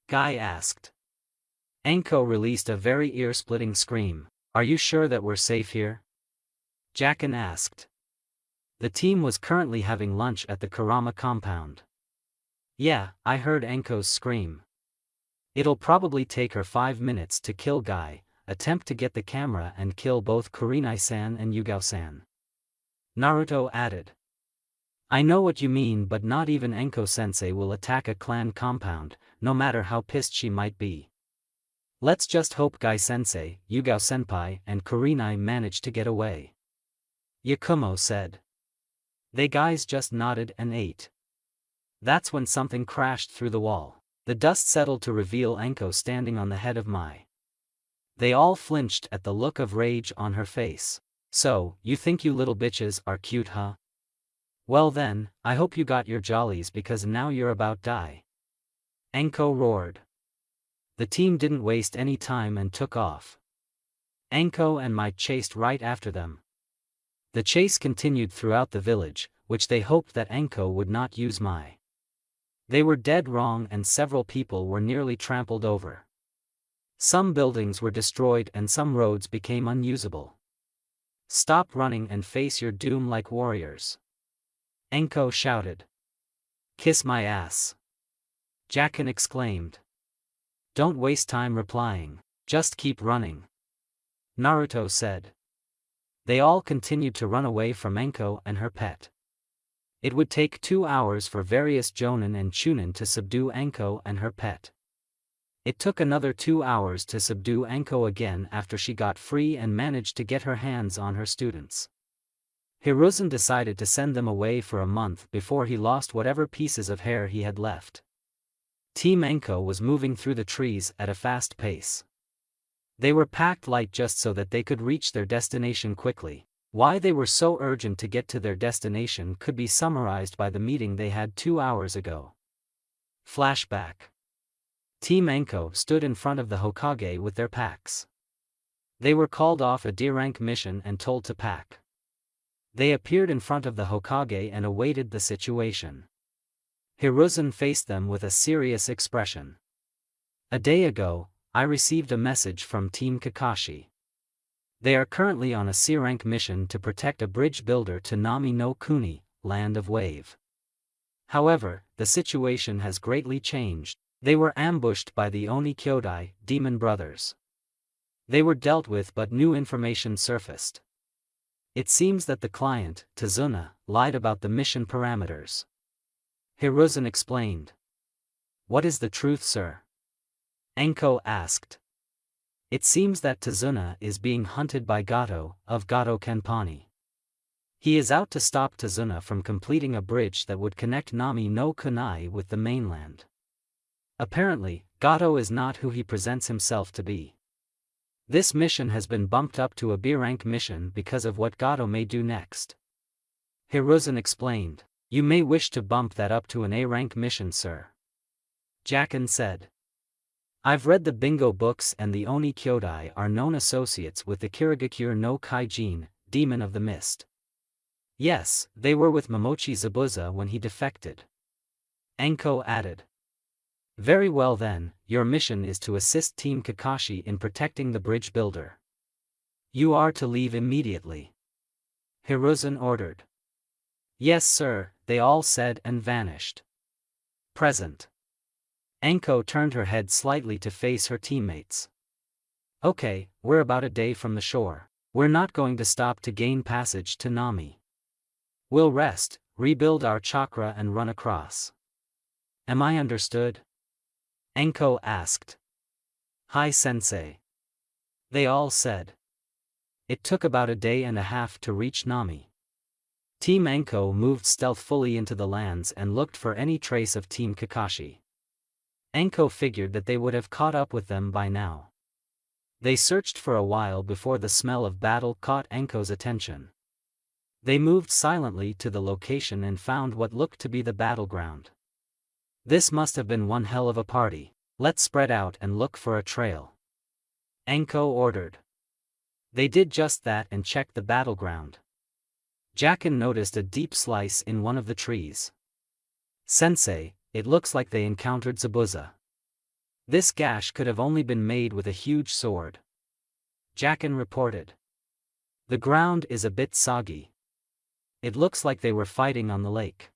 Guy asked. Anko released a very ear-splitting scream. "Are you sure that we're safe here?" Jacken asked. The team was currently having lunch at the Kurama compound. "Yeah, I heard Anko's scream. It'll probably take her 5 minutes to kill Guy, attempt to get the camera and kill both Kurenai-san and Yugao-san." Naruto added. "I know what you mean, but not even Anko-sensei will attack a clan compound, no matter how pissed she might be. Let's just hope Guy-sensei, Yugao-senpai and Kurenai manage to get away," Yakumo said. They guys just nodded and ate. That's when something crashed through the wall. The dust settled to reveal Anko standing on the head of Mai. They all flinched at the look of rage on her face. "So, you think you little bitches are cute, huh? Well then, I hope you got your jollies because now you're about die," Anko roared. The team didn't waste any time and took off. Anko and Mai chased right after them. The chase continued throughout the village, which they hoped that Anko would not use Mai. They were dead wrong and several people were nearly trampled over. Some buildings were destroyed and some roads became unusable. "Stop running and face your doom like warriors," Anko shouted. "Kiss my ass," Jacken exclaimed. "Don't waste time replying, just keep running," Naruto said. They all continued to run away from Anko and her pet. It would take 2 hours for various Jonin and Chunin to subdue Anko and her pet. It took another 2 hours to subdue Anko again after she got free and managed to get her hands on her students. Hiruzen decided to send them away for a month before he lost whatever pieces of hair he had left. Team Anko was moving through the trees at a fast pace. They were packed light just so that they could reach their destination quickly. Why they were so urgent to get to their destination could be summarized by the meeting they had 2 hours ago. Flashback. Team Anko stood in front of the Hokage with their packs. They were called off a D-rank mission and told to pack. They appeared in front of the Hokage and awaited the situation. Hiruzen faced them with a serious expression. "A day ago, I received a message from Team Kakashi. They are currently on a C-rank mission to protect a bridge builder to Nami no Kuni, Land of Wave. However, the situation has greatly changed. They were ambushed by the Oni Kyodai, demon brothers. They were dealt with but new information surfaced. It seems that the client, Tazuna, lied about the mission parameters," Hiruzen explained. "What is the truth, sir?" Anko asked. "It seems that Tazuna is being hunted by Gato, of Gato Kenpani. He is out to stop Tazuna from completing a bridge that would connect Nami no Kuni with the mainland. Apparently, Gato is not who he presents himself to be. This mission has been bumped up to a B-rank mission because of what Gato may do next," Hiruzen explained. "You may wish to bump that up to an A-rank mission, sir," Jacken said. "I've read the bingo books and the Oni Kyodai are known associates with the Kirigakure no Kaijin, Demon of the Mist. Yes, they were with Momochi Zabuza when he defected," Anko added. "Very well then, your mission is to assist Team Kakashi in protecting the bridge builder. You are to leave immediately," Hiruzen ordered. "Yes sir," they all said and vanished. Present. Anko turned her head slightly to face her teammates. "Okay, we're about a day from the shore. We're not going to stop to gain passage to Nami. We'll rest, rebuild our chakra and run across. Am I understood? Enko asked. Hi sensei. They all said. It took about a day and a half to reach Nami. Team Enko moved stealthily into the lands and looked for any trace of Team Kakashi. Enko figured that they would have caught up with them by now. They searched for a while before the smell of battle caught Enko's attention. They moved silently to the location and found what looked to be the battleground. This must have been one hell of a party. Let's spread out and look for a trail. Enko ordered. They did just that and checked the battleground. Jacken noticed a deep slice in one of the trees. Sensei, it looks like they encountered Zabuza. This gash could have only been made with a huge sword. Jacken reported. The ground is a bit soggy. It looks like they were fighting on the lake.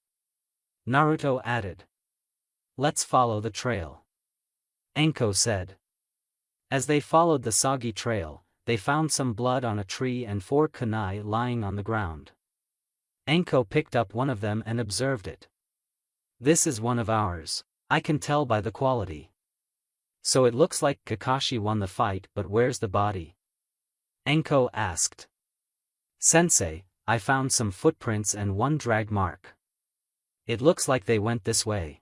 Naruto added. Let's follow the trail. Enko said. As they followed the soggy trail, they found some blood on a tree and 4 kunai lying on the ground. Enko picked up one of them and observed it. This is one of ours, I can tell by the quality. So it looks like Kakashi won the fight, but where's the body? Enko asked. Sensei, I found some footprints and one drag mark. It looks like they went this way.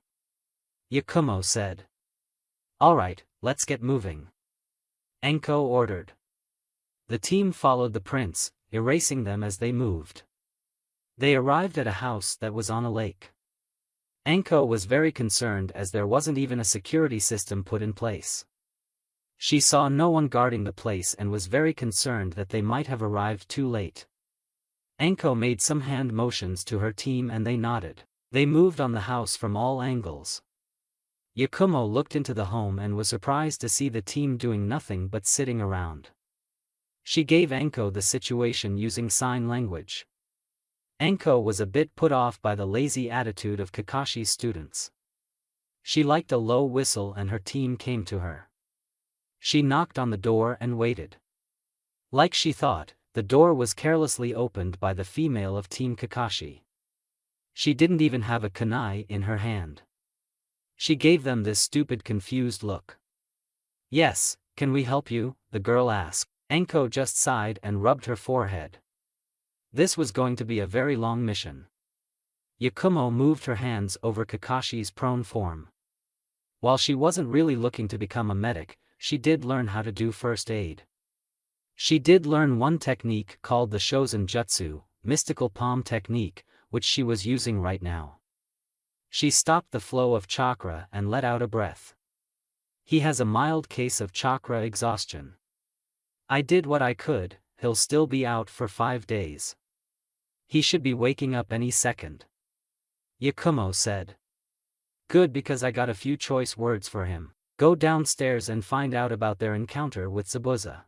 Yakumo said. Alright, let's get moving. Enko ordered. The team followed the prints, erasing them as they moved. They arrived at a house that was on a lake. Enko was very concerned as there wasn't even a security system put in place. She saw no one guarding the place and was very concerned that they might have arrived too late. Enko made some hand motions to her team and they nodded. They moved on the house from all angles. Yakumo looked into the home and was surprised to see the team doing nothing but sitting around. She gave Enko the situation using sign language. Enko was a bit put off by the lazy attitude of Kakashi's students. She liked a low whistle and her team came to her. She knocked on the door and waited. Like she thought, the door was carelessly opened by the female of Team Kakashi. She didn't even have a kunai in her hand. She gave them this stupid confused look. Yes, can we help you? The girl asked. Enko just sighed and rubbed her forehead. This was going to be a very long mission. Yakumo moved her hands over Kakashi's prone form. While she wasn't really looking to become a medic, she did learn how to do first aid. She did learn one technique called the Shozen Jutsu, mystical palm technique, which she was using right now. She stopped the flow of chakra and let out a breath. He has a mild case of chakra exhaustion. I did what I could, he'll still be out for 5 days. He should be waking up any second. Yakumo said. Good, because I got a few choice words for him. Go downstairs and find out about their encounter with Zabuza.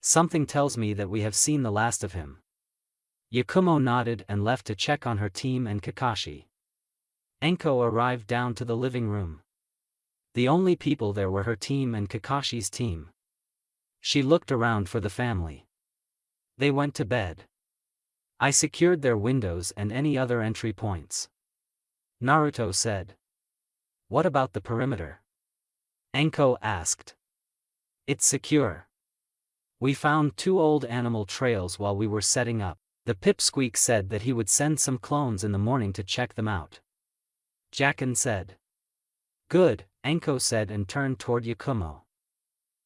Something tells me that we have seen the last of him. Yakumo nodded and left to check on her team and Kakashi. Enko arrived down to the living room. The only people there were her team and Kakashi's team. She looked around for the family. They went to bed. I secured their windows and any other entry points. Naruto said. What about the perimeter? Enko asked. It's secure. We found 2 old animal trails while we were setting up. The pipsqueak said that he would send some clones in the morning to check them out. Jacken said. Good, Enko said and turned toward Yakumo.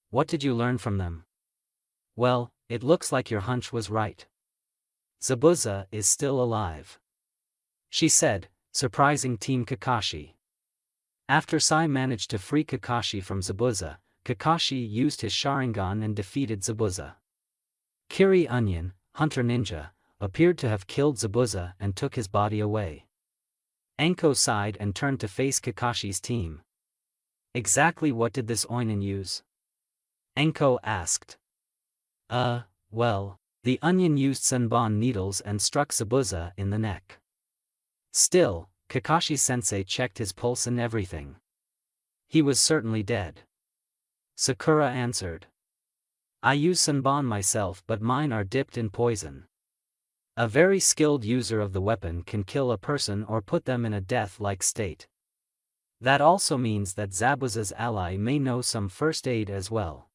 What did you learn from them? Well, it looks like your hunch was right. Zabuza is still alive. She said, surprising Team Kakashi. After Sai managed to free Kakashi from Zabuza, Kakashi used his Sharingan and defeated Zabuza. Kiri Onion, Hunter Ninja, appeared to have killed Zabuza and took his body away. Enko sighed and turned to face Kakashi's team. Exactly what did this Oinin use? Enko asked. Well, the onion used Senbon needles and struck Zabuza in the neck. Still, Kakashi-sensei checked his pulse and everything. He was certainly dead. Sakura answered. I use Senbon myself, but mine are dipped in poison. A very skilled user of the weapon can kill a person or put them in a death-like state. That also means that Zabuza's ally may know some first aid as well.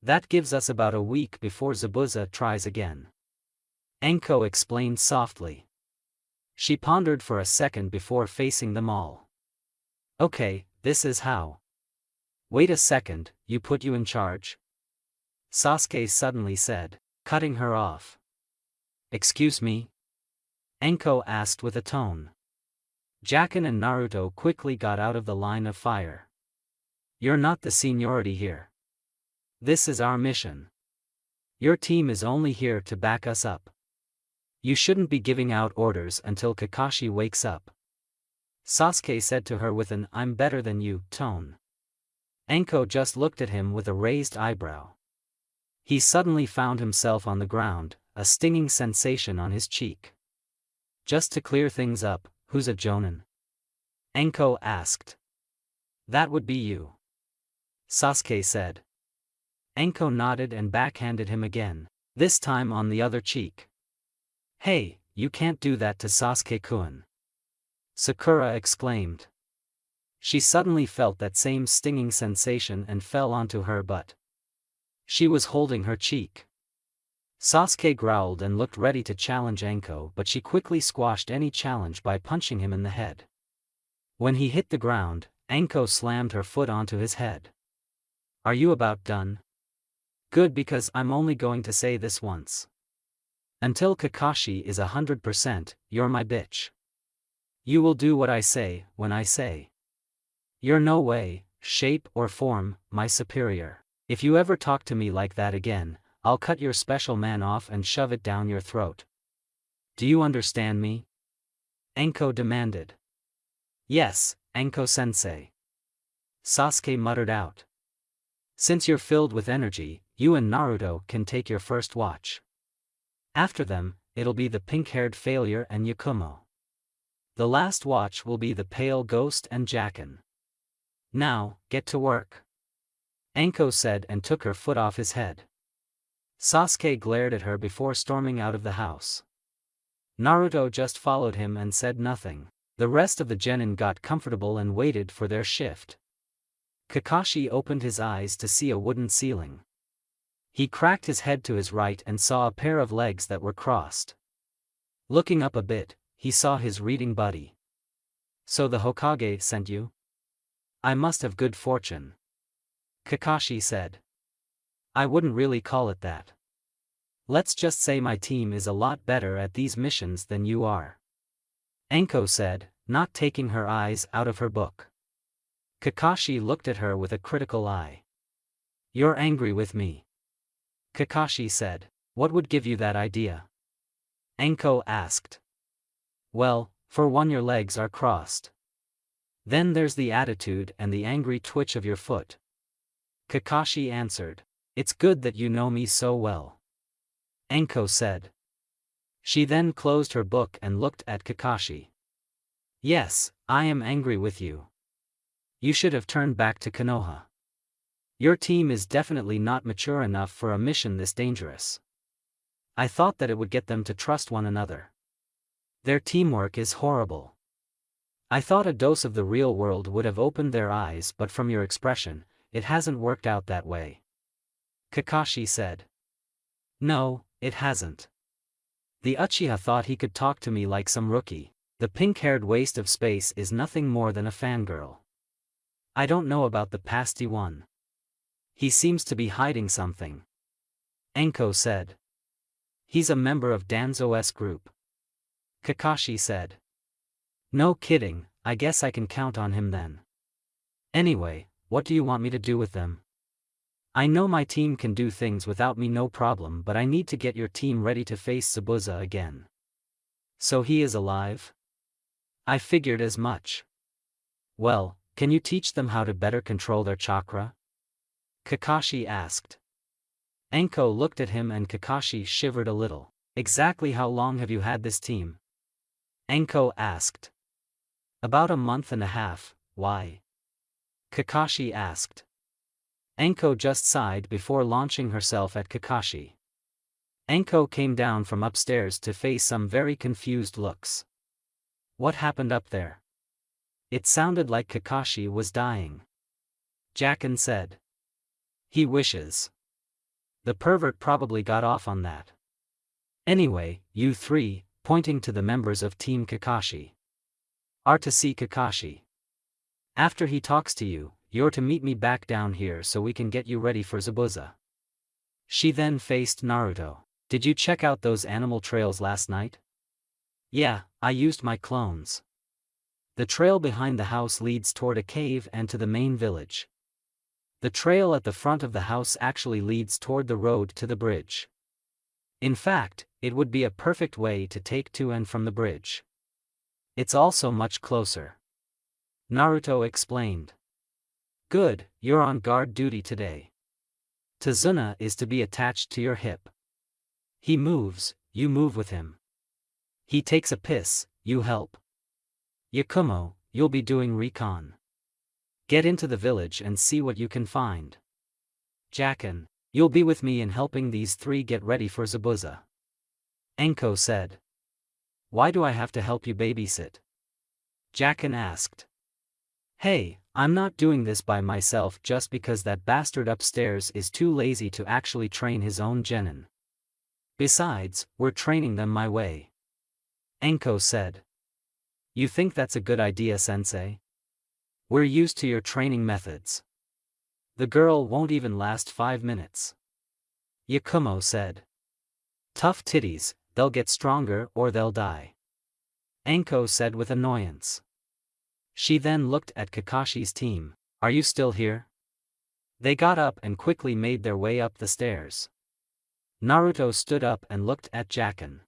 That gives us about a week before Zabuza tries again. Enko explained softly. She pondered for a second before facing them all. Okay, this is how. Wait a second, you put you in charge? Sasuke suddenly said, cutting her off. Excuse me? Enko asked with a tone. Jacken and Naruto quickly got out of the line of fire. You're not the seniority here. This is our mission. Your team is only here to back us up. You shouldn't be giving out orders until Kakashi wakes up. Sasuke said to her with an "I'm better than you" tone. Enko just looked at him with a raised eyebrow. He suddenly found himself on the ground, a stinging sensation on his cheek. Just to clear things up, who's a Jonin? Enko asked. That would be you. Sasuke said. Enko nodded and backhanded him again, this time on the other cheek. Hey, you can't do that to Sasuke-kun. Sakura exclaimed. She suddenly felt that same stinging sensation and fell onto her butt. She was holding her cheek. Sasuke growled and looked ready to challenge Enko, but she quickly squashed any challenge by punching him in the head. When he hit the ground, Enko slammed her foot onto his head. Are you about done? Good, because I'm only going to say this once. Until Kakashi is 100%, you're my bitch. You will do what I say, when I say. You're no way, shape or form, my superior. If you ever talk to me like that again, I'll cut your special man off and shove it down your throat. Do you understand me? Enko demanded. Yes, Enko-sensei. Sasuke muttered out. Since you're filled with energy, you and Naruto can take your first watch. After them, it'll be the pink-haired failure and Yakumo. The last watch will be the pale ghost and Jacken. Now, get to work. Enko said and took her foot off his head. Sasuke glared at her before storming out of the house. Naruto just followed him and said nothing. The rest of the genin got comfortable and waited for their shift. Kakashi opened his eyes to see a wooden ceiling. He cracked his head to his right and saw a pair of legs that were crossed. Looking up a bit, he saw his reading buddy. So the Hokage sent you? I must have good fortune. Kakashi said. I wouldn't really call it that. Let's just say my team is a lot better at these missions than you are. Enko said, not taking her eyes out of her book. Kakashi looked at her with a critical eye. You're angry with me. Kakashi said. What would give you that idea? Enko asked. Well, for one, your legs are crossed. Then there's the attitude and the angry twitch of your foot. Kakashi answered. It's good that you know me so well. Enko said. She then closed her book and looked at Kakashi. Yes, I am angry with you. You should have turned back to Konoha. Your team is definitely not mature enough for a mission this dangerous. I thought that it would get them to trust one another. Their teamwork is horrible. I thought a dose of the real world would have opened their eyes, but from your expression, it hasn't worked out that way. Kakashi said. No, it hasn't. The Uchiha thought he could talk to me like some rookie. The pink-haired waste of space is nothing more than a fangirl. I don't know about the pasty one. He seems to be hiding something. Enko said. He's a member of Danzo's group. Kakashi said. No kidding, I guess I can count on him then. Anyway, what do you want me to do with them? I know my team can do things without me no problem, but I need to get your team ready to face Zabuza again. So he is alive? I figured as much. Well, can you teach them how to better control their chakra? Kakashi asked. Enko looked at him and Kakashi shivered a little. Exactly how long have you had this team? Enko asked. About a month and a half. Why? Kakashi asked. Enko just sighed before launching herself at Kakashi. Anko came down from upstairs to face some very confused looks. What happened up there? It sounded like Kakashi was dying. Jacken said. He wishes. The pervert probably got off on that. Anyway, you three, pointing to the members of Team Kakashi, are to see Kakashi. After he talks to you, you're to meet me back down here so we can get you ready for Zabuza. She then faced Naruto. Did you check out those animal trails last night? Yeah, I used my clones. The trail behind the house leads toward a cave and to the main village. The trail at the front of the house actually leads toward the road to the bridge. In fact, it would be a perfect way to take to and from the bridge. It's also much closer. Naruto explained. Good, you're on guard duty today. Tazuna is to be attached to your hip. He moves, you move with him. He takes a piss, you help. Yakumo, you'll be doing recon. Get into the village and see what you can find. Jacken, you'll be with me in helping these three get ready for Zabuza. Anko said. Why do I have to help you babysit? Jacken asked. Hey, I'm not doing this by myself just because that bastard upstairs is too lazy to actually train his own genin. Besides, we're training them my way. Anko said. You think that's a good idea, sensei? We're used to your training methods. The girl won't even last 5 minutes. Yakumo said. Tough titties, they'll get stronger or they'll die. Anko said with annoyance. She then looked at Kakashi's team. Are you still here? They got up and quickly made their way up the stairs. Naruto stood up and looked at Jacken.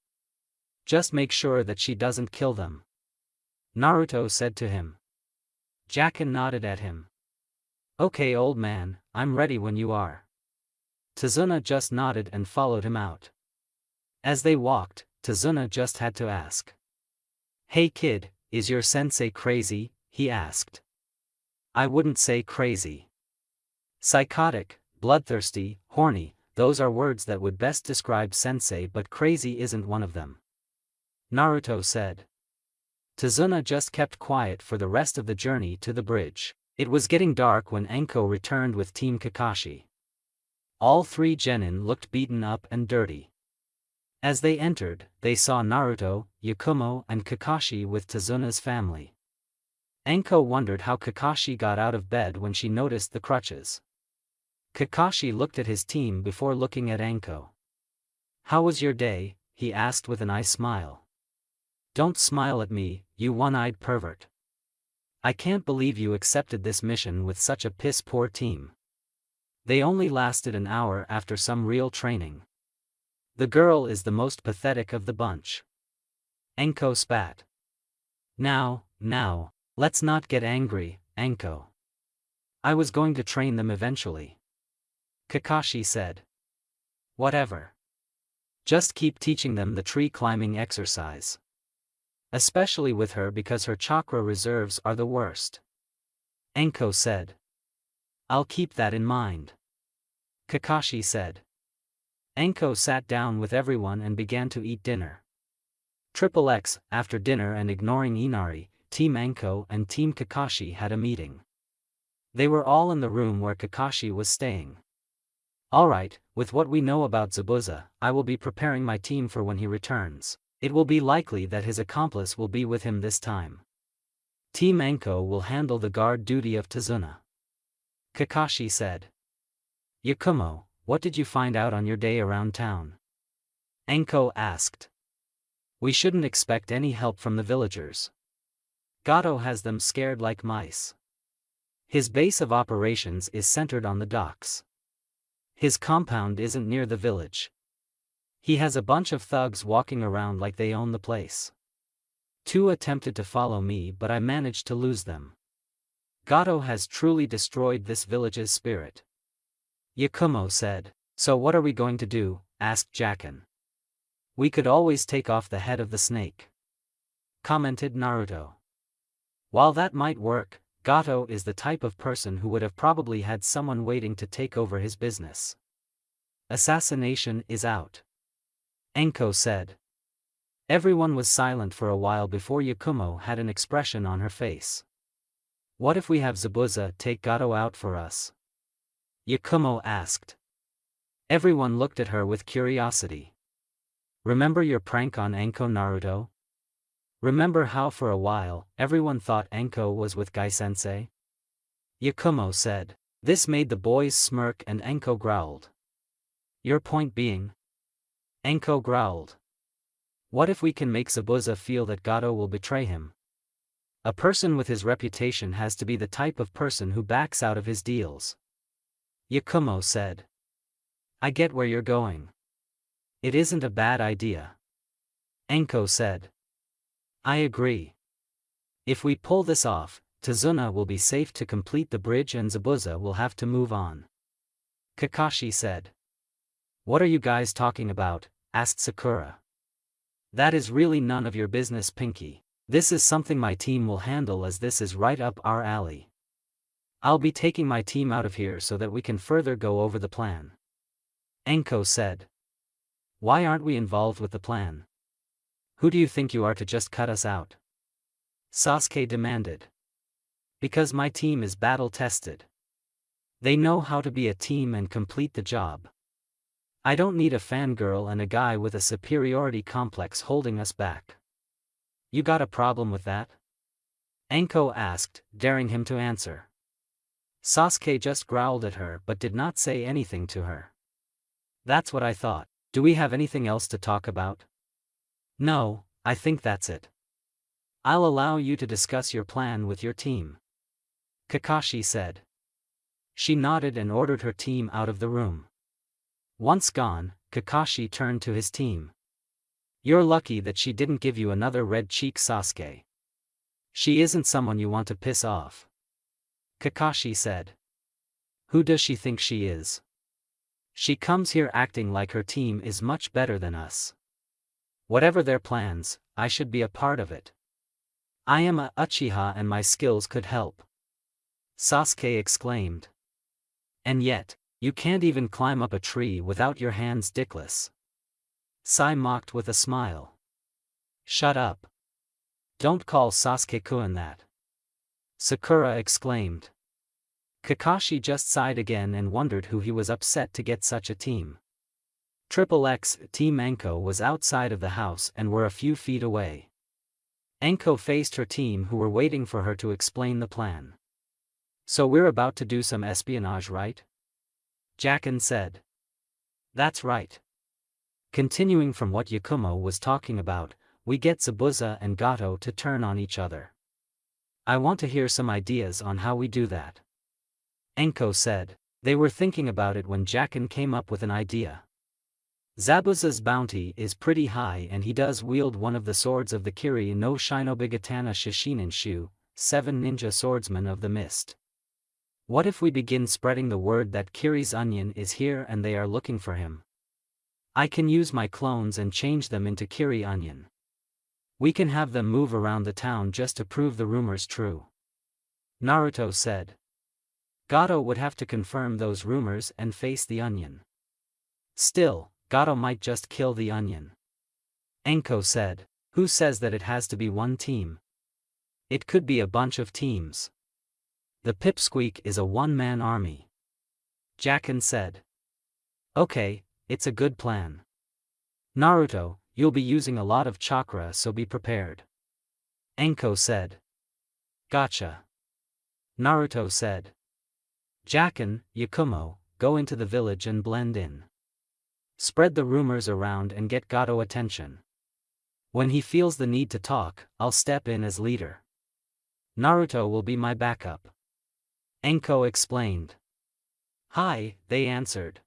Just make sure that she doesn't kill them. Naruto said to him. Jacken nodded at him. Okay, old man, I'm ready when you are. Tazuna just nodded and followed him out. As they walked, Tazuna just had to ask. Hey kid, is your sensei crazy? He asked. I wouldn't say crazy. Psychotic, bloodthirsty, horny, those are words that would best describe sensei, but crazy isn't one of them. Naruto said. Tazuna just kept quiet for the rest of the journey to the bridge. It was getting dark when Anko returned with Team Kakashi. All three genin looked beaten up and dirty. As they entered, they saw Naruto, Yakumo and Kakashi with Tazuna's family. Anko wondered how Kakashi got out of bed when she noticed the crutches. Kakashi looked at his team before looking at Anko. How was your day? He asked with an eye smile. Don't smile at me, you one-eyed pervert. I can't believe you accepted this mission with such a piss-poor team. They only lasted an hour after some real training. The girl is the most pathetic of the bunch. Anko spat. Now, let's not get angry, Anko. I was going to train them eventually. Kakashi said. Whatever. Just keep teaching them the tree climbing exercise. Especially with her because her chakra reserves are the worst. Anko said. I'll keep that in mind. Kakashi said. Anko sat down with everyone and began to eat dinner. XXX, after dinner and ignoring Inari, Team Anko and Team Kakashi had a meeting. They were all in the room where Kakashi was staying. Alright, with what we know about Zabuza, I will be preparing my team for when he returns. It will be likely that his accomplice will be with him this time. Team Anko will handle the guard duty of Tazuna. Kakashi said. Yakumo, what did you find out on your day around town? Anko asked. We shouldn't expect any help from the villagers. Gato has them scared like mice. His base of operations is centered on the docks. His compound isn't near the village. He has a bunch of thugs walking around like they own the place. 2 attempted to follow me but I managed to lose them. Gato has truly destroyed this village's spirit. Yakumo said. So what are we going to do? Asked Jacken. We could always take off the head of the snake. Commented Naruto. While that might work, Gato is the type of person who would have probably had someone waiting to take over his business. Assassination is out. Enko said. Everyone was silent for a while before Yakumo had an expression on her face. What if we have Zabuza take Gato out for us? Yakumo asked. Everyone looked at her with curiosity. Remember your prank on Enko, Naruto? Remember how for a while, everyone thought Enko was with Gai-sensei? Yakumo said. This made the boys smirk and Enko growled. Your point being? Enko growled. What if we can make Zabuza feel that Gato will betray him? A person with his reputation has to be the type of person who backs out of his deals. Yakumo said. I get where you're going. It isn't a bad idea. Enko said. I agree. If we pull this off, Tazuna will be safe to complete the bridge and Zabuza will have to move on. Kakashi said. What are you guys talking about? Asked Sakura. That is really none of your business, Pinky. This is something my team will handle as this is right up our alley. I'll be taking my team out of here so that we can further go over the plan. Enko said. Why aren't we involved with the plan? Who do you think you are to just cut us out? Sasuke demanded. Because my team is battle-tested. They know how to be a team and complete the job. I don't need a fangirl and a guy with a superiority complex holding us back. You got a problem with that? Enko asked, daring him to answer. Sasuke just growled at her but did not say anything to her. That's what I thought. Do we have anything else to talk about? No, I think that's it. I'll allow you to discuss your plan with your team. Kakashi said. She nodded and ordered her team out of the room. Once gone, Kakashi turned to his team. You're lucky that she didn't give you another red cheek, Sasuke. She isn't someone you want to piss off. Kakashi said. Who does she think she is? She comes here acting like her team is much better than us. Whatever their plans, I should be a part of it. I am a Uchiha and my skills could help. Sasuke exclaimed. And yet, you can't even climb up a tree without your hands dickless. Sai mocked with a smile. Shut up. Don't call Sasuke-kun that. Sakura exclaimed. Kakashi just sighed again and wondered who he was upset to get such a team. Triple X Team Enko was outside of the house and were a few feet away. Enko faced her team who were waiting for her to explain the plan. So we're about to do some espionage, right? Jacken said. That's right. Continuing from what Yakumo was talking about, we get Zabuza and Gato to turn on each other. I want to hear some ideas on how we do that. Enko said. They were thinking about it when Jacken came up with an idea. Zabuza's bounty is pretty high and he does wield one of the swords of the Kiri no Shinobi Gatana Shishinin Shu, 7 ninja swordsmen of the mist. What if we begin spreading the word that Kiri's onion is here and they are looking for him? I can use my clones and change them into Kiri onion. We can have them move around the town just to prove the rumors true. Naruto said. Gato would have to confirm those rumors and face the onion. Still, Gato might just kill the onion. Enko said. Who says that it has to be one team? It could be a bunch of teams. The Pipsqueak is a one-man army. Jacken said. Okay, it's a good plan. Naruto, you'll be using a lot of chakra so be prepared. Enko said. Gotcha. Naruto said. Jacken, Yakumo, go into the village and blend in. Spread the rumors around and get Gato attention. When he feels the need to talk, I'll step in as leader. Naruto will be my backup. Enko explained. Hi, they answered.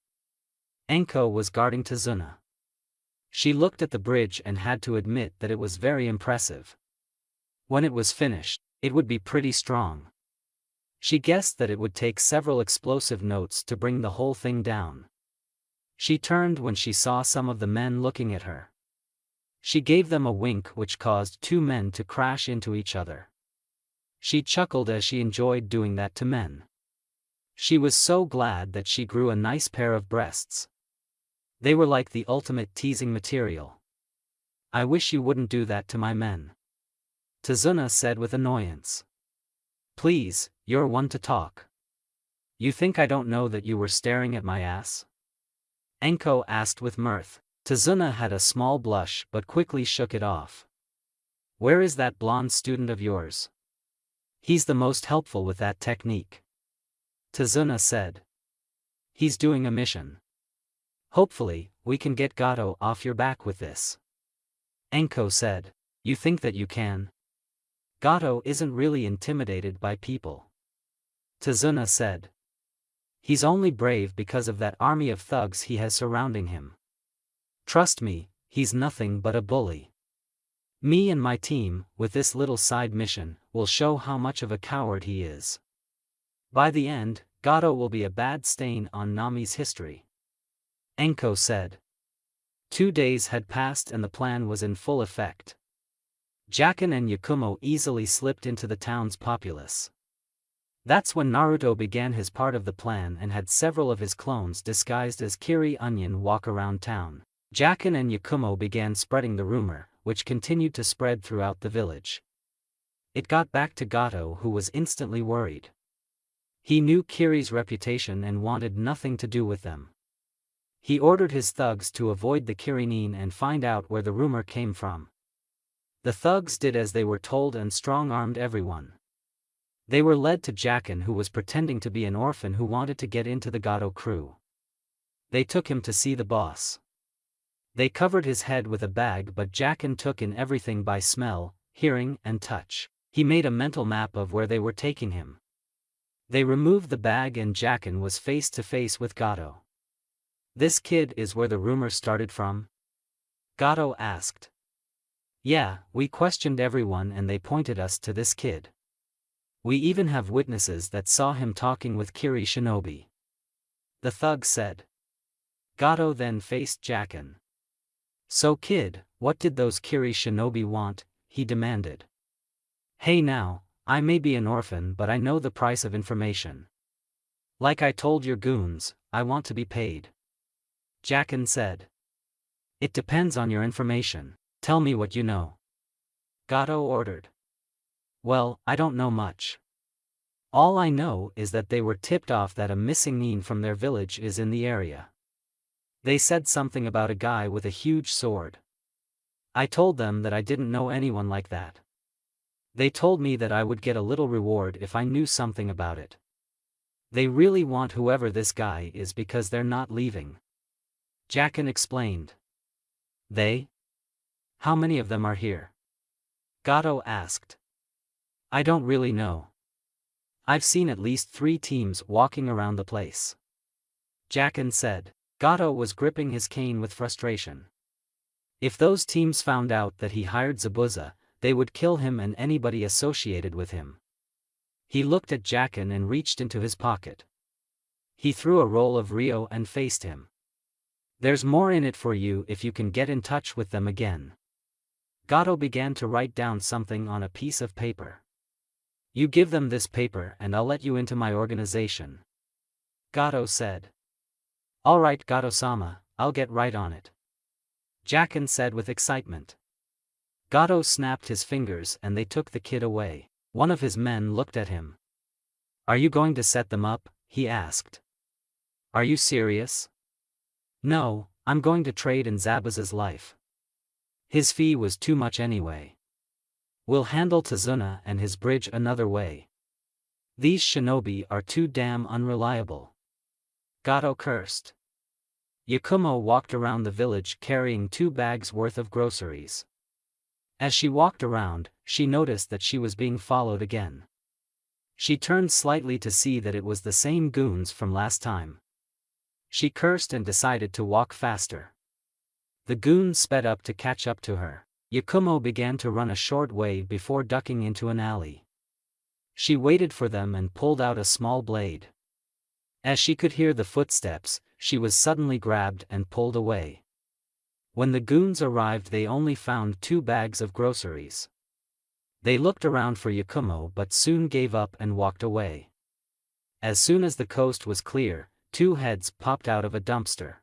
Enko was guarding Tazuna. She looked at the bridge and had to admit that it was very impressive. When it was finished, it would be pretty strong. She guessed that it would take several explosive notes to bring the whole thing down. She turned when she saw some of the men looking at her. She gave them a wink which caused 2 men to crash into each other. She chuckled as she enjoyed doing that to men. She was so glad that she grew a nice pair of breasts. They were like the ultimate teasing material. I wish you wouldn't do that to my men. Tazuna said with annoyance. Please, you're one to talk. You think I don't know that you were staring at my ass? Enko asked with mirth. Tazuna had a small blush but quickly shook it off. Where is that blonde student of yours? He's the most helpful with that technique. Tazuna said. He's doing a mission. Hopefully, we can get Gato off your back with this. Enko said. You think that you can? Gato isn't really intimidated by people. Tazuna said. He's only brave because of that army of thugs he has surrounding him. Trust me, he's nothing but a bully. Me and my team, with this little side mission, will show how much of a coward he is. By the end, Gato will be a bad stain on Nami's history. Enko said. 2 days had passed and the plan was in full effect. Jaken and Yakumo easily slipped into the town's populace. That's when Naruto began his part of the plan and had several of his clones disguised as Kiri Onion walk around town. Jaken and Yakumo began spreading the rumor, which continued to spread throughout the village. It got back to Gato, who was instantly worried. He knew Kiri's reputation and wanted nothing to do with them. He ordered his thugs to avoid the Kirinin and find out where the rumor came from. The thugs did as they were told and strong-armed everyone. They were led to Jaken, who was pretending to be an orphan who wanted to get into the Gato crew. They took him to see the boss. They covered his head with a bag, but Jaken took in everything by smell, hearing, and touch. He made a mental map of where they were taking him. They removed the bag and Jaken was face to face with Gato. This kid is where the rumor started from? Gato asked. Yeah, we questioned everyone and they pointed us to this kid. We even have witnesses that saw him talking with Kiri Shinobi. The thug said. Gato then faced Jaken. So kid, what did those Kiri Shinobi want? He demanded. Hey now, I may be an orphan but I know the price of information. Like I told your goons, I want to be paid. Jaken said. It depends on your information, tell me what you know. Gato ordered. Well, I don't know much. All I know is that they were tipped off that a missing nin from their village is in the area. They said something about a guy with a huge sword. I told them that I didn't know anyone like that. They told me that I would get a little reward if I knew something about it. They really want whoever this guy is because they're not leaving. Jaken explained. They? How many of them are here? Gato asked. I don't really know. I've seen at least 3 teams walking around the place. Jaken said. Gato was gripping his cane with frustration. If those teams found out that he hired Zabuza, they would kill him and anybody associated with him. He looked at Jaken and reached into his pocket. He threw a roll of Rio and faced him. There's more in it for you if you can get in touch with them again. Gato began to write down something on a piece of paper. You give them this paper and I'll let you into my organization. Gato said. Alright Gato-sama, I'll get right on it. Jaken said with excitement. Gato snapped his fingers and they took the kid away. One of his men looked at him. Are you going to set them up? He asked. Are you serious? No, I'm going to trade in Zabuza's life. His fee was too much anyway. We'll handle Tazuna and his bridge another way. These shinobi are too damn unreliable. Gato cursed. Yakumo walked around the village carrying 2 bags worth of groceries. As she walked around, she noticed that she was being followed again. She turned slightly to see that it was the same goons from last time. She cursed and decided to walk faster. The goons sped up to catch up to her. Yakumo began to run a short way before ducking into an alley. She waited for them and pulled out a small blade. As she could hear the footsteps, she was suddenly grabbed and pulled away. When the goons arrived they only found 2 bags of groceries. They looked around for Yakumo but soon gave up and walked away. As soon as the coast was clear, 2 heads popped out of a dumpster.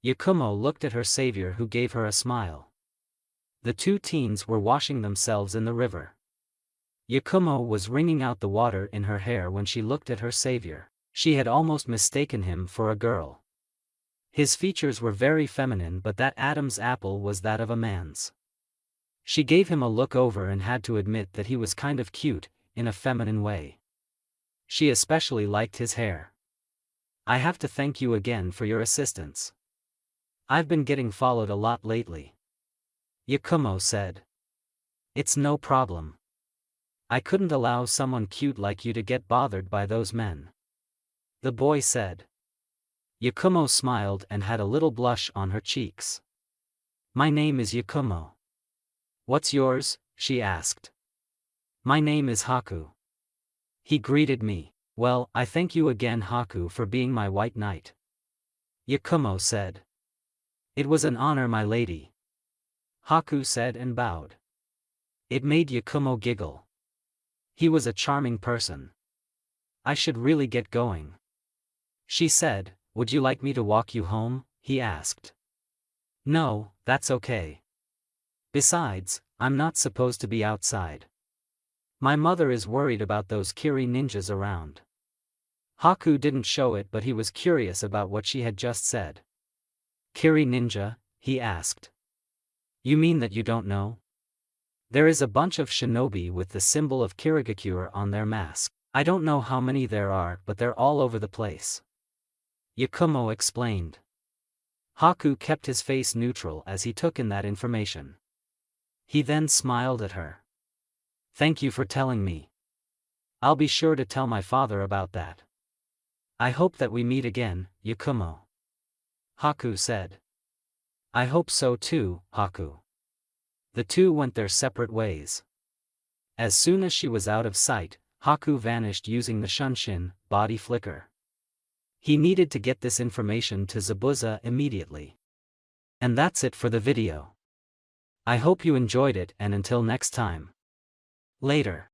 Yakumo looked at her savior, who gave her a smile. The two teens were washing themselves in the river. Yakumo was wringing out the water in her hair when she looked at her savior. She had almost mistaken him for a girl. His features were very feminine, but that Adam's apple was that of a man's. She gave him a look over and had to admit that he was kind of cute, in a feminine way. She especially liked his hair. "I have to thank you again for your assistance. I've been getting followed a lot lately," Yakumo said. "It's no problem. I couldn't allow someone cute like you to get bothered by those men," the boy said. Yakumo smiled and had a little blush on her cheeks. "My name is Yakumo." "What's yours?" she asked. "My name is Haku," he greeted me. "Well, I thank you again, Haku, for being my white knight," Yakumo said. "It was an honor, my lady," Haku said and bowed. It made Yakumo giggle. He was a charming person. "I should really get going," she said. "Would you like me to walk you home?" he asked. "No, that's okay. Besides, I'm not supposed to be outside. My mother is worried about those Kiri ninjas around." Haku didn't show it, but he was curious about what she had just said. "Kiri ninja?" he asked. "You mean that you don't know? There is a bunch of shinobi with the symbol of Kirigakure on their mask. I don't know how many there are, but they're all over the place," Yakumo explained. Haku kept his face neutral as he took in that information. He then smiled at her. "Thank you for telling me. I'll be sure to tell my father about that." "I hope that we meet again, Yakumo," Haku said. "I hope so too, Haku." The two went their separate ways. As soon as she was out of sight, Haku vanished using the Shunshin body flicker. He needed to get this information to Zabuza immediately. And that's it for the video. I hope you enjoyed it, and until next time. Later.